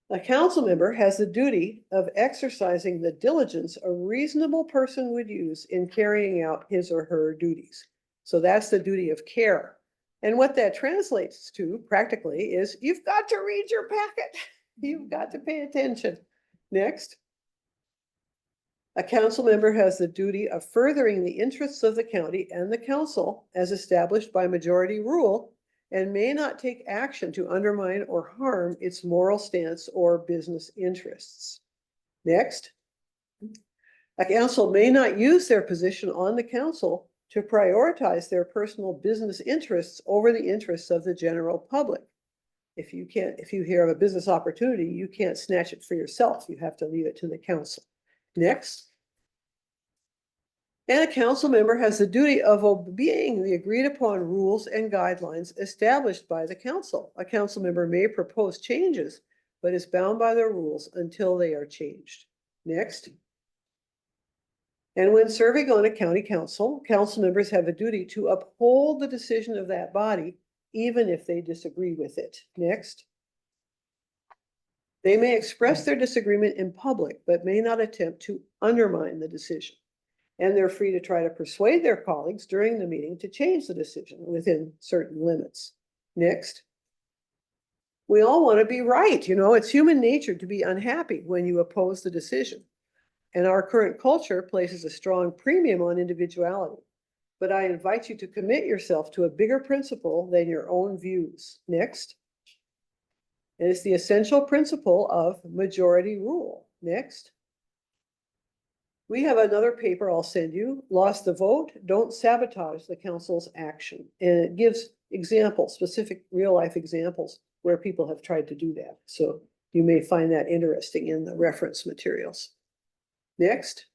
A council member has the duty of exercising the diligence a reasonable person would use in carrying out his or her duties. So that's the duty of care. And what that translates to practically is you've got to read your packet. You've got to pay attention. Next. A council member has the duty of furthering the interests of the county and the council as established by majority rule, and may not take action to undermine or harm its moral stance or business interests. Next. A council may not use their position on the council to prioritize their personal business interests over the interests of the general public. If you hear of a business opportunity, you can't snatch it for yourself. You have to leave it to the council. Next. And a council member has the duty of obeying the agreed upon rules and guidelines established by the council. A council member may propose changes, but is bound by the rules until they are changed. Next. And when serving on a county council, council members have a duty to uphold the decision of that body, even if they disagree with it. Next. They may express their disagreement in public, but may not attempt to undermine the decision. And they're free to try to persuade their colleagues during the meeting to change the decision within certain limits. Next. We all want to be right. You know, it's human nature to be unhappy when you oppose the decision. And our current culture places a strong premium on individuality. But I invite you to commit yourself to a bigger principle than your own views. Next. And it's the essential principle of majority rule. Next. We have another paper I'll send you, Lost the Vote, Don't Sabotage the Council's Action. And it gives examples, specific real life examples where people have tried to do that. So you may find that interesting in the reference materials. Next.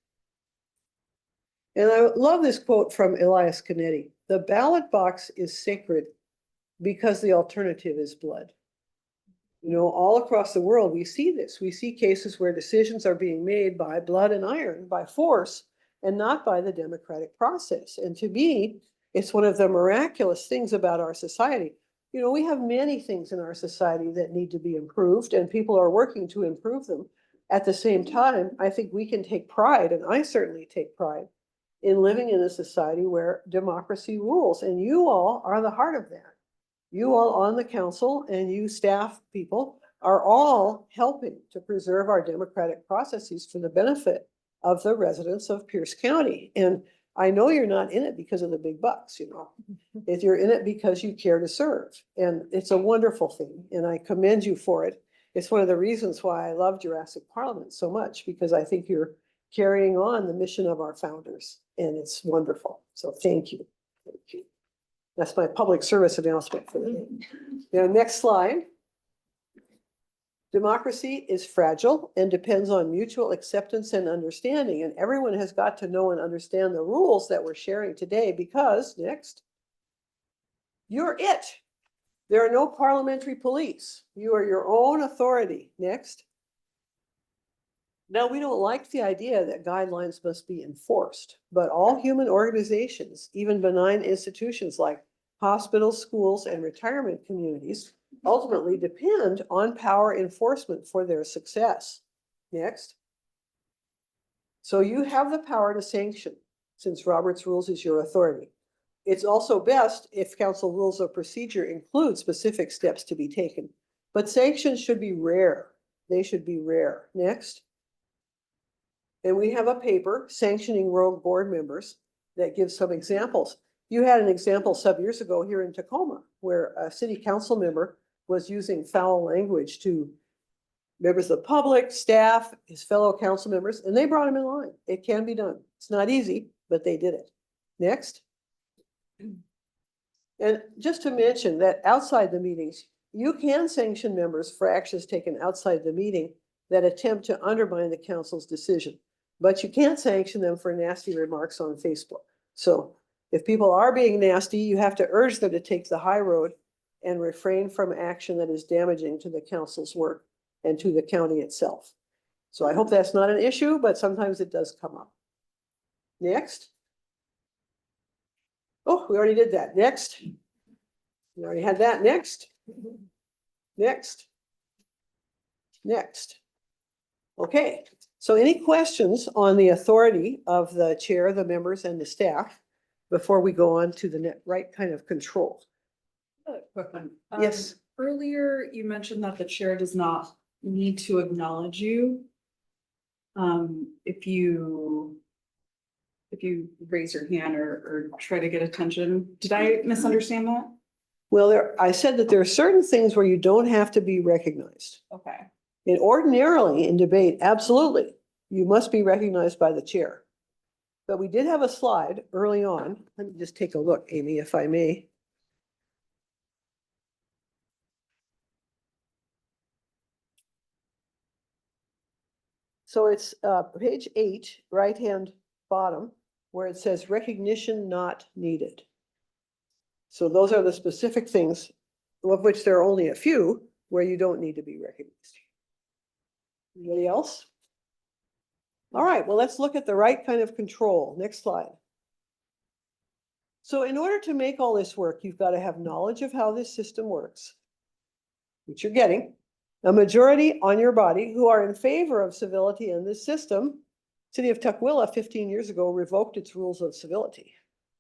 And I love this quote from Elias Canetti. The ballot box is sacred because the alternative is blood. You know, all across the world, we see this. We see cases where decisions are being made by blood and iron, by force, and not by the democratic process. And to me, it's one of the miraculous things about our society. You know, we have many things in our society that need to be improved, and people are working to improve them. At the same time, I think we can take pride, and I certainly take pride, in living in a society where democracy rules. And you all are the heart of that. You all on the council and you staff people are all helping to preserve our democratic processes for the benefit of the residents of Pierce County. And I know you're not in it because of the big bucks, you know. If you're in it because you care to serve. And it's a wonderful thing. And I commend you for it. It's one of the reasons why I love Jurassic Parliament so much, because I think you're carrying on the mission of our founders. And it's wonderful. So thank you. Thank you. That's my public service announcement for the day. Now, next slide. Democracy is fragile and depends on mutual acceptance and understanding. And everyone has got to know and understand the rules that we're sharing today because, next, you're it. There are no parliamentary police. You are your own authority. Next. Now, we don't like the idea that guidelines must be enforced, but all human organizations, even benign institutions like hospitals, schools, and retirement communities, ultimately depend on power enforcement for their success. Next. So you have the power to sanction, since Robert's Rules is your authority. It's also best if council rules of procedure include specific steps to be taken, but sanctions should be rare. They should be rare. Next. And we have a paper sanctioning rogue board members that gives some examples. You had an example some years ago here in Tacoma where a city council member was using foul language to members of the public, staff, his fellow council members, and they brought him in line. It can be done. It's not easy, but they did it. Next. And just to mention that outside the meetings, you can sanction members for actions taken outside the meeting that attempt to undermine the council's decision, but you can't sanction them for nasty remarks on Facebook. So if people are being nasty, you have to urge them to take the high road and refrain from action that is damaging to the council's work and to the county itself. So I hope that's not an issue, but sometimes it does come up. Next. Oh, we already did that. Next. We already had that. Next. Next. Next. Okay, so any questions on the authority of the chair, the members, and the staff before we go on to the right kind of control? Quick one. Yes. Earlier, you mentioned that the chair does not need to acknowledge you. If you raise your hand or try to get attention, did I misunderstand that? Well, I said that there are certain things where you don't have to be recognized. Okay. And ordinarily in debate, absolutely, you must be recognized by the chair. But we did have a slide early on. Let me just take a look, Amy, if I may. So it's page 8, right-hand bottom, where it says recognition not needed. So those are the specific things, of which there are only a few, where you don't need to be recognized. Anybody else? All right, well, let's look at the right kind of control. Next slide. So in order to make all this work, you've got to have knowledge of how this system works, which you're getting, a majority on your body who are in favor of civility in this system. City of Tukwila 15 years ago revoked its rules of civility.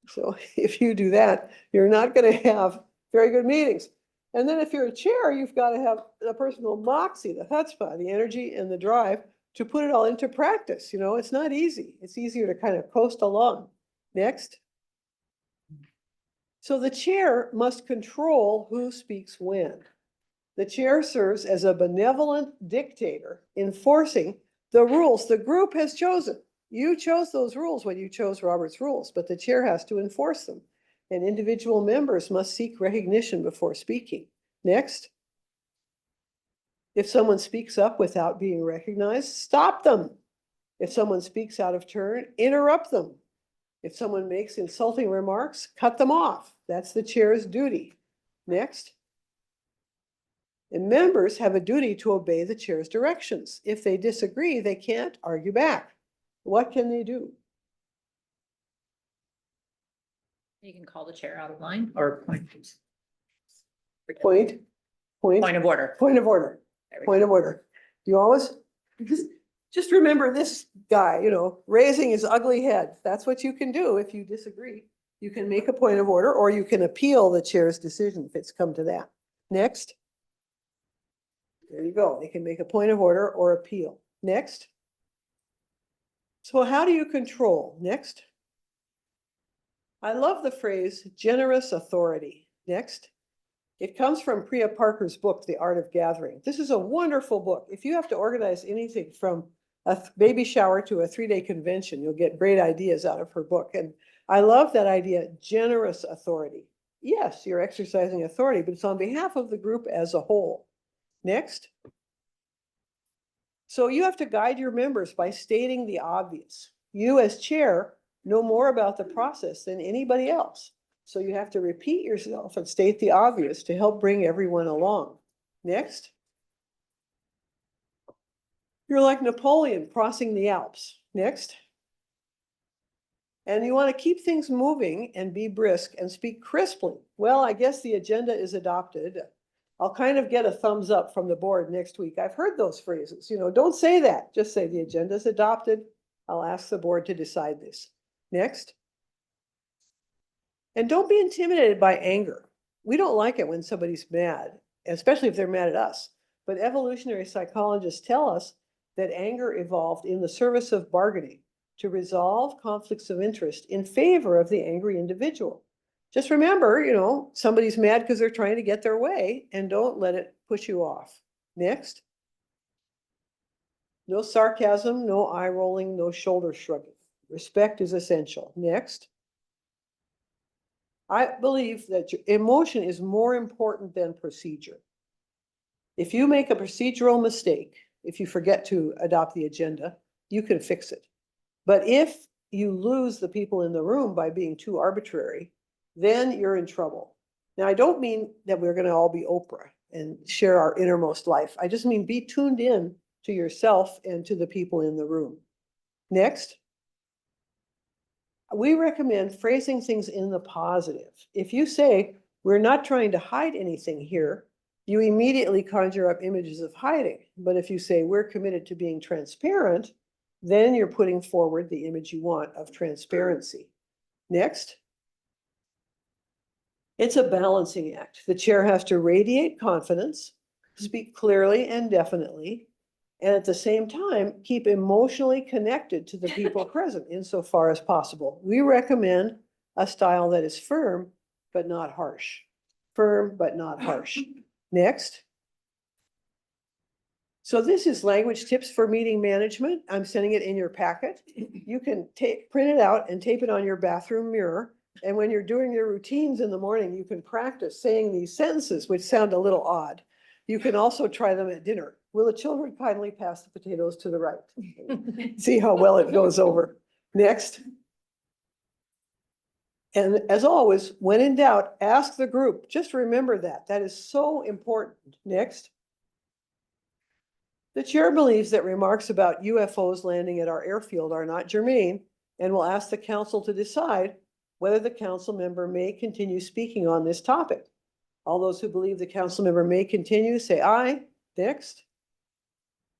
So if you do that, you're not going to have very good meetings. And then if you're a chair, you've got to have the personal moxie, the chutzpah, the energy and the drive to put it all into practice. You know, it's not easy. It's easier to kind of coast along. Next. So the chair must control who speaks when. The chair serves as a benevolent dictator enforcing the rules the group has chosen. You chose those rules when you chose Robert's rules, but the chair has to enforce them. And individual members must seek recognition before speaking. Next. If someone speaks up without being recognized, stop them. If someone speaks out of turn, interrupt them. If someone makes insulting remarks, cut them off. That's the chair's duty. Next. And members have a duty to obey the chair's directions. If they disagree, they can't argue back. What can they do? You can call the chair out of line or point Point of order. Point of order. Point of order. You always, just remember this guy, you know, raising his ugly head. That's what you can do if you disagree. You can make a point of order or you can appeal the chair's decision if it's come to that. Next. There you go. They can make a point of order or appeal. Next. So how do you control? Next. I love the phrase generous authority. Next. It comes from Priya Parker's book, The Art of Gathering. This is a wonderful book. If you have to organize anything from a baby shower to a 3-day convention, you'll get great ideas out of her book. And I love that idea, generous authority. Yes, you're exercising authority, but it's on behalf of the group as a whole. Next. So you have to guide your members by stating the obvious. You as chair know more about the process than anybody else. So you have to repeat yourself and state the obvious to help bring everyone along. Next. You're like Napoleon crossing the Alps. Next. And you want to keep things moving and be brisk and speak crisply. Well, I guess the agenda is adopted. I'll kind of get a thumbs up from the board next week. I've heard those phrases, you know, don't say that. Just say the agenda is adopted. I'll ask the board to decide this. Next. And don't be intimidated by anger. We don't like it when somebody's mad, especially if they're mad at us. But evolutionary psychologists tell us that anger evolved in the service of bargaining to resolve conflicts of interest in favor of the angry individual. Just remember, somebody's mad because they're trying to get their way, and don't let it push you off. Next. No sarcasm, no eye rolling, no shoulder shrugging. Respect is essential. Next. I believe that emotion is more important than procedure. If you make a procedural mistake, if you forget to adopt the agenda, you can fix it. But if you lose the people in the room by being too arbitrary, then you're in trouble. Now, I don't mean that we're going to all be Oprah and share our innermost life. I just mean be tuned in to yourself and to the people in the room. Next. We recommend phrasing things in the positive. If you say, we're not trying to hide anything here, you immediately conjure up images of hiding. But if you say, we're committed to being transparent, then you're putting forward the image you want of transparency. Next. It's a balancing act. The chair has to radiate confidence, speak clearly and definitely, and at the same time, keep emotionally connected to the people present insofar as possible. We recommend a style that is firm, but not harsh. Firm, but not harsh. Next. So this is language tips for meeting management. I'm sending it in your packet. You can print it out and tape it on your bathroom mirror. And when you're doing your routines in the morning, you can practice saying these sentences, which sound a little odd. You can also try them at dinner. Will the children kindly pass the potatoes to the right? See how well it goes over. Next. And as always, when in doubt, ask the group. Just remember that. That is so important. Next. The chair believes that remarks about UFOs landing at our airfield are not germane and will ask the council to decide whether the council member may continue speaking on this topic. All those who believe the council member may continue, say aye. Next.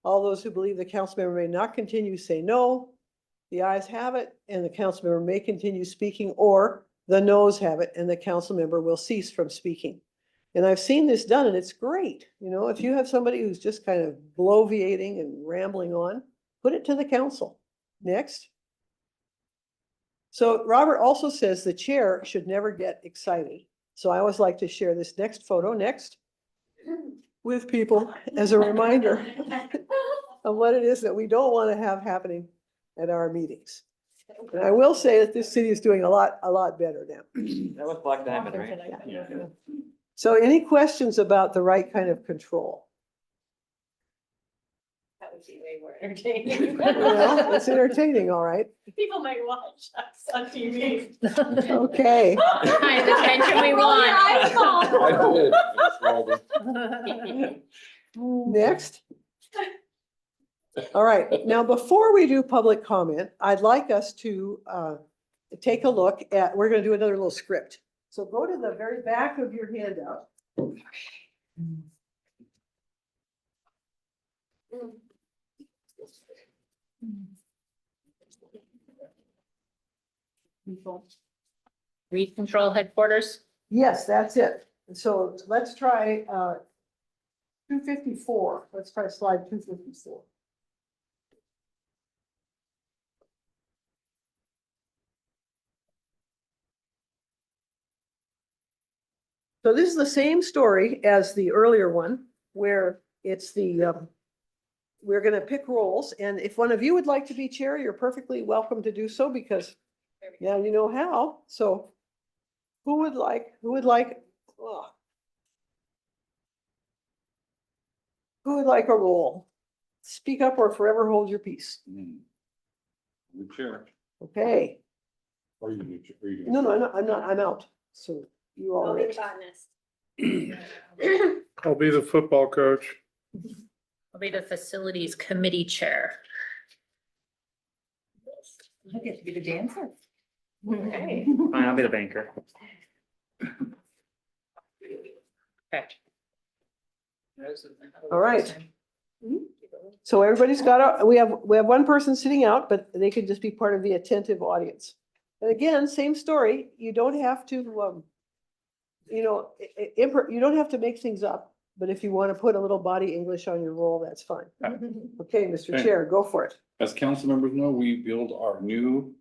All those who believe the council member may not continue, say no. The ayes have it, and the council member may continue speaking, or the noes have it, and the council member will cease from speaking. And I've seen this done, and it's great. If you have somebody who's just kind of bloviating and rambling on, put it to the council. Next. So Robert also says the chair should never get excited. So I always like to share this next photo next with people as a reminder of what it is that we don't want to have happening at our meetings. And I will say that this city is doing a lot better now. That was Black Diamond, right? Yeah. So any questions about the right kind of control? That would be way more entertaining. Well, it's entertaining, all right. People might watch us on TV. Okay. Kind of attention we want. Next. All right, now before we do public comment, I'd like us to take a look at, we're going to do another little script. So go to the very back of your handout. Read control headquarters. Yes, that's it. So let's try 254. Let's try slide 254. So this is the same story as the earlier one, where it's we're going to pick roles. And if one of you would like to be chair, you're perfectly welcome to do so, because now you know how. So who would like, who would like a role? Speak up or forever hold your peace. The chair. Okay. Or you do, or you do. No, I'm out. So you all. I'll be rich. the botanist. I'll be the football coach. I'll be the facilities committee chair. I get to be the dancer. Okay. Fine, I'll be the banker. Okay. All right. So everybody's got we have one person sitting out, but they could just be part of the attentive audience. And again, same story, you don't have to, you don't have to make things up, but if you want to put a little body English on your roll, that's fine. Okay, Mr. Okay. Chair, go for it. As council members know, we built our new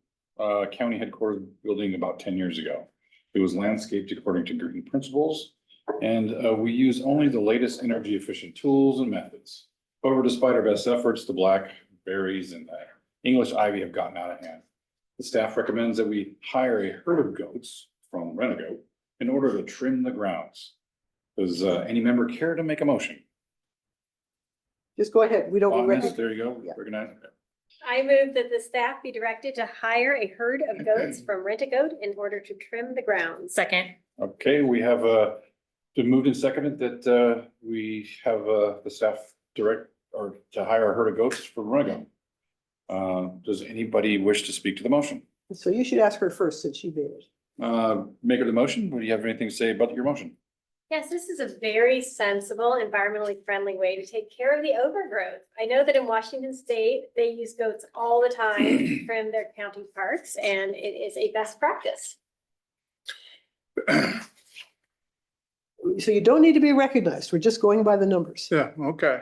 county headquarters building about 10 years ago. It was landscaped according to green principles, and we use only the latest energy efficient tools and methods. However, despite our best efforts, the blackberries and the English ivy have gotten out of hand. The staff recommends that we hire a herd of goats from Rent-A-Goat in order to trim the grounds. Does any member care to make a motion? Just go ahead. We don't. Honest, there you go. Yeah. Recognize. I move that the staff be directed to hire a herd of goats from Rent-A-Goat in order to trim the grounds. Second. Okay, we have been moved and seconded that we have the staff direct or to hire a herd of goats from Rent-A-Goat. Does anybody wish to speak to the motion? So you should ask her first since she made it. Maker of the motion, do you have anything to say about your motion? Yes, this is a very sensible, environmentally friendly way to take care of the overgrowth. I know that in Washington State, they use goats all the time to trim their county parks, and it is a best practice. So you don't need to be recognized. We're just going by the numbers. Yeah, okay.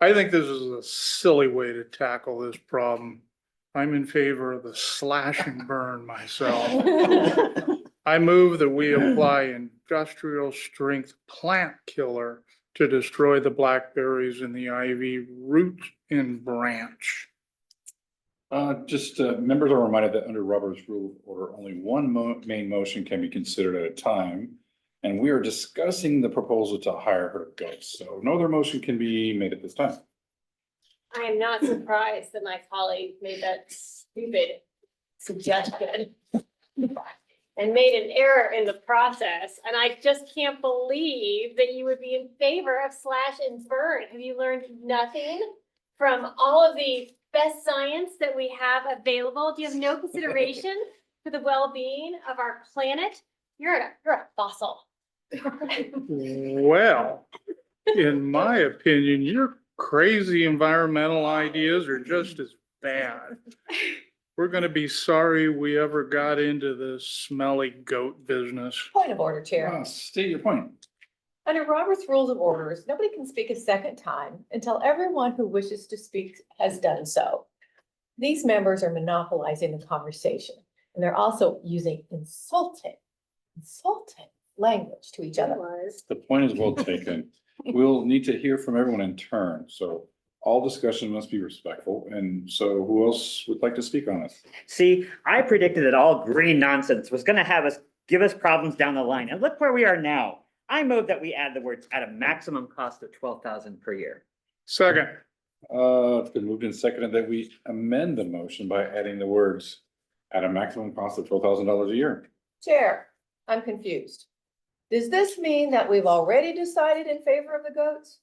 I think this is a silly way to tackle this problem. I'm in favor of the slash and burn myself. I move that we apply industrial strength plant killer to destroy the blackberries and the ivy root and branch. Members are reminded that under Robert's Rule of Order, only one main motion can be considered at a time. And we are discussing the proposal to hire a herd of goats, so no other motion can be made at this time. I am not surprised that my colleague made that stupid suggestion and made an error in the process. And I just can't believe that you would be in favor of slash and burn. Have you learned nothing from all of the best science that we have available? Do you have no consideration for the well-being of our planet? You're a fossil. Well, in my opinion, your crazy environmental ideas are just as bad. We're gonna be sorry we ever got into this smelly goat business. Point of order, Chair. State your point. Under Robert's Rules of Orders, nobody can speak a second time until everyone who wishes to speak has done so. These members are monopolizing the conversation, and they're also using insulting language to each other. The point is well taken. We'll need to hear from everyone in turn, so all discussion must be respectful. And so who else would like to speak on this? See, I predicted that all green nonsense was gonna give us problems down the line. And look where we are now. I move that we add the words at a maximum cost of $12,000 per year. Second. It's been moved and seconded that we amend the motion by adding the words at a maximum cost of $12,000 a year. Chair, I'm confused. Does this mean that we've already decided in favor of the goats?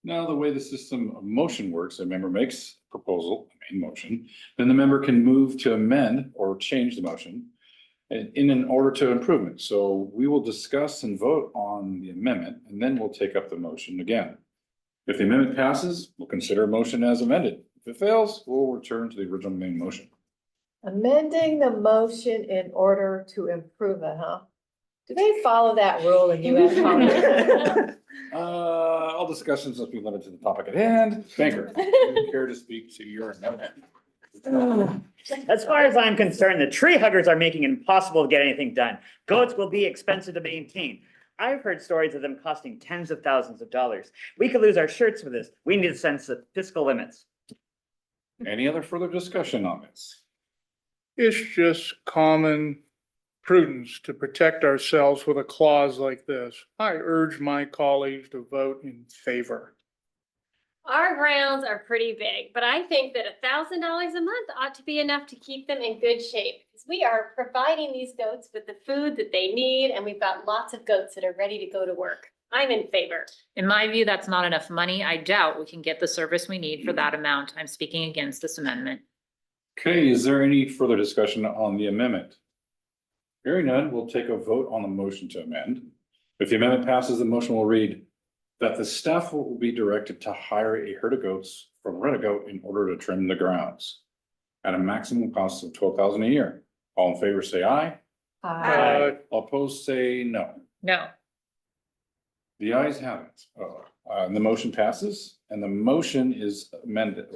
Now, the way the system of motion works, a member makes a proposal, a main motion, then the member can move to amend or change the motion in an order to improvement. So we will discuss and vote on the amendment, and then we'll take up the motion again. If the amendment passes, we'll consider a motion as amended. If it fails, we'll return to the original main motion. Amending the motion in order to improve it, huh? Do they follow that rule in US Congress? All discussions must be limited to the topic at hand. Banker, do you care to speak to your amendment? As far as I'm concerned, the tree huggers are making it impossible to get anything done. Goats will be expensive to maintain. I've heard stories of them costing tens of thousands of dollars. We could lose our shirts for this. We need to sense the fiscal limits. Any other further discussion on this? It's just common prudence to protect ourselves with a clause like this. I urge my colleagues to vote in favor. Our grounds are pretty big, but I think that $1,000 a month ought to be enough to keep them in good shape. Because we are providing these goats with the food that they need, and we've got lots of goats that are ready to go to work. I'm in favor. In my view, that's not enough money. I doubt we can get the service we need for that amount. I'm speaking against this amendment. Okay, is there any further discussion on the amendment? Hearing none, we'll take a vote on the motion to amend. If the amendment passes, the motion will read that the staff will be directed to hire a herd of goats from Rent-A-Goat in order to trim the grounds at a maximum cost of $12,000 a year. All in favor, say aye. All opposed, say no. No. The ayes have it. And the motion passes, and the motion is amended,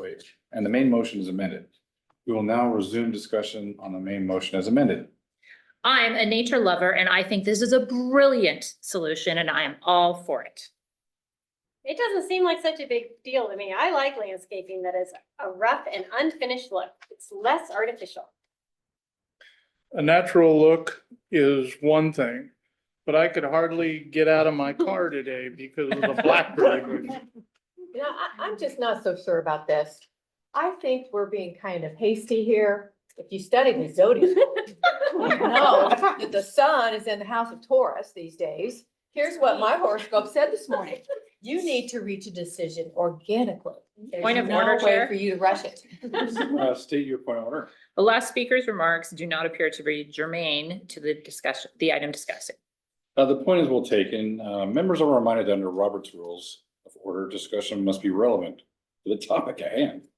and the main motion is amended. We will now resume discussion on the main motion as amended. I'm a nature lover and I think this is a brilliant solution and I am all for it. It doesn't seem like such a big deal to me. I like landscaping that is a rough and unfinished look. It's less artificial. A natural look is one thing, but I could hardly get out of my car today because of the blackberry bush. You know, I'm just not so sure about this. I think we're being kind of hasty here. If you study the zodiac, you know that the sun is in the house of Taurus these days. Here's what my horoscope said this morning. You need to reach a decision organically. Point of There's order, no way Chair. for you to rush it. State your point of order. The last speaker's remarks do not appear to be germane to the discussion, the item discussing. The point is well taken. Members are reminded that under Robert's Rules of Order, discussion must be relevant to the topic at hand.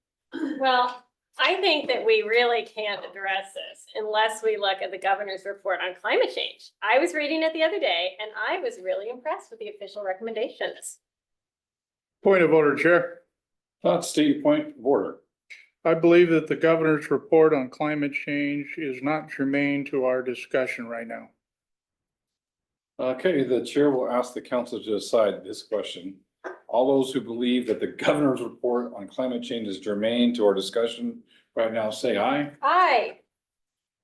Well, I think that we really can't address this unless we look at the governor's report on climate change. I was reading it the other day and I was really impressed with the official recommendations. Point of order, Chair. State your point of order. I believe that the governor's report on climate change is not germane to our discussion right now. Okay, the chair will ask the council to decide this question. All those who believe that the governor's report on climate change is germane to our discussion right now, say aye. Aye.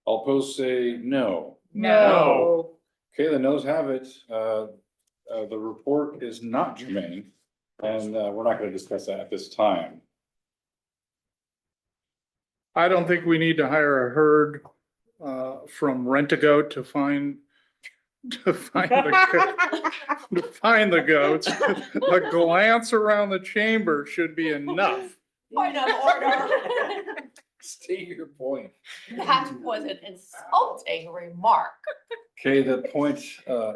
All opposed, say no. No. Okay, the noes have it. The report is not germane, and we're not going to discuss that at this time. I don't think we need to hire a herd from Rent-A-Goat to find the goats. A glance around the chamber should be enough. Point of order. State your point. That was an insulting remark. Okay, the point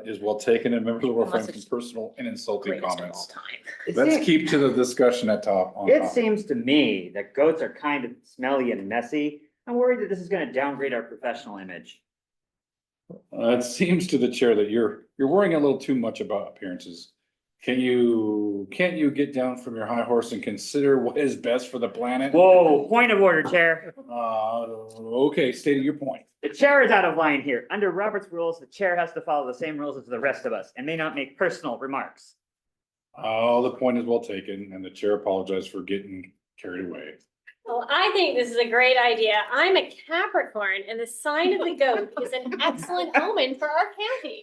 is well taken, and members will refrain Unless from it's personal and insulting Greatest of all comments. time. Let's keep to the discussion at top. on It topic. seems to me that goats are kind of smelly and messy. I'm worried that this is gonna downgrade our professional image. It seems to the chair that you're worrying a little too much about appearances. Can't you get down from your high horse and consider what is best for the planet? Whoa, point of order, Chair. Okay, stating your point. The chair is out of line here. Under Robert's rules, the chair has to follow the same rules as the rest of us and may not make personal remarks. Oh, the point is well taken, and the chair apologized for getting carried away. Well, I think this is a great idea. I'm a Capricorn and the sign of the goat is an excellent omen for our county.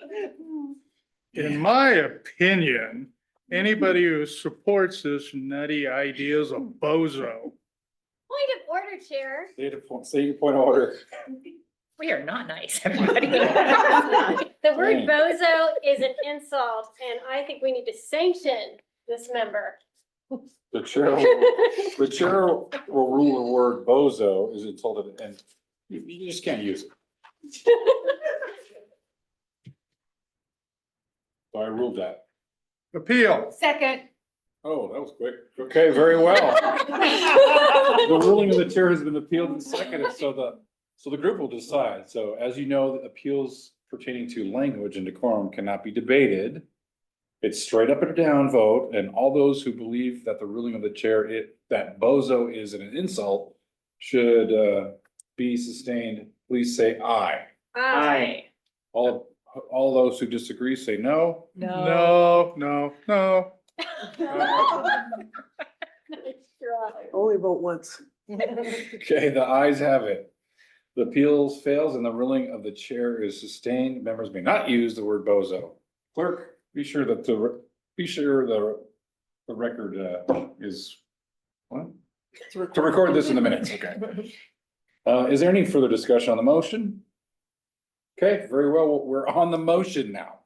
In my opinion, anybody who supports this nutty idea is a bozo. Point of order, Chair. State your point of order. We are not nice, everybody. The word Dang. bozo is an insult and I think we need to sanction this member. The chair will rule the word bozo is insulted, and you just can't use it. So I ruled that. Appeal. Second. Oh, that was quick. Okay, very well. The ruling of the chair has been appealed and seconded, so the group will decide. So as you know, the appeals pertaining to language and decorum cannot be debated. It's straight up and down vote, and all those who believe that the ruling of the chair, that bozo is an insult, should be sustained, please say aye. Aye. All those who disagree, say no. No. Only vote once. Okay, the ayes have it. The appeals fails and the ruling of the chair is sustained. Members may not use the word bozo. Clerk, be sure the record is, what? To record this in the minutes, okay. Is there any further discussion on the motion? Okay, very well, we're on the motion now.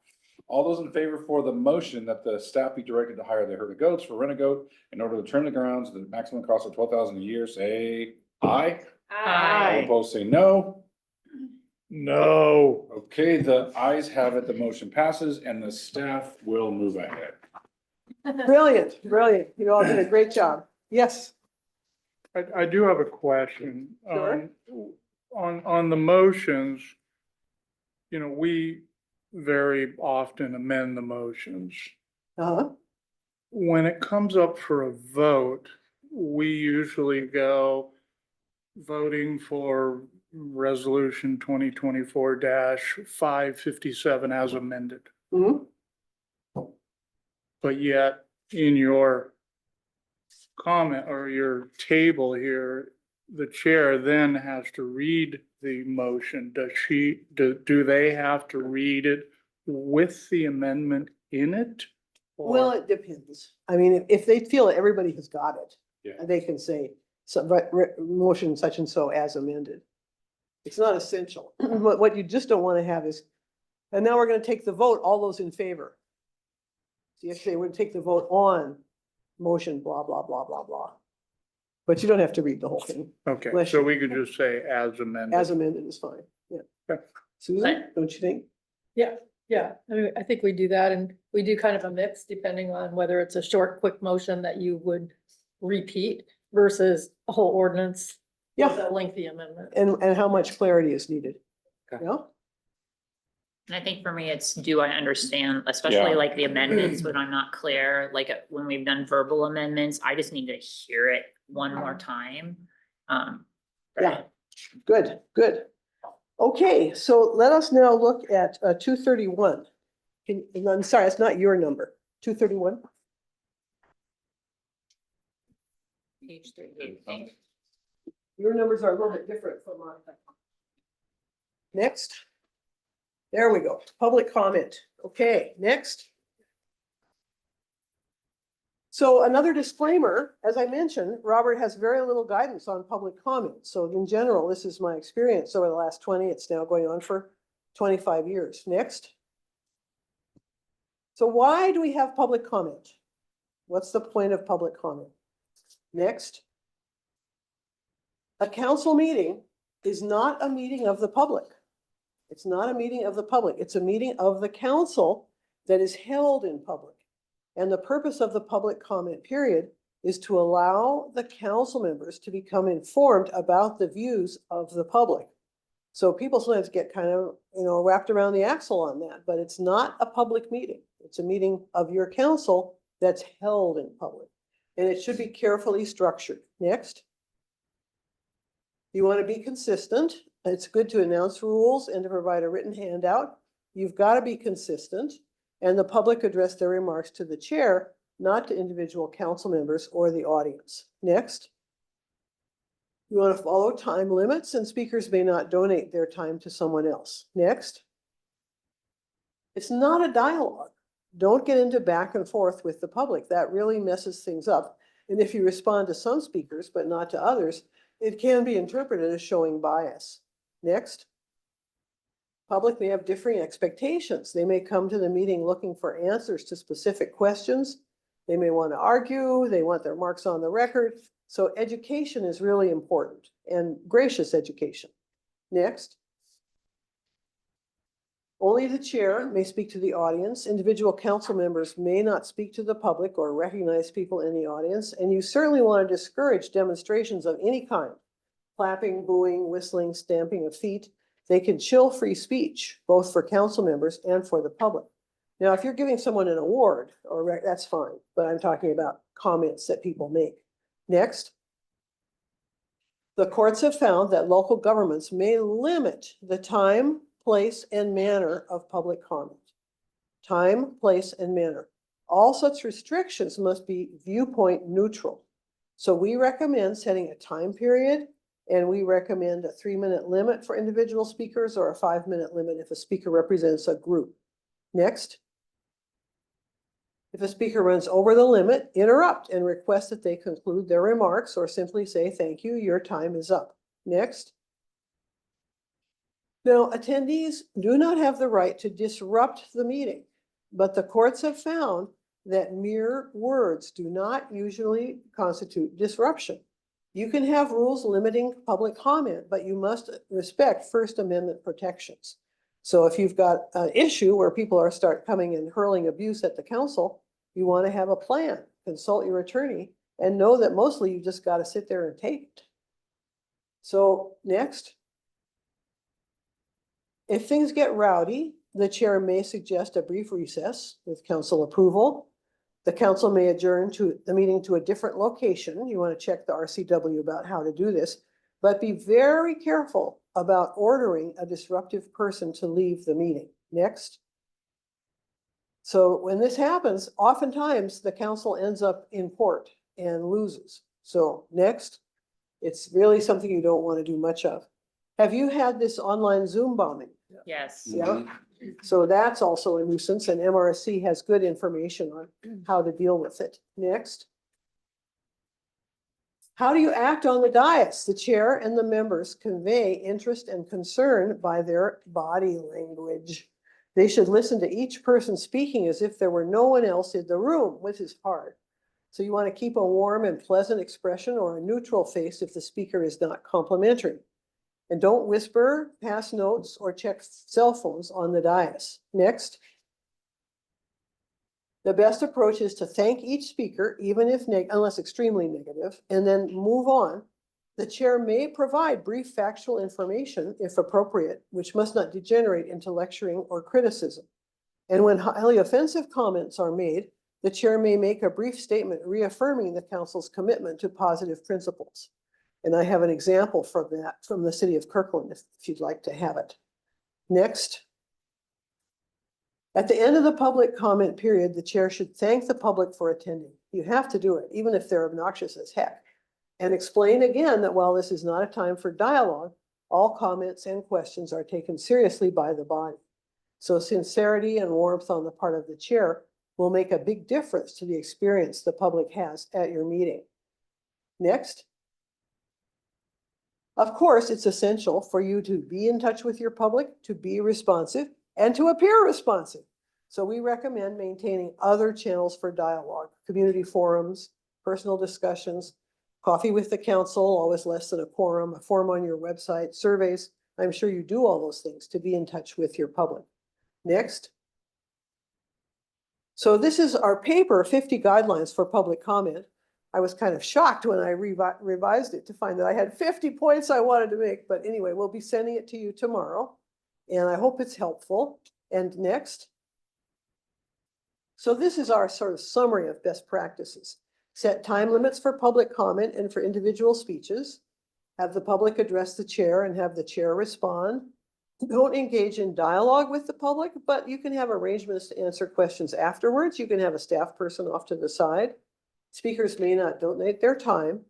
All those in favor for the motion that the staff be directed to hire the herd of goats for Rent-A-Goat in order to turn the grounds at the maximum cost of $12,000 a year, say aye. All opposed, say no. No. Okay, the ayes have it, the motion passes, and the staff will move ahead. Brilliant. You all did a great job. Yes. I do have a question. Sure. on the motions, you know, we very often amend the motions. Uh-huh. When it comes up for a vote, we usually go voting for resolution 2024-557 as amended. Mhm. But yet in your comment or your table here, the chair then has to read the motion. Do they have to read it with the amendment in it? Well, Or, it depends. I mean, if they feel that everybody has got it, Yeah. they can say, so, motion such and so as amended. It's not essential. What you just don't want to have is, and now we're going to take the vote, all those in favor. So yesterday we'd take the vote on motion, blah, blah, blah, blah, blah. But you don't have to read the whole thing. okay, Bless so you. we could just say as amended. As amended is fine, yeah. Okay. Susan, don't you think? Yeah, I mean, I think we do that and we do kind of a mix depending on whether it's a short, quick motion that you would repeat versus a whole ordinance. With Yeah, a lengthy amendment. and how much clarity is needed. Okay. Yeah, And I think for me, it's, do I understand, especially Yeah. like the amendments when I'm not clear, like when we've done verbal amendments, I just need to hear it one more time. yeah, good, good. Okay, so let us now look at 231. I'm sorry, it's not your number, 231. Page 3. Your numbers are a little bit different from mine. Next. There we go, public comment. Okay, next. So another disclaimer, as I mentioned, Robert has very little guidance on public comment. So in general, this is my experience over the last 20, it's now going on for 25 years. Next. So why do we have public comment? What's the point of public comment? Next. A council meeting is not a meeting of the public. It's not a meeting of the public. It's a meeting of the council that is held in public. And the purpose of the public comment period is to allow the council members to become informed about the views of the public. So people sometimes get kind of, wrapped around the axle on that, but it's not a public meeting. It's a meeting of your council that's held in public. And it should be carefully structured. Next. You want to be consistent. It's good to announce rules and to provide a written handout. You've got to be consistent, and the public address their remarks to the chair, not to individual council members or the audience. Next. You want to follow time limits, and speakers may not donate their time to someone else. Next. It's not a dialogue. Don't get into back and forth with the public. That really messes things up. And if you respond to some speakers, but not to others, it can be interpreted as showing bias. Next. Public may have differing expectations. They may come to the meeting looking for answers to specific questions. They may want to argue. They want their marks on the record. So education is really important, and gracious education. Next. Only the chair may speak to the audience. Individual council members may not speak to the public or recognize people in the audience. And you certainly want to discourage demonstrations of any kind. Clapping, booing, whistling, stamping of feet. They can chill free speech, both for council members and for the public. Now, if you're giving someone an award, that's fine, but I'm talking about comments that people make. Next. The courts have found that local governments may limit the time, place, and manner of public comment. Time, place, and manner. All such restrictions must be viewpoint neutral. So we recommend setting a time period, and we recommend a 3-minute limit for individual speakers or a 5-minute limit if a speaker represents a group. Next. If a speaker runs over the limit, interrupt and request that they conclude their remarks or simply say, thank you, your time is up. Next. Now, attendees do not have the right to disrupt the meeting, but the courts have found that mere words do not usually constitute disruption. You can have rules limiting public comment, but you must respect First Amendment protections. So if you've got an issue where people start coming and hurling abuse at the council, you want to have a plan, consult your attorney, and know that mostly you just got to sit there and take it. So next. If things get rowdy, the chair may suggest a brief recess with council approval. The council may adjourn to the meeting to a different location. You want to check the RCW about how to do this, but be very careful about ordering a disruptive person to leave the meeting. Next. So when this happens, oftentimes the council ends up in court and loses. So next, it's really something you don't want to do much of. Have you had this online Zoom bombing? Yes. Yeah. So that's also a nuisance, and MRSC has good information on how to deal with it. Next. How do you act on the dais? The chair and the members convey interest and concern by their body language. They should listen to each person speaking as if there were no one else in the room, which is hard. So you want to keep a warm and pleasant expression or a neutral face if the speaker is not complimentary. And don't whisper, pass notes, or check cell phones on the dais. Next. The best approach is to thank each speaker, even if unless extremely negative, and then move on. The chair may provide brief factual information if appropriate, which must not degenerate into lecturing or criticism. And when highly offensive comments are made, the chair may make a brief statement reaffirming the council's commitment to positive principles. And I have an example from that from the city of Kirkland, if you'd like to have it. Next. At the end of the public comment period, the chair should thank the public for attending. You have to do it, even if they're obnoxious as heck. And explain again that while this is not a time for dialogue, all comments and questions are taken seriously by the body. So sincerity and warmth on the part of the chair will make a big difference to the experience the public has at your meeting. Next. Of course, it's essential for you to be in touch with your public, to be responsive, and to appear responsive. So we recommend maintaining other channels for dialogue, community forums, personal discussions, coffee with the council, always less than a quorum, a form on your website, surveys. I'm sure you do all those things to be in touch with your public. Next. So this is our paper, 50 guidelines for public comment. I was kind of shocked when I revised it to find that I had 50 points I wanted to make. But anyway, we'll be sending it to you tomorrow. And I hope it's helpful. And next. So this is our sort of summary of best practices. Set time limits for public comment and for individual speeches. Have the public address the chair and have the chair respond. Don't engage in dialogue with the public, but you can have arrangements to answer questions afterwards. You can have a staff person off to the side. Speakers may not donate their time.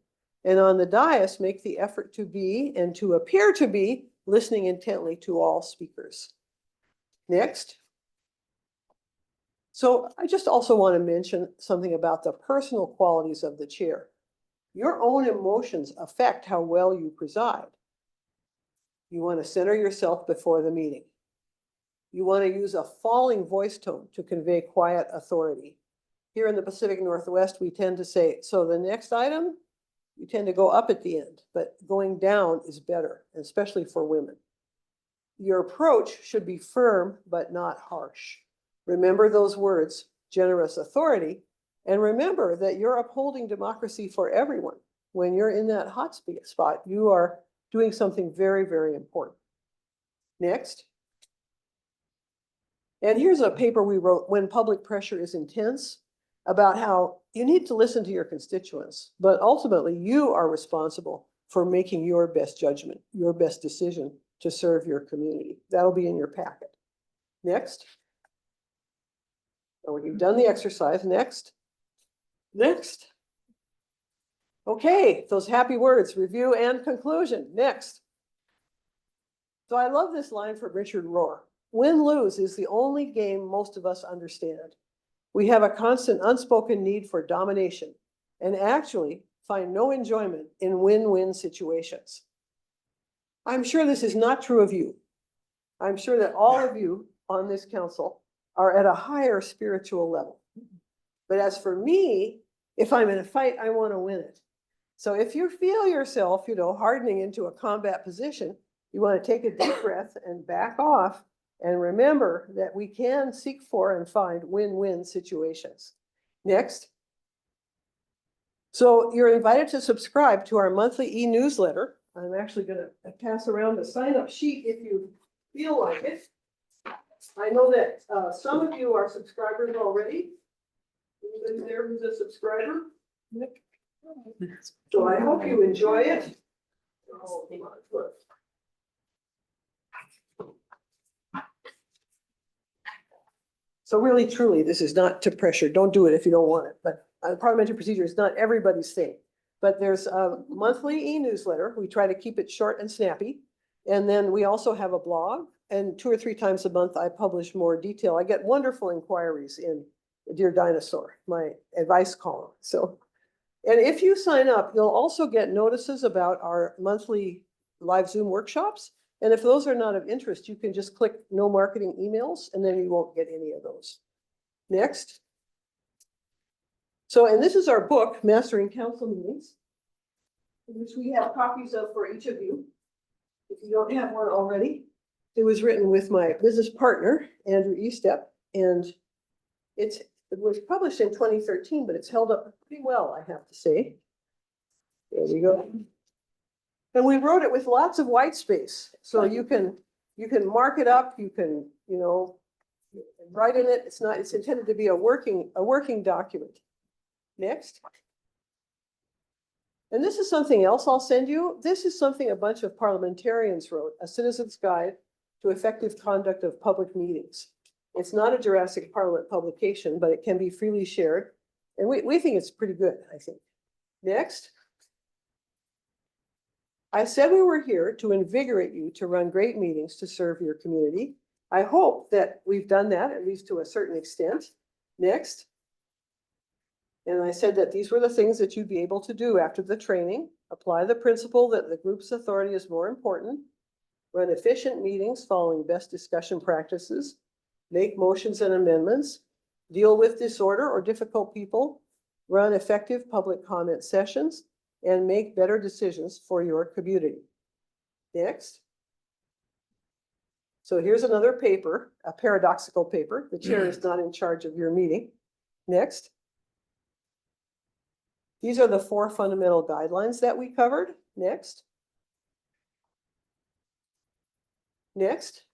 And on the dais, make the effort to be and to appear to be listening intently to all speakers. Next. So I just also want to mention something about the personal qualities of the chair. Your own emotions affect how well you preside. You want to center yourself before the meeting. You want to use a falling voice tone to convey quiet authority. Here in the Pacific Northwest, we tend to say, so the next item, you tend to go up at the end, but going down is better, especially for women. Your approach should be firm, but not harsh. Remember those words, generous authority, and remember that you're upholding democracy for everyone. When you're in that hot spot, you are doing something very, very important. Next. And here's a paper we wrote, When Public Pressure is Intense, about how you need to listen to your constituents, but ultimately you are responsible for making your best judgment, your best decision to serve your community. That'll be in your packet. Next. Oh, you've done the exercise. Next. Next. Okay, those happy words, review and conclusion. Next. So I love this line from Richard Rohr. Win-lose is the only game most of us understand. We have a constant unspoken need for domination and actually find no enjoyment in win-win situations. I'm sure this is not true of you. I'm sure that all of you on this council are at a higher spiritual level. But as for me, if I'm in a fight, I want to win it. So if you feel yourself, hardening into a combat position, you want to take a deep breath and back off. And remember that we can seek for and find win-win situations. Next. So you're invited to subscribe to our monthly e-newsletter. I'm actually going to pass around the sign-up sheet if you feel like it. I know that some of you are subscribers already. Anybody there who's a subscriber? So I hope you enjoy it. Oh, hang on, look. So really, truly, this is not to pressure. Don't do it if you don't want it, but parliamentary procedure is not everybody's thing. But there's a monthly e-newsletter. We try to keep it short and snappy. And then we also have a blog, and 2 or 3 times a month, I publish more detail. I get wonderful inquiries in Dear Dinosaur, my advice column. So, and if you sign up, you'll also get notices about our monthly live Zoom workshops. And if those are not of interest, you can just click no marketing emails, and then you won't get any of those. Next. So, and this is our book, Mastering Council Meetings, which we have copies of for each of you. If you don't have one already, it was written with my business partner, Andrew Estep, and it was published in 2013, but it's held up pretty well, I have to say. There we go. And we wrote it with lots of white space, so you can mark it up, you can, you know, write in it. It's intended to be a working document. Next. And this is something else I'll send you. This is something a bunch of parliamentarians wrote, A Citizen's Guide to Effective Conduct of Public Meetings. It's not a Jurassic Parliament publication, but it can be freely shared. And we think it's pretty good, I think. Next. I said we were here to invigorate you to run great meetings to serve your community. I hope that we've done that, at least to a certain extent. Next. And I said that these were the things that you'd be able to do after the training. Apply the principle that the group's authority is more important. Run efficient meetings following best discussion practices. Make motions and amendments. Deal with disorder or difficult people. Run effective public comment sessions. And make better decisions for your community. Next. So here's another paper, a paradoxical paper. The chair is not in charge of your meeting. Next. These are the 4 fundamental guidelines that we covered. Next. Next.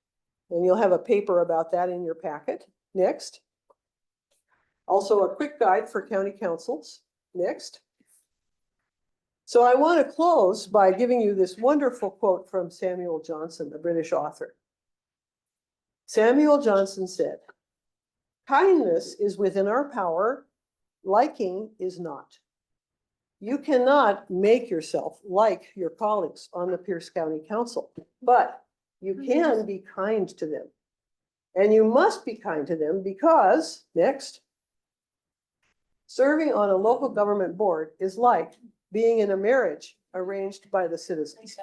And you'll have a paper about that in your packet. Next. Also a quick guide for county councils. Next. So I want to close by giving you this wonderful quote from Samuel Johnson, the British author. Samuel Johnson said, "Kindness is within our power, liking is not. You cannot make yourself like your colleagues on the Pierce County Council, but you can be kind to them. And you must be kind to them because," next, "serving on a local government board is like being in a marriage arranged by the citizens."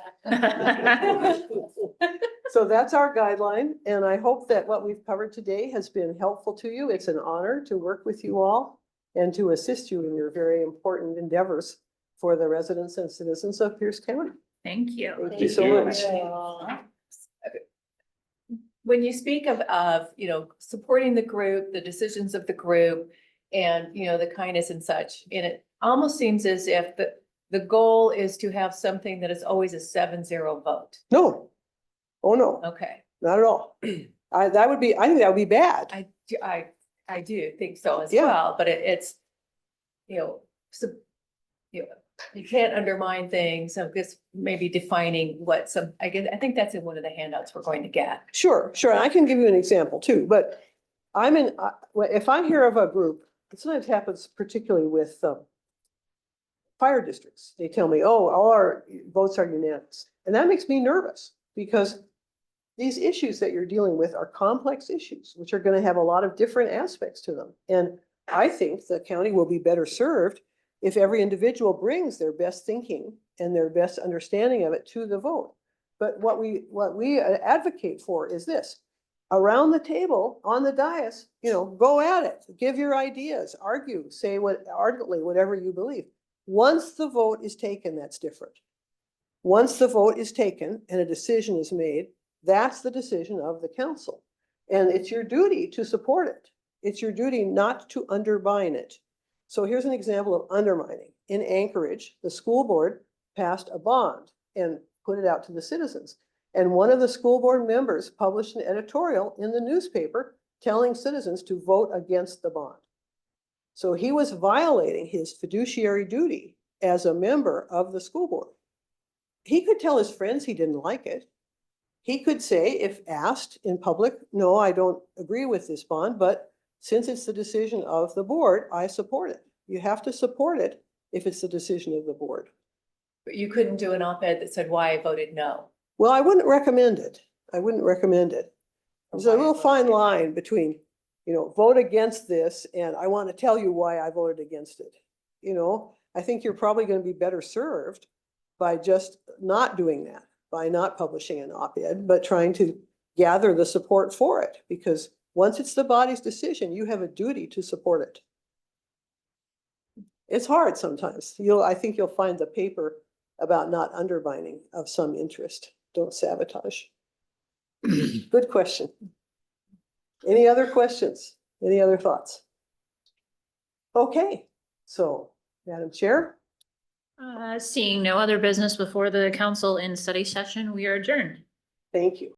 So that's our guideline, and I hope that what we've covered today has been helpful to you. It's an honor to work with you all and to assist you in your very important endeavors for the residents and citizens of Pierce County. Thank you. Thank you so much. When you speak of, you know, supporting the group, the decisions of the group, and, you know, the kindness and such, and it almost seems as if the goal is to have something that is always a 7-0 vote. No, oh no, Okay, not at all. I think that would be bad. I do think so as Yeah. well, but it's, you know, you can't undermine things, so just maybe defining what I think that's in one of the handouts we're going to get. Sure, sure. I can give you an example too, but if I hear of a group, it sometimes happens particularly with fire districts. They tell me, oh, all our votes are unanimous. And that makes me nervous because these issues that you're dealing with are complex issues, which are going to have a lot of different aspects to them. And I think the county will be better served if every individual brings their best thinking and their best understanding of it to the vote. But what we advocate for is this: around the table, on the dais, you know, go at it, give your ideas, argue, say ardently whatever you believe. Once the vote is taken, that's different. Once the vote is taken and a decision is made, that's the decision of the council. And it's your duty to support it. It's your duty not to undermine it. So here's an example of undermining. In Anchorage, the school board passed a bond and put it out to the citizens. And one of the school board members published an editorial in the newspaper telling citizens to vote against the bond. So he was violating his fiduciary duty as a member of the school board. He could tell his friends he didn't like it. He could say, if asked in public, no, I don't agree with this bond, but since it's the decision of the board, I support it. You have to support it if it's the decision of the board. But you couldn't do an op-ed that said why I voted no. Well, I wouldn't recommend it. I wouldn't recommend it. There's a real fine line between, vote against this and I want to tell you why I voted against it. I think you're probably going to be better served by just not doing that, by not publishing an op-ed, but trying to gather the support for it. Because once it's the body's decision, you have a duty to support it. It's hard sometimes. I think you'll find the paper about not undermining of some interest. Don't sabotage. Good question. Any other questions? Any other thoughts? Okay, so Madam Chair. Seeing no other business before the council in study session, we are adjourned. Thank you.